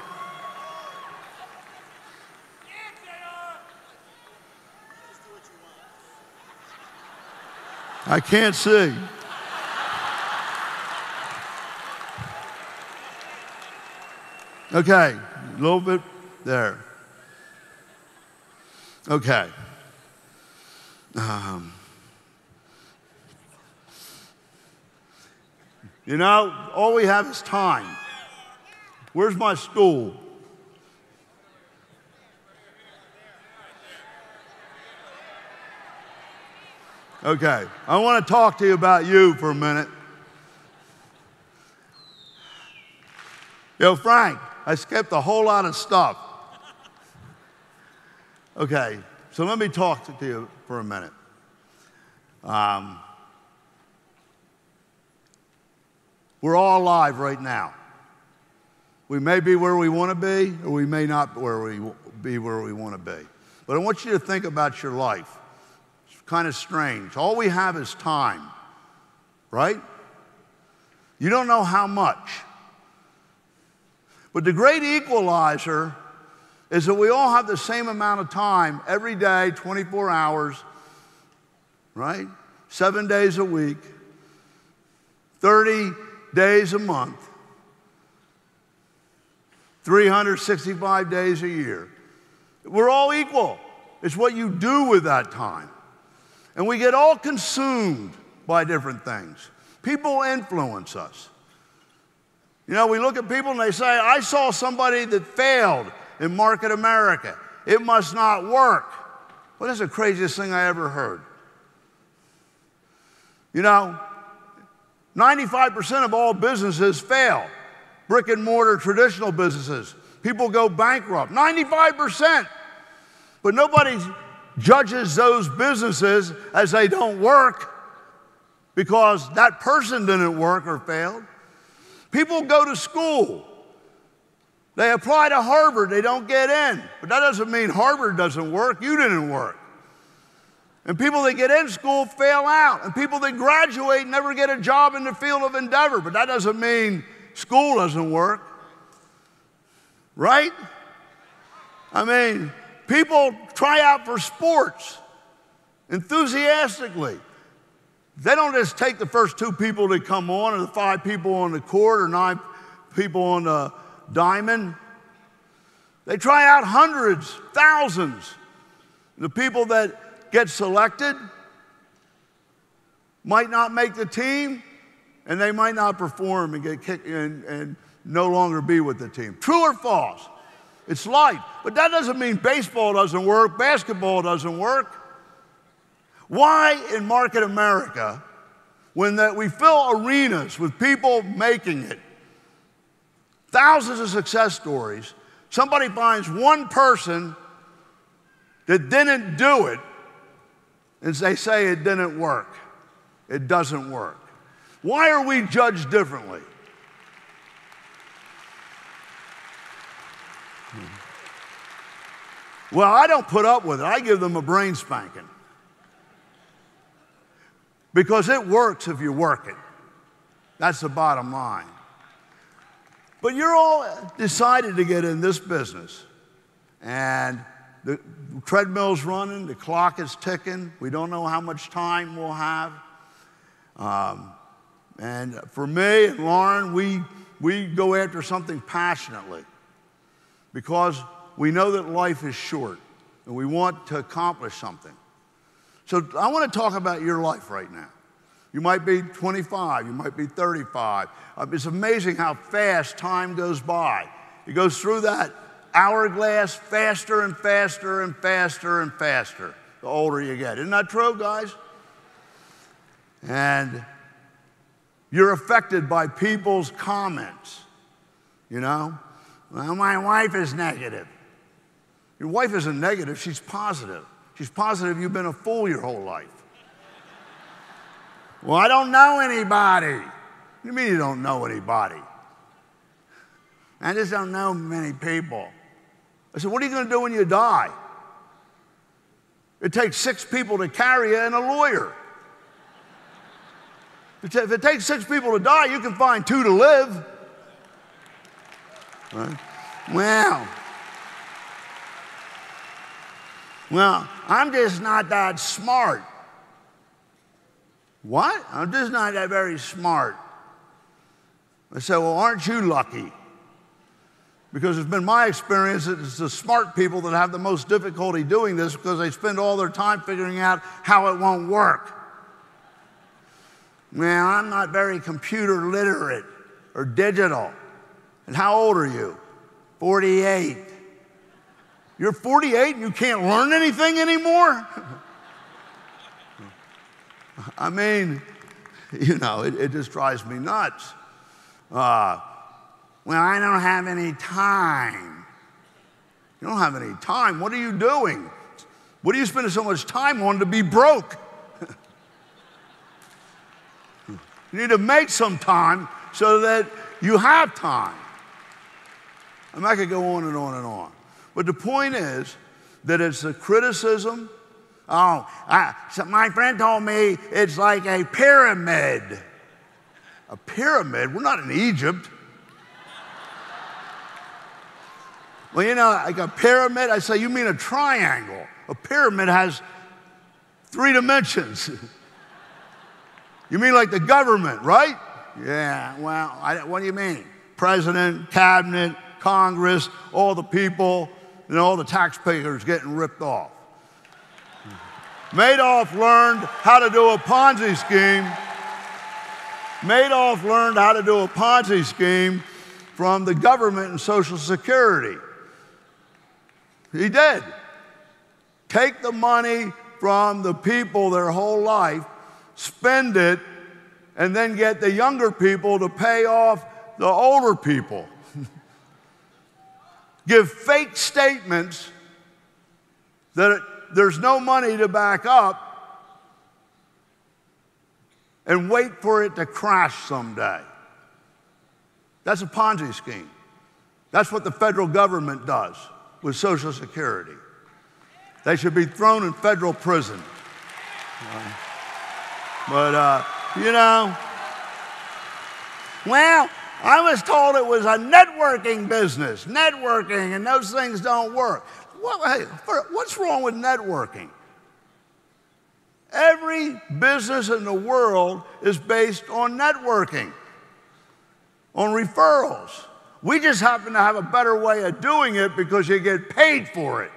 I can't see. Okay, a little bit there. Okay. You know, all we have is time. Where's my stool? Okay, I want to talk to you about you for a minute. Yo, Frank, I skipped a whole lot of stuff. Okay, so let me talk to you for a minute. We're all alive right now. We may be where we want to be, or we may not be where we want to be. But I want you to think about your life. It's kind of strange. All we have is time, right? You don't know how much. But the great equalizer is that we all have the same amount of time every day, 24 hours, right? 7 days a week, 30 days a month, 365 days a year. We're all equal. It's what you do with that time. And we get all consumed by different things. People influence us. You know, we look at people and they say, I saw somebody that failed in market America. It must not work. Well, that's the craziest thing I ever heard. You know, 95% of all businesses fail. Brick and mortar traditional businesses. People go bankrupt, 95%. But nobody judges those businesses as they don't work because that person didn't work or failed. People go to school. They apply to Harvard, they don't get in. But that doesn't mean Harvard doesn't work, you didn't work. And people that get in school fail out. And people that graduate never get a job in the field of endeavor. But that doesn't mean school doesn't work. Right? I mean, people try out for sports enthusiastically. They don't just take the first 2 people that come on, or the 5 people on the court, or 9 people on the diamond. They try out hundreds, thousands. The people that get selected might not make the team, and they might not perform and get kicked and no longer be with the team. True or false? It's life. But that doesn't mean baseball doesn't work, basketball doesn't work. Why in market America, when we fill arenas with people making it, thousands of success stories, somebody finds one person that didn't do it, and they say it didn't work. It doesn't work. Why are we judged differently? Well, I don't put up with it. I give them a brain spanking. Because it works if you work it. That's the bottom line. But you're all decided to get in this business. And the treadmill's running, the clock is ticking. We don't know how much time we'll have. And for me and Lauren, we go after something passionately. Because we know that life is short, and we want to accomplish something. So I want to talk about your life right now. You might be 25, you might be 35. It's amazing how fast time goes by. It goes through that hourglass faster and faster and faster and faster the older you get. Isn't that true, guys? And you're affected by people's comments, you know? Well, my wife is negative. Your wife isn't negative, she's positive. She's positive you've been a fool your whole life. Well, I don't know anybody. What do you mean you don't know anybody? I just don't know many people. I said, what are you going to do when you die? It takes 6 people to carry you and a lawyer. If it takes 6 people to die, you can find 2 to live. Right? Well, I'm just not that smart. What? I'm just not that very smart. I said, well, aren't you lucky? Because it's been my experience that it's the smart people that have the most difficulty doing this because they spend all their time figuring out how it won't work. Well, I'm not very computer literate or digital. And how old are you? 48. You're 48 and you can't learn anything anymore? I mean, you know, it just drives me nuts. Well, I don't have any time. You don't have any time. What are you doing? What are you spending so much time on to be broke? You need to make some time so that you have time. I mean, I could go on and on and on. But the point is that it's a criticism. So my friend told me it's like a pyramid. A pyramid? We're not in Egypt. Well, you know, like a pyramid, I say, you mean a triangle. A pyramid has 3 dimensions. You mean like the government, right? Yeah, well, what do you mean? President, cabinet, Congress, all the people, and all the taxpayers getting ripped off. Madoff learned how to do a Ponzi scheme. Madoff learned how to do a Ponzi scheme from the government and Social Security. He did. Take the money from the people their whole life, spend it, and then get the younger people to pay off the older people. give fake statements that there's no money to back up, and wait for it to crash someday. That's a Ponzi scheme. That's what the federal government does with Social Security. They should be thrown in federal prison. You know, well, I was told it was a networking business, and those things don't work. Well, hey, what's wrong with networking? Every business in the world is based on networking, on referrals. We just happen to have a better way of doing it because you get paid for it.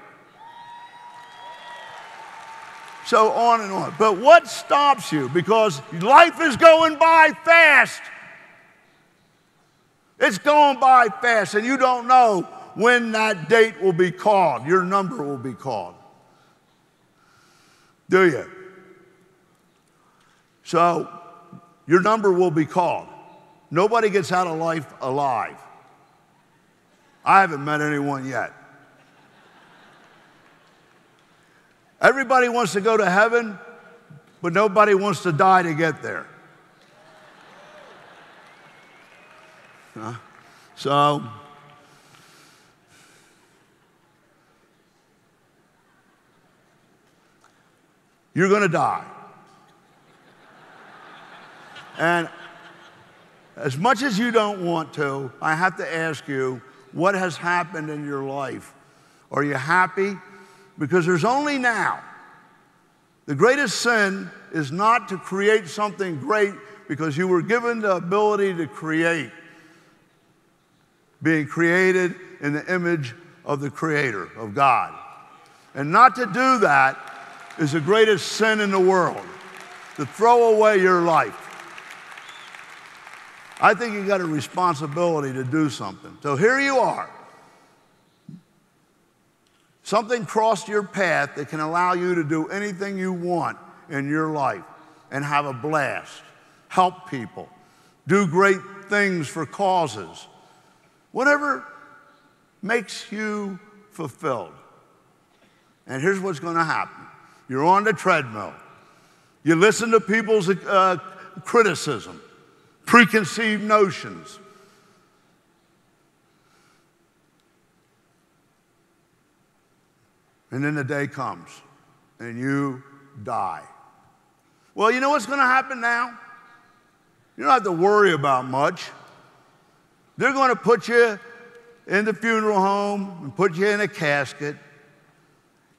So on and on. But what stops you? Because life is going by fast. It's going by fast, and you don't know when that date will be called, your number will be called. Do you? So your number will be called. Nobody gets out of life alive. I haven't met anyone yet. Everybody wants to go to heaven, but nobody wants to die to get there. So, you're going to die. And as much as you don't want to, I have to ask you, what has happened in your life? Are you happy? Because there's only now. The greatest sin is not to create something great because you were given the ability to create, being created in the image of the Creator, of God. And not to do that is the greatest sin in the world, to throw away your life. I think you got a responsibility to do something. So here you are. Something crossed your path that can allow you to do anything you want in your life and have a blast, help people, do great things for causes, whatever makes you fulfilled. And here's what's going to happen. You're on the treadmill. You listen to people's criticism, preconceived notions. And then the day comes, and you die. Well, you know what's going to happen now? You don't have to worry about much. They're going to put you in the funeral home and put you in a casket,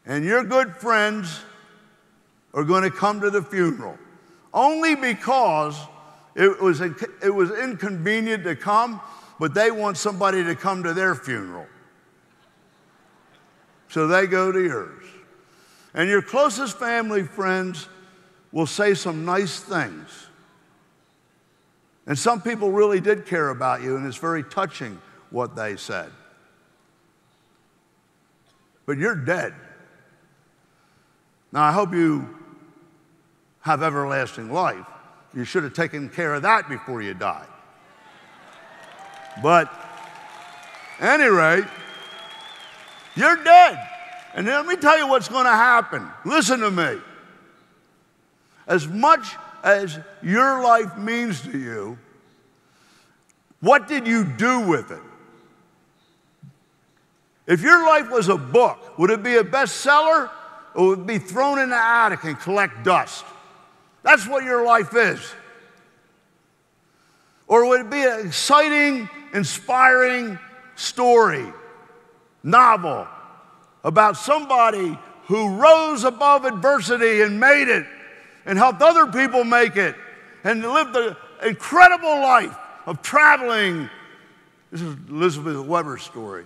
and your good friends are going to come to the funeral, only because it was inconvenient to come, but they want somebody to come to their funeral. So they go to yours. And your closest family friends will say some nice things. And some people really did care about you, and it's very touching what they said. But you're dead. Now, I hope you have everlasting life. You should have taken care of that before you died. But, at any rate, you're dead. And let me tell you what's going to happen. Listen to me. As much as your life means to you, what did you do with it? If your life was a book, would it be a bestseller or would it be thrown in the attic and collect dust? That's what your life is. Or would it be an exciting, inspiring story, novel, about somebody who rose above adversity and made it and helped other people make it and lived an incredible life of traveling? This is Elizabeth Weber's story.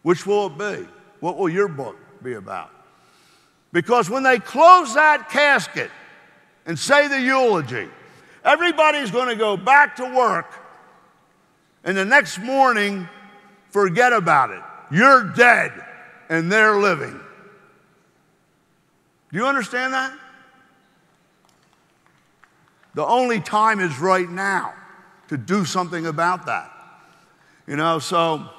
Which will it be? What will your book be about? Because when they close that casket and say the eulogy, everybody's going to go back to work, and the next morning, forget about it. You're dead, and they're living. Do you understand that? The only time is right now to do something about that. So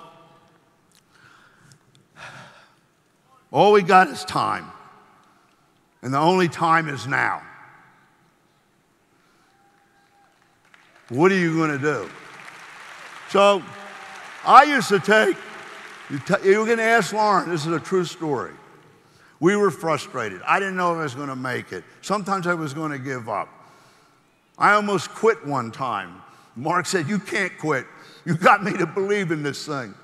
all we got is time. And the only time is now. What are you going to do? So I used to take, you can ask Lauren, this is a true story. We were frustrated. I didn't know if I was going to make it. Sometimes I was going to give up. I almost quit one time. Mark said, you can't quit. You got me to believe in this thing.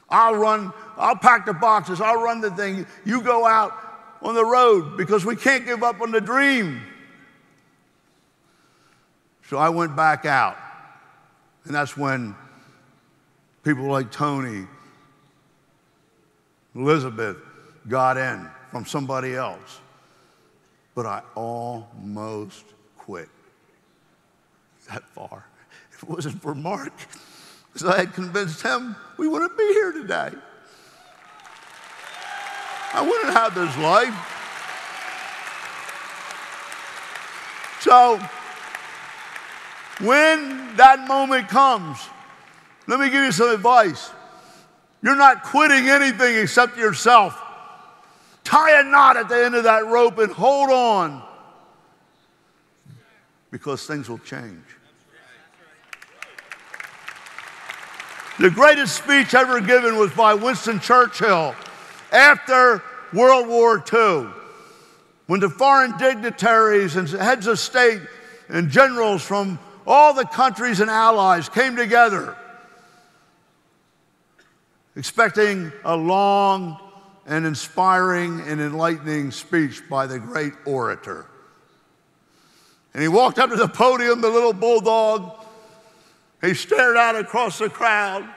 I'll pack the boxes, I'll run the thing. You go out on the road because we can't give up on the dream. So I went back out. And that's when people like Tony, Elizabeth got in from somebody else. But I almost quit. That far. If it wasn't for Mark, because I had convinced him we wouldn't be here today. I wouldn't have this life. So, when that moment comes, let me give you some advice. You're not quitting anything except yourself. Tie a knot at the end of that rope and hold on, because things will change. The greatest speech ever given was by Winston Churchill after World War II, when the foreign dignitaries and heads of state and generals from all the countries and allies came together expecting a long and inspiring and enlightening speech by the great orator. And he walked up to the podium, the little bulldog. He stared out across the crowd,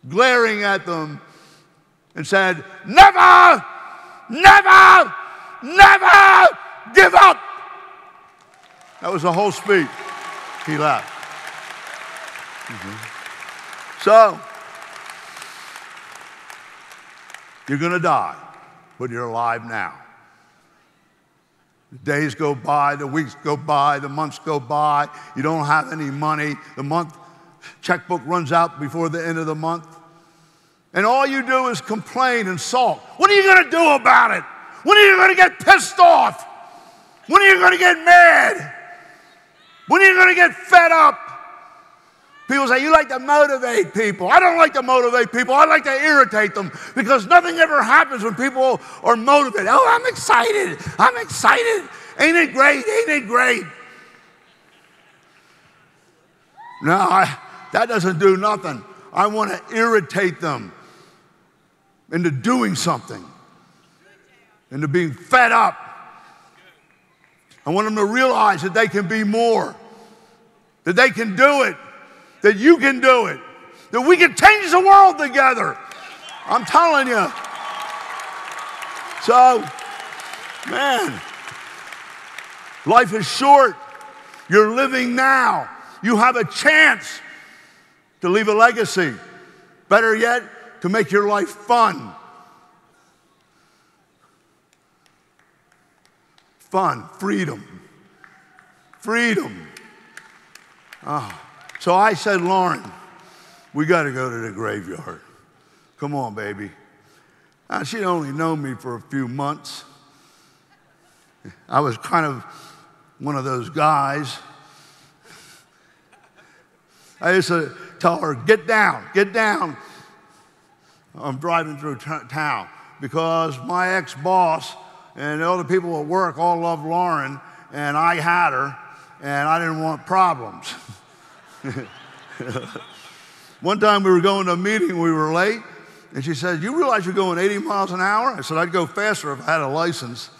glaring at them, and said, never, never, never give up. That was the whole speech. He left. So, you're going to die, but you're alive now. The days go by, the weeks go by, the months go by. You don't have any money. The checkbook runs out before the end of the month. And all you do is complain and sulk. What are you going to do about it? When are you going to get pissed off? When are you going to get mad? When are you going to get fed up? People say, you like to motivate people. I don't like to motivate people. I like to irritate them, because nothing ever happens when people are motivated. Oh, I'm excited. I'm excited. Ain't it great? Ain't it great? No, that doesn't do nothing. I want to irritate them into doing something, into being fed up. I want them to realize that they can be more, that they can do it, that you can do it, that we can change the world together. I'm telling you. So, man, life is short. You're living now. You have a chance to leave a legacy. Better yet, to make your life fun. Fun, freedom. Freedom. Oh. So I said, Lauren, we got to go to the graveyard. Come on, baby. She'd only known me for a few months. I was kind of one of those guys. I used to tell her, get down, get down. I'm driving through town, because my ex-boss and all the people at work all loved Lauren, and I had her, and I didn't want problems. One time we were going to a meeting, we were late, and she said, you realize you're going 80 miles an hour? I said, I'd go faster if I had a license.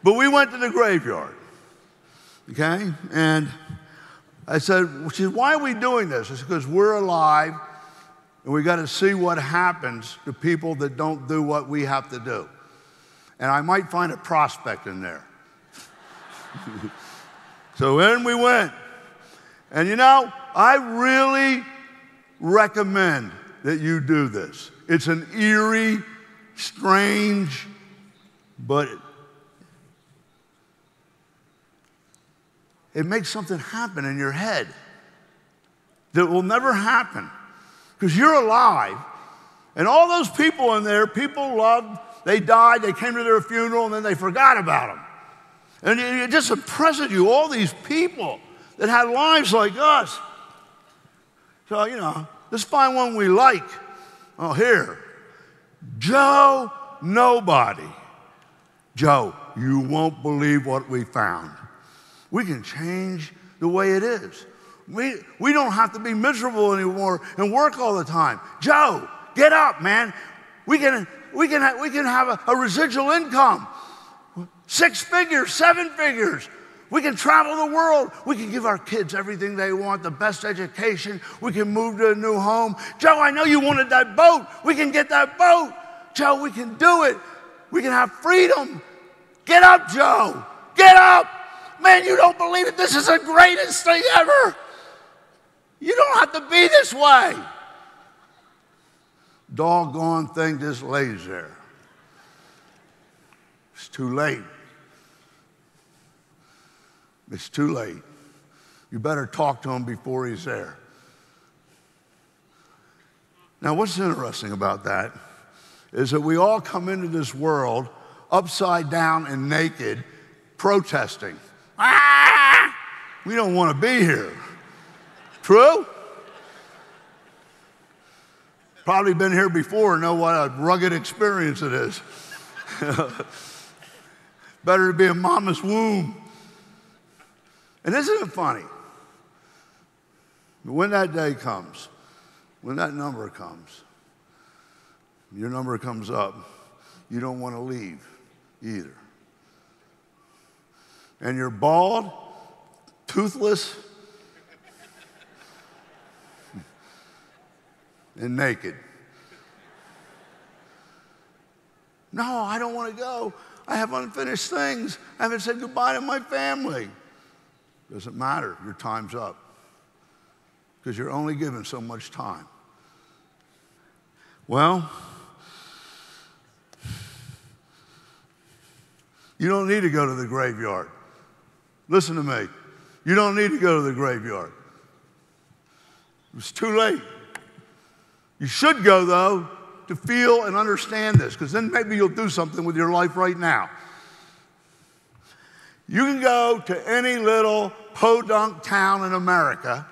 But we went to the graveyard, okay? And I said, why are we doing this? It's because we're alive, and we got to see what happens to people that don't do what we have to do. And I might find a prospect in there. So in we went. And you know, I really recommend that you do this. It's an eerie, strange, but it makes something happen in your head that will never happen because you're alive. And all those people in there, people loved, they died, they came to their funeral, and then they forgot about them. And it just impresses you, all these people that had lives like us. So, let's find one we like. Oh, here. Joe Nobody. Joe, you won't believe what we found. We can change the way it is. We don't have to be miserable anymore and work all the time. Joe, get up, man. We can have a residual income. 6 figures, 7 figures. We can travel the world. We can give our kids everything they want, the best education. We can move to a new home. Joe, I know you wanted that boat. We can get that boat. Joe, we can do it. We can have freedom. Get up, Joe. Get up. Man, you don't believe it. This is the greatest thing ever. You don't have to be this way. Doggone thing just lays there. It's too late. It's too late. You better talk to him before he's there. Now, what's interesting about that is that we all come into this world upside down and naked, protesting. Ah! We don't want to be here. True? Probably been here before and know what a rugged experience it is. Better to be in mama's womb. And isn't it funny? When that day comes, when that number comes, your number comes up, you don't want to leave either. And you're bald, toothless, and naked. No, I don't want to go. I have unfinished things. I haven't said goodbye to my family. Doesn't matter. Your time's up. Because you're only given so much time. Well, you don't need to go to the graveyard. Listen to me. You don't need to go to the graveyard. It's too late. You should go, though, to feel and understand this, because then maybe you'll do something with your life right now. You can go to any little podunk town in America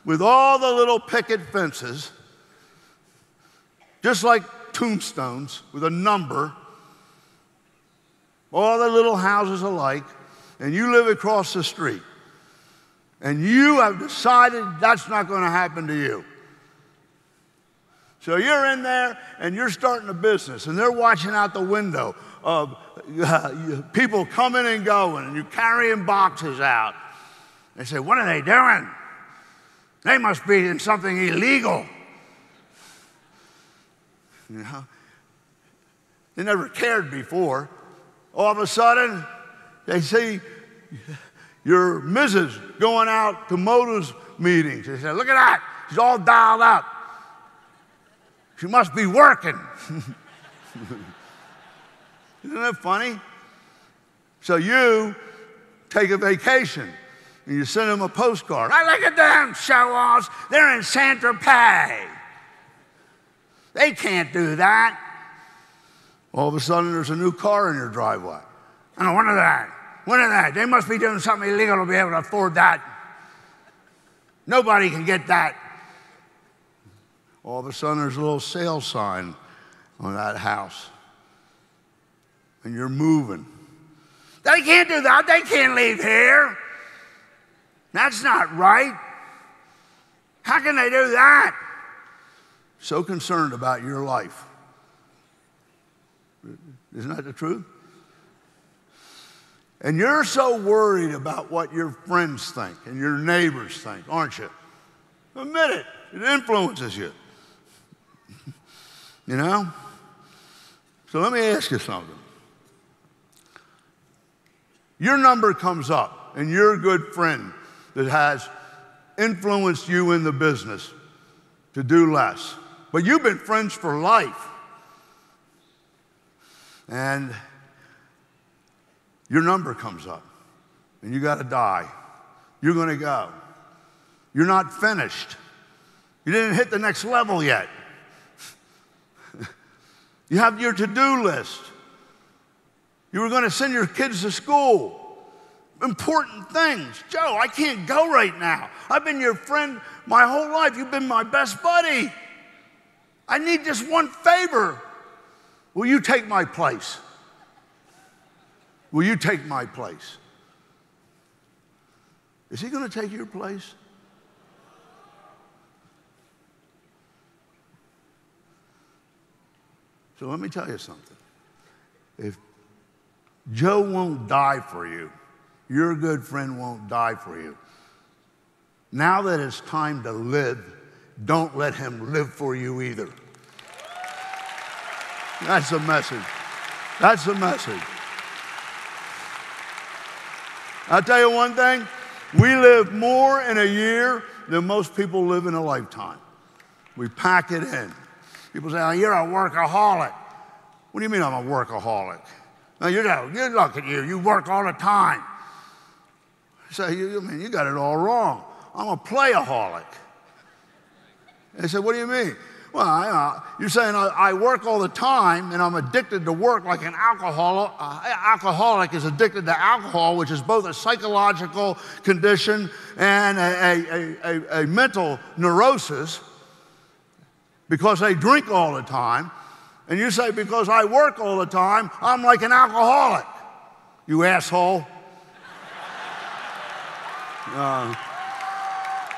with all the little picket fences, just like tombstones with a number, all the little houses alike, and you live across the street. And you have decided that's not going to happen to you. So you're in there and you're starting a business and they're watching out the window of people coming and going and you're carrying boxes out. They say, what are they doing? They must be in something illegal. You know? They never cared before. All of a sudden, they see your missus going out to Moto's meetings. They say, look at that. She's all dialed up. She must be working. Isn't that funny? So you take a vacation and you send them a postcard. I look at them show-offs. They're in Saint-Tropez. They can't do that. All of a sudden, there's a new car in your driveway. I don't know, what is that? What is that? They must be doing something illegal to be able to afford that. Nobody can get that. All of a sudden, there's a little sale sign on that house. And you're moving. They can't do that. They can't leave here. That's not right. How can they do that? So concerned about your life. Isn't that the truth? And you're so worried about what your friends think and your neighbors think, aren't you? Admit it. It influences you. You know? So let me ask you something. Your number comes up, and you're a good friend that has influenced you in the business to do less. But you've been friends for life. And your number comes up, and you got to die. you're going to go. You're not finished. You didn't hit the next level yet. You have your to-do list. You were going to send your kids to school. Important things. Joe, I can't go right now. I've been your friend my whole life. You've been my best buddy. I need just one favor. Will you take my place? Will you take my place? Is he going to take your place? So let me tell you something. If Joe won't die for you, your good friend won't die for you. Now that it's time to live, don't let him live for you either. That's the message. That's the message. I'll tell you one thing. We live more in a year than most people live in a lifetime. We pack it in. People say, oh, you're a workaholic. What do you mean I'm a workaholic? Now, you look at you. You work all the time. I say, you got it all wrong. I'm a playaholic. They said, what do you mean? Well, you're saying I work all the time and I'm addicted to work like an alcoholic. Alcoholic is addicted to alcohol, which is both a psychological condition and a mental neurosis because they drink all the time. And you say, because I work all the time, I'm like an alcoholic. You asshole.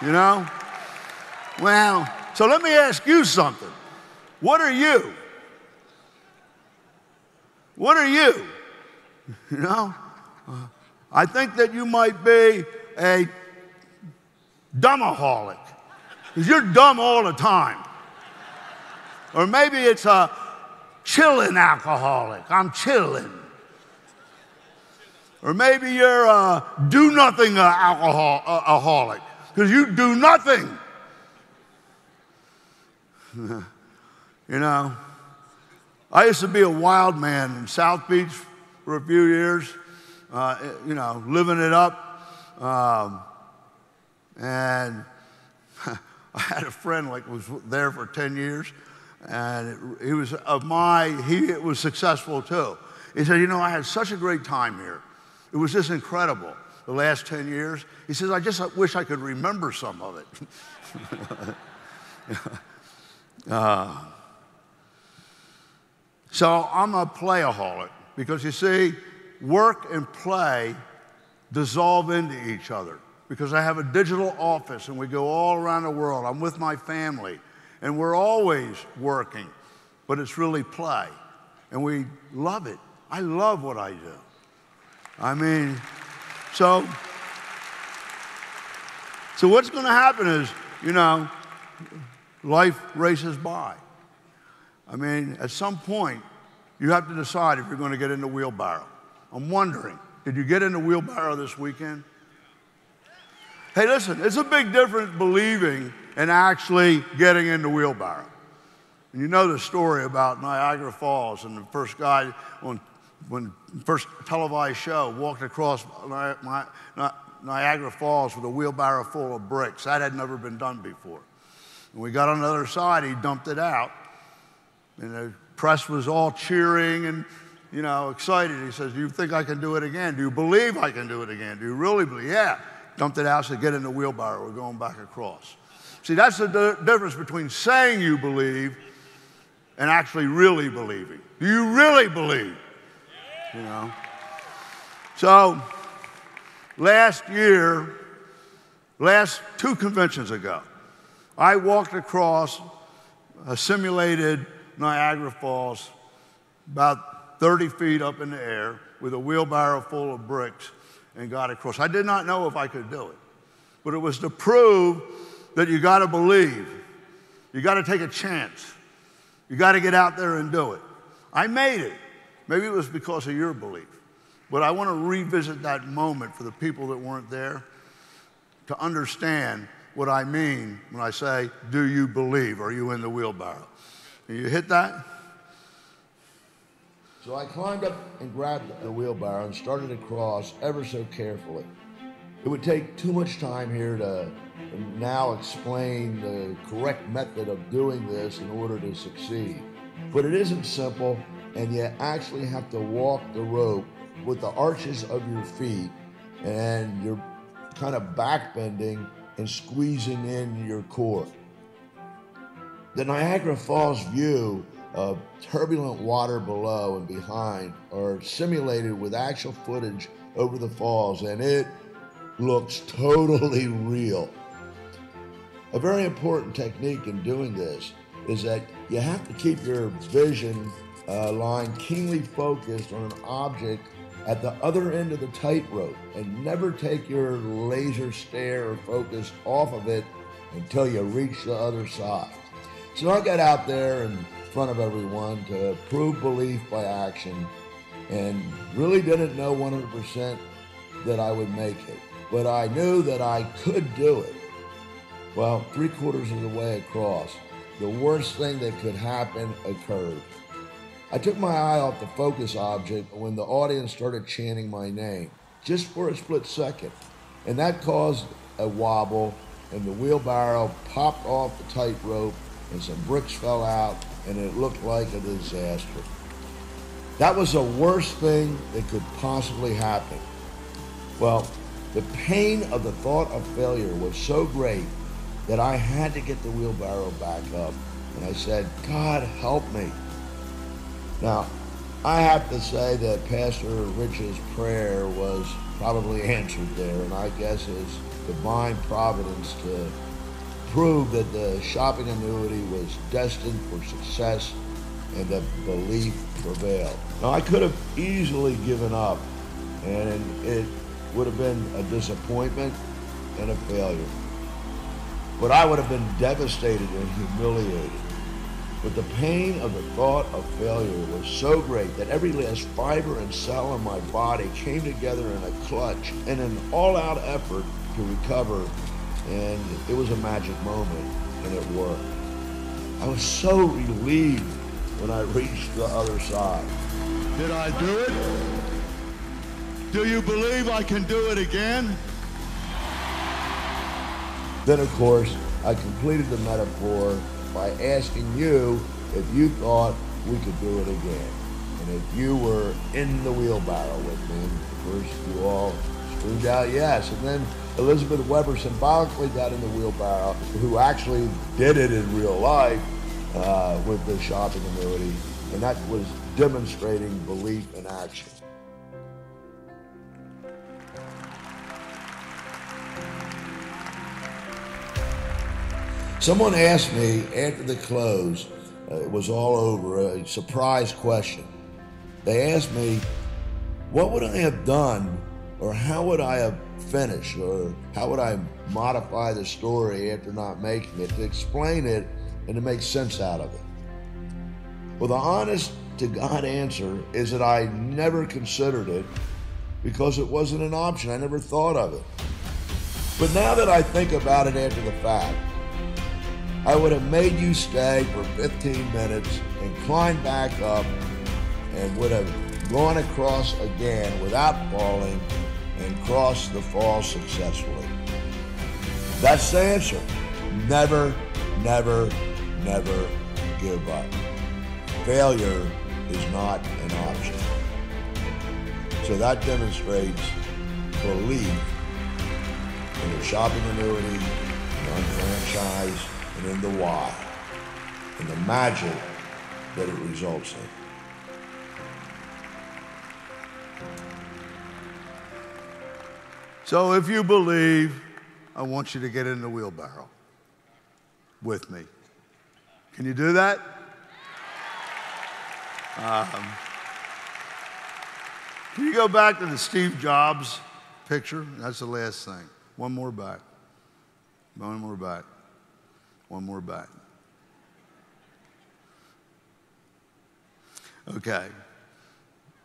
You know? Well, so let me ask you something. What are you? What are you? You know? I think that you might be a dumbaholic, because you're dumb all the time. Or maybe it's a chilling alcoholic. I'm chilling. Or maybe you're a do-nothing alcoholic, because you do nothing. You know, I used to be a wild man in South Beach for a few years, you know, living it up. And I had a friend like was there for 10 years, and he was successful too. He said, you know, I had such a great time here. It was just incredible, the last 10 years. He says, I just wish I could remember some of it. So I'm a playaholic because, you see, work and play dissolve into each other because I have a digital office and we go all around the world. I'm with my family and we're always working, but it's really play and we love it. I love what I do. I mean, so what's going to happen is, you know, life races by. I mean, at some point, you have to decide if you're going to get into wheelbarrow. I'm wondering, did you get into wheelbarrow this weekend? Hey, listen, it's a big difference believing and actually getting into wheelbarrow. And you know the story about Niagara Falls and the first guy when first televised show walked across Niagara Falls with a wheelbarrow full of bricks. That had never been done before. When we got on the other side, he dumped it out. And the press was all cheering and, you know, excited. He says, do you think I can do it again? Do you believe I can do it again? Do you really believe? Yeah. Dumped it out, said, get in the wheelbarrow. We're going back across. See, that's the difference between saying you believe and actually really believing. Do you really believe? You know? So, last two conventions ago, I walked across a simulated Niagara Falls about 30 feet up in the air with a wheelbarrow full of bricks and got across. I did not know if I could do it, but it was to prove that you got to believe. You got to take a chance. You got to get out there and do it. I made it. Maybe it was because of your belief, but I want to revisit that moment for the people that weren't there to understand what I mean when I say, do you believe? Are you in the wheelbarrow? Can you hit that? So I climbed up and grabbed the wheelbarrow and started to cross ever so carefully. It would take too much time here to now explain the correct method of doing this in order to succeed. But it isn't simple, and you actually have to walk the rope with the arches of your feet, and you're kind of backbending and squeezing in your core. The Niagara Falls view of turbulent water below and behind are simulated with actual footage over the falls, and it looks totally real. A very important technique in doing this is that you have to keep your vision line keenly focused on an object at the other end of the tightrope, and never take your laser stare or focus off of it until you reach the other side. So I got out there in front of everyone to prove belief by action, and really didn't know 100% that I would make it, but I knew that I could do it. Well, 3/4 of the way across, the worst thing that could happen occurred. I took my eye off the focus object when the audience started chanting my name, just for a split second, and that caused a wobble, and the wheelbarrow popped off the tightrope, and some bricks fell out, and it looked like a disaster. That was the worst thing that could possibly happen. Well, the pain of the thought of failure was so great that I had to get the wheelbarrow back up, and I said, God help me. Now, I have to say that Pastor Rich's prayer was probably answered there, and I guess his divine providence to prove that the shopping annuity was destined for success and that belief prevailed. Now, I could have easily given up, and it would have been a disappointment and a failure. But I would have been devastated and humiliated. But the pain of the thought of failure was so great that every last fiber and cell in my body came together in a clutch in an all-out effort to recover, and it was a magic moment, and it worked. I was so relieved when I reached the other side. Did I do it? Do you believe I can do it again? Then, of course, I completed the metaphor by asking you if you thought we could do it again, and if you were in the wheelbarrow with me. First, you all screamed out yes, and then Elizabeth Weber symbolically got in the wheelbarrow, who actually did it in real life with the shopping annuity, and that was demonstrating belief in action. Someone asked me after the close, it was all over, a surprise question. They asked me, what would I have done, or how would I have finished, or how would I modify the story after not making it to explain it and to make sense out of it? Well, the honest to God answer is that I never considered it because it wasn't an option. I never thought of it. But now that I think about it after the fact, I would have made you stay for 15 minutes and climbed back up and would have gone across again without falling and crossed the fall successfully. That's the answer. Never, never, never give up. Failure is not an option. So that demonstrates belief in the shopping annuity, the UnFranchise, and in the why, and the magic that it results in. So if you believe, I want you to get in the wheelbarrow with me. Can you do that? Can you go back to the Steve Jobs picture? That's the last thing. One more back. One more back. One more back. Okay.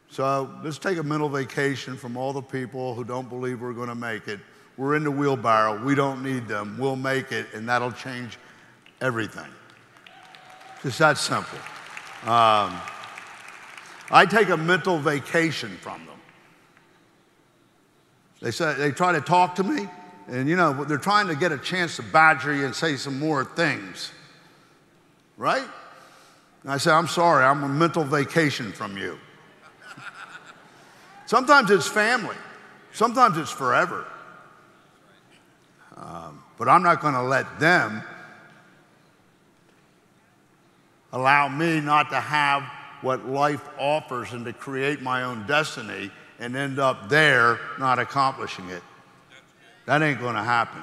So let's take a mental vacation from all the people who don't believe we're going to make it. We're in the wheelbarrow. We don't need them. We'll make it, and that'll change everything. Just that simple. I take a mental vacation from them. They try to talk to me, and you know, they're trying to get a chance to badger you and say some more things, right? And I say, I'm sorry, I'm on mental vacation from you. Sometimes it's family. Sometimes it's forever. But I'm not going to let them allow me not to have what life offers and to create my own destiny and end up there not accomplishing it. That ain't going to happen.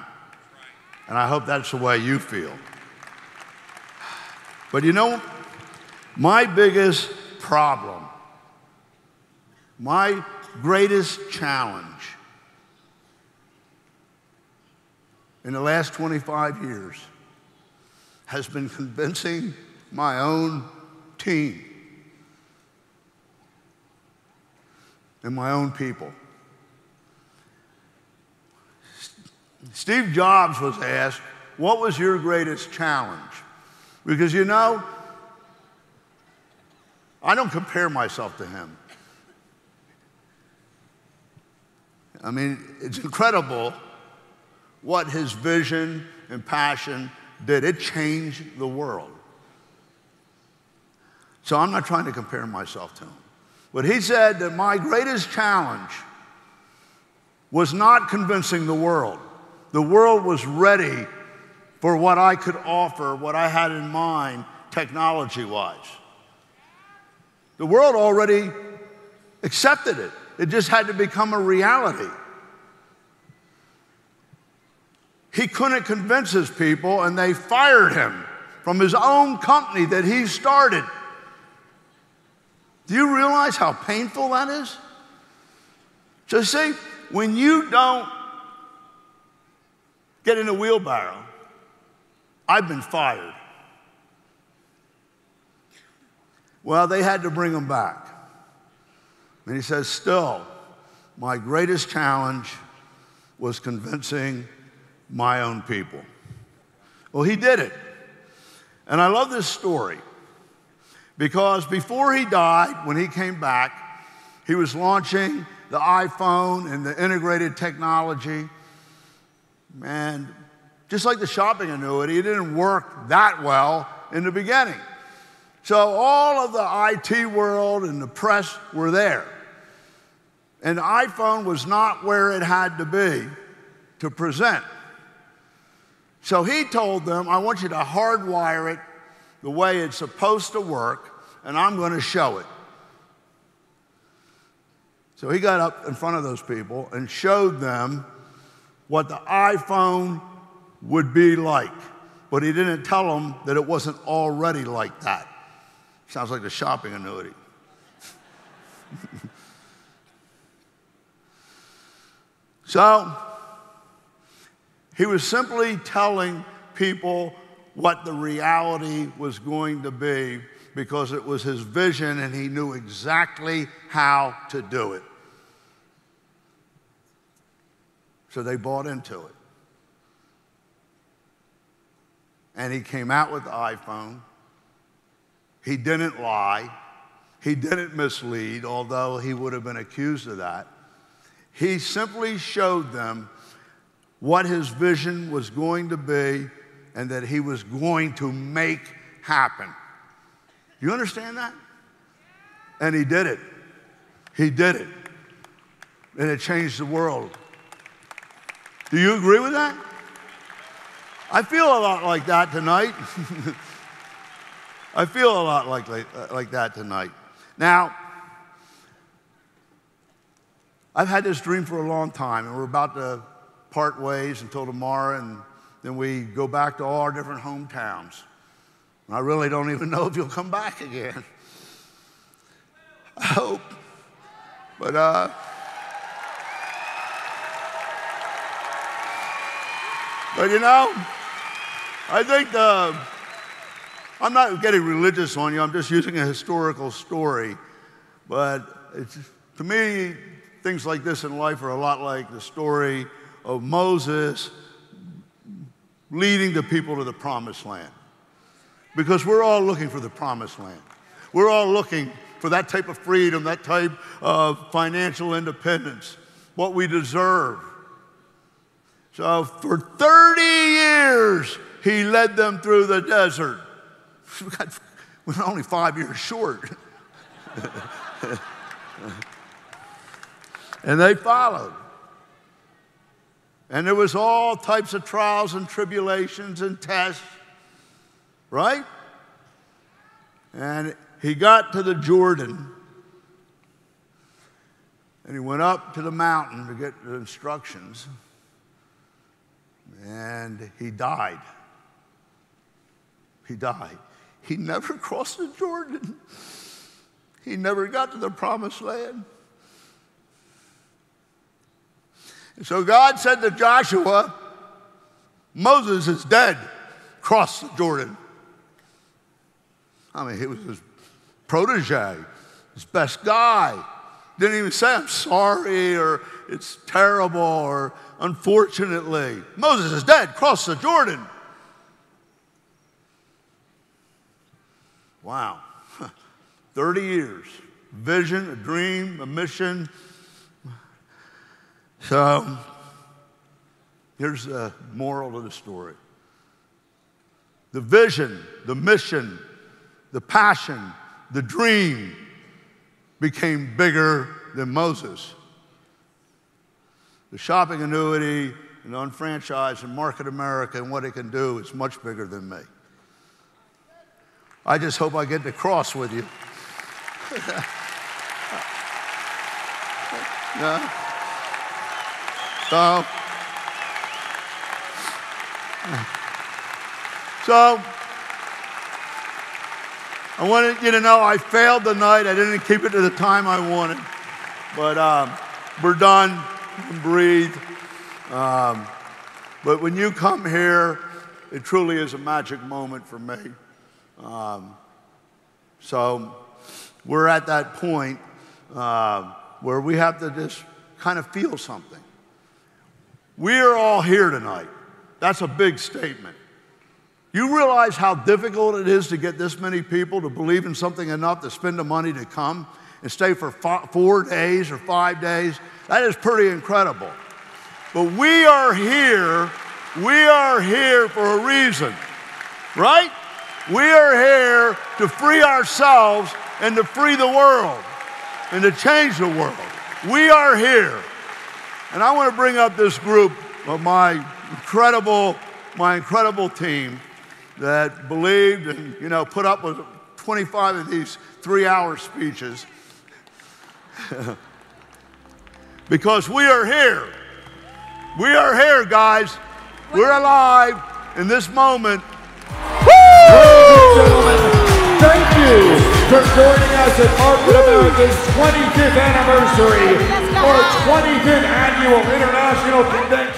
And I hope that's the way you feel. But you know, my biggest problem, my greatest challenge in the last 25 years has been convincing my own team and my own people. Steve Jobs was asked, what was your greatest challenge? Because you know, I don't compare myself to him. I mean, it's incredible what his vision and passion did. It changed the world. So I'm not trying to compare myself to him. But he said that my greatest challenge was not convincing the world. The world was ready for what I could offer, what I had in mind technology-wise. The world already accepted it. It just had to become a reality. He couldn't convince his people, and they fired him from his own company that he started. Do you realize how painful that is? So see, when you don't get in a wheelbarrow, I've been fired. Well, they had to bring him back. And he says, still, my greatest challenge was convincing my own people. Well, he did it. And I love this story because before he died, when he came back, he was launching the iPhone and the integrated technology. And just like the shopping annuity, it didn't work that well in the beginning. So all of the IT world and the press were there. And the iPhone was not where it had to be to present. So he told them, I want you to hardwire it the way it's supposed to work, and I'm going to show it. So he got up in front of those people and showed them what the iPhone would be like. But he didn't tell them that it wasn't already like that. Sounds like the shopping annuity. So he was simply telling people what the reality was going to be because it was his vision and he knew exactly how to do it. So they bought into it. And he came out with the iPhone. He didn't lie. He didn't mislead, although he would have been accused of that. He simply showed them what his vision was going to be and that he was going to make happen. You understand that? And he did it. He did it. And it changed the world. Do you agree with that? I feel a lot like that tonight. I feel a lot like that tonight. Now, I've had this dream for a long time, and we're about to part ways until tomorrow, and then we go back to all our different hometowns. And I really don't even know if you'll come back again. I hope. But you know, I think I'm not getting religious on you, I'm just using a historical story. But to me, things like this in life are a lot like the story of Moses leading the people to the promised land. Because we're all looking for the promised land. We're all looking for that type of freedom, that type of financial independence. what we deserve. So for 30 years, he led them through the desert. We're only 5 years short. And they followed. And there was all types of trials and tribulations and tests, right? And he got to the Jordan, and he went up to the mountain to get the instructions, and he died. He died. He never crossed the Jordan. He never got to the promised land. And so God said to Joshua, Moses is dead. Cross the Jordan. I mean, he was his protege, his best guy. Didn't even say, I'm sorry, or it's terrible, or unfortunately. Moses is dead. Cross the Jordan. Wow. 30 years. Vision, a dream, a mission. So, here's the moral of the story. The vision, the mission, the passion, the dream became bigger than Moses. The shopping annuity and UnFranchise and Market America and what it can do is much bigger than me. I just hope I get to cross with you. Yeah. So, I wanted you to know I failed tonight. I didn't keep it to the time I wanted. But we're done. You can breathe. But when you come here, it truly is a magic moment for me. So we're at that point where we have to just kind of feel something. We are all here tonight. That's a big statement. You realize how difficult it is to get this many people to believe in something enough to spend the money to come and stay for 4 days or 5 days? That is pretty incredible. But we are here for a reason, right? We are here to free ourselves and to free the world and to change the world. We are here. And I want to bring up this group of my incredible team that believed and, put up with 25 of these 3-hour speeches. Because we are here. We are here, guys. We're alive in this moment. Ladies and gentlemen, thank you for joining us at Market America's 25th anniversary or 25th annual International Convention.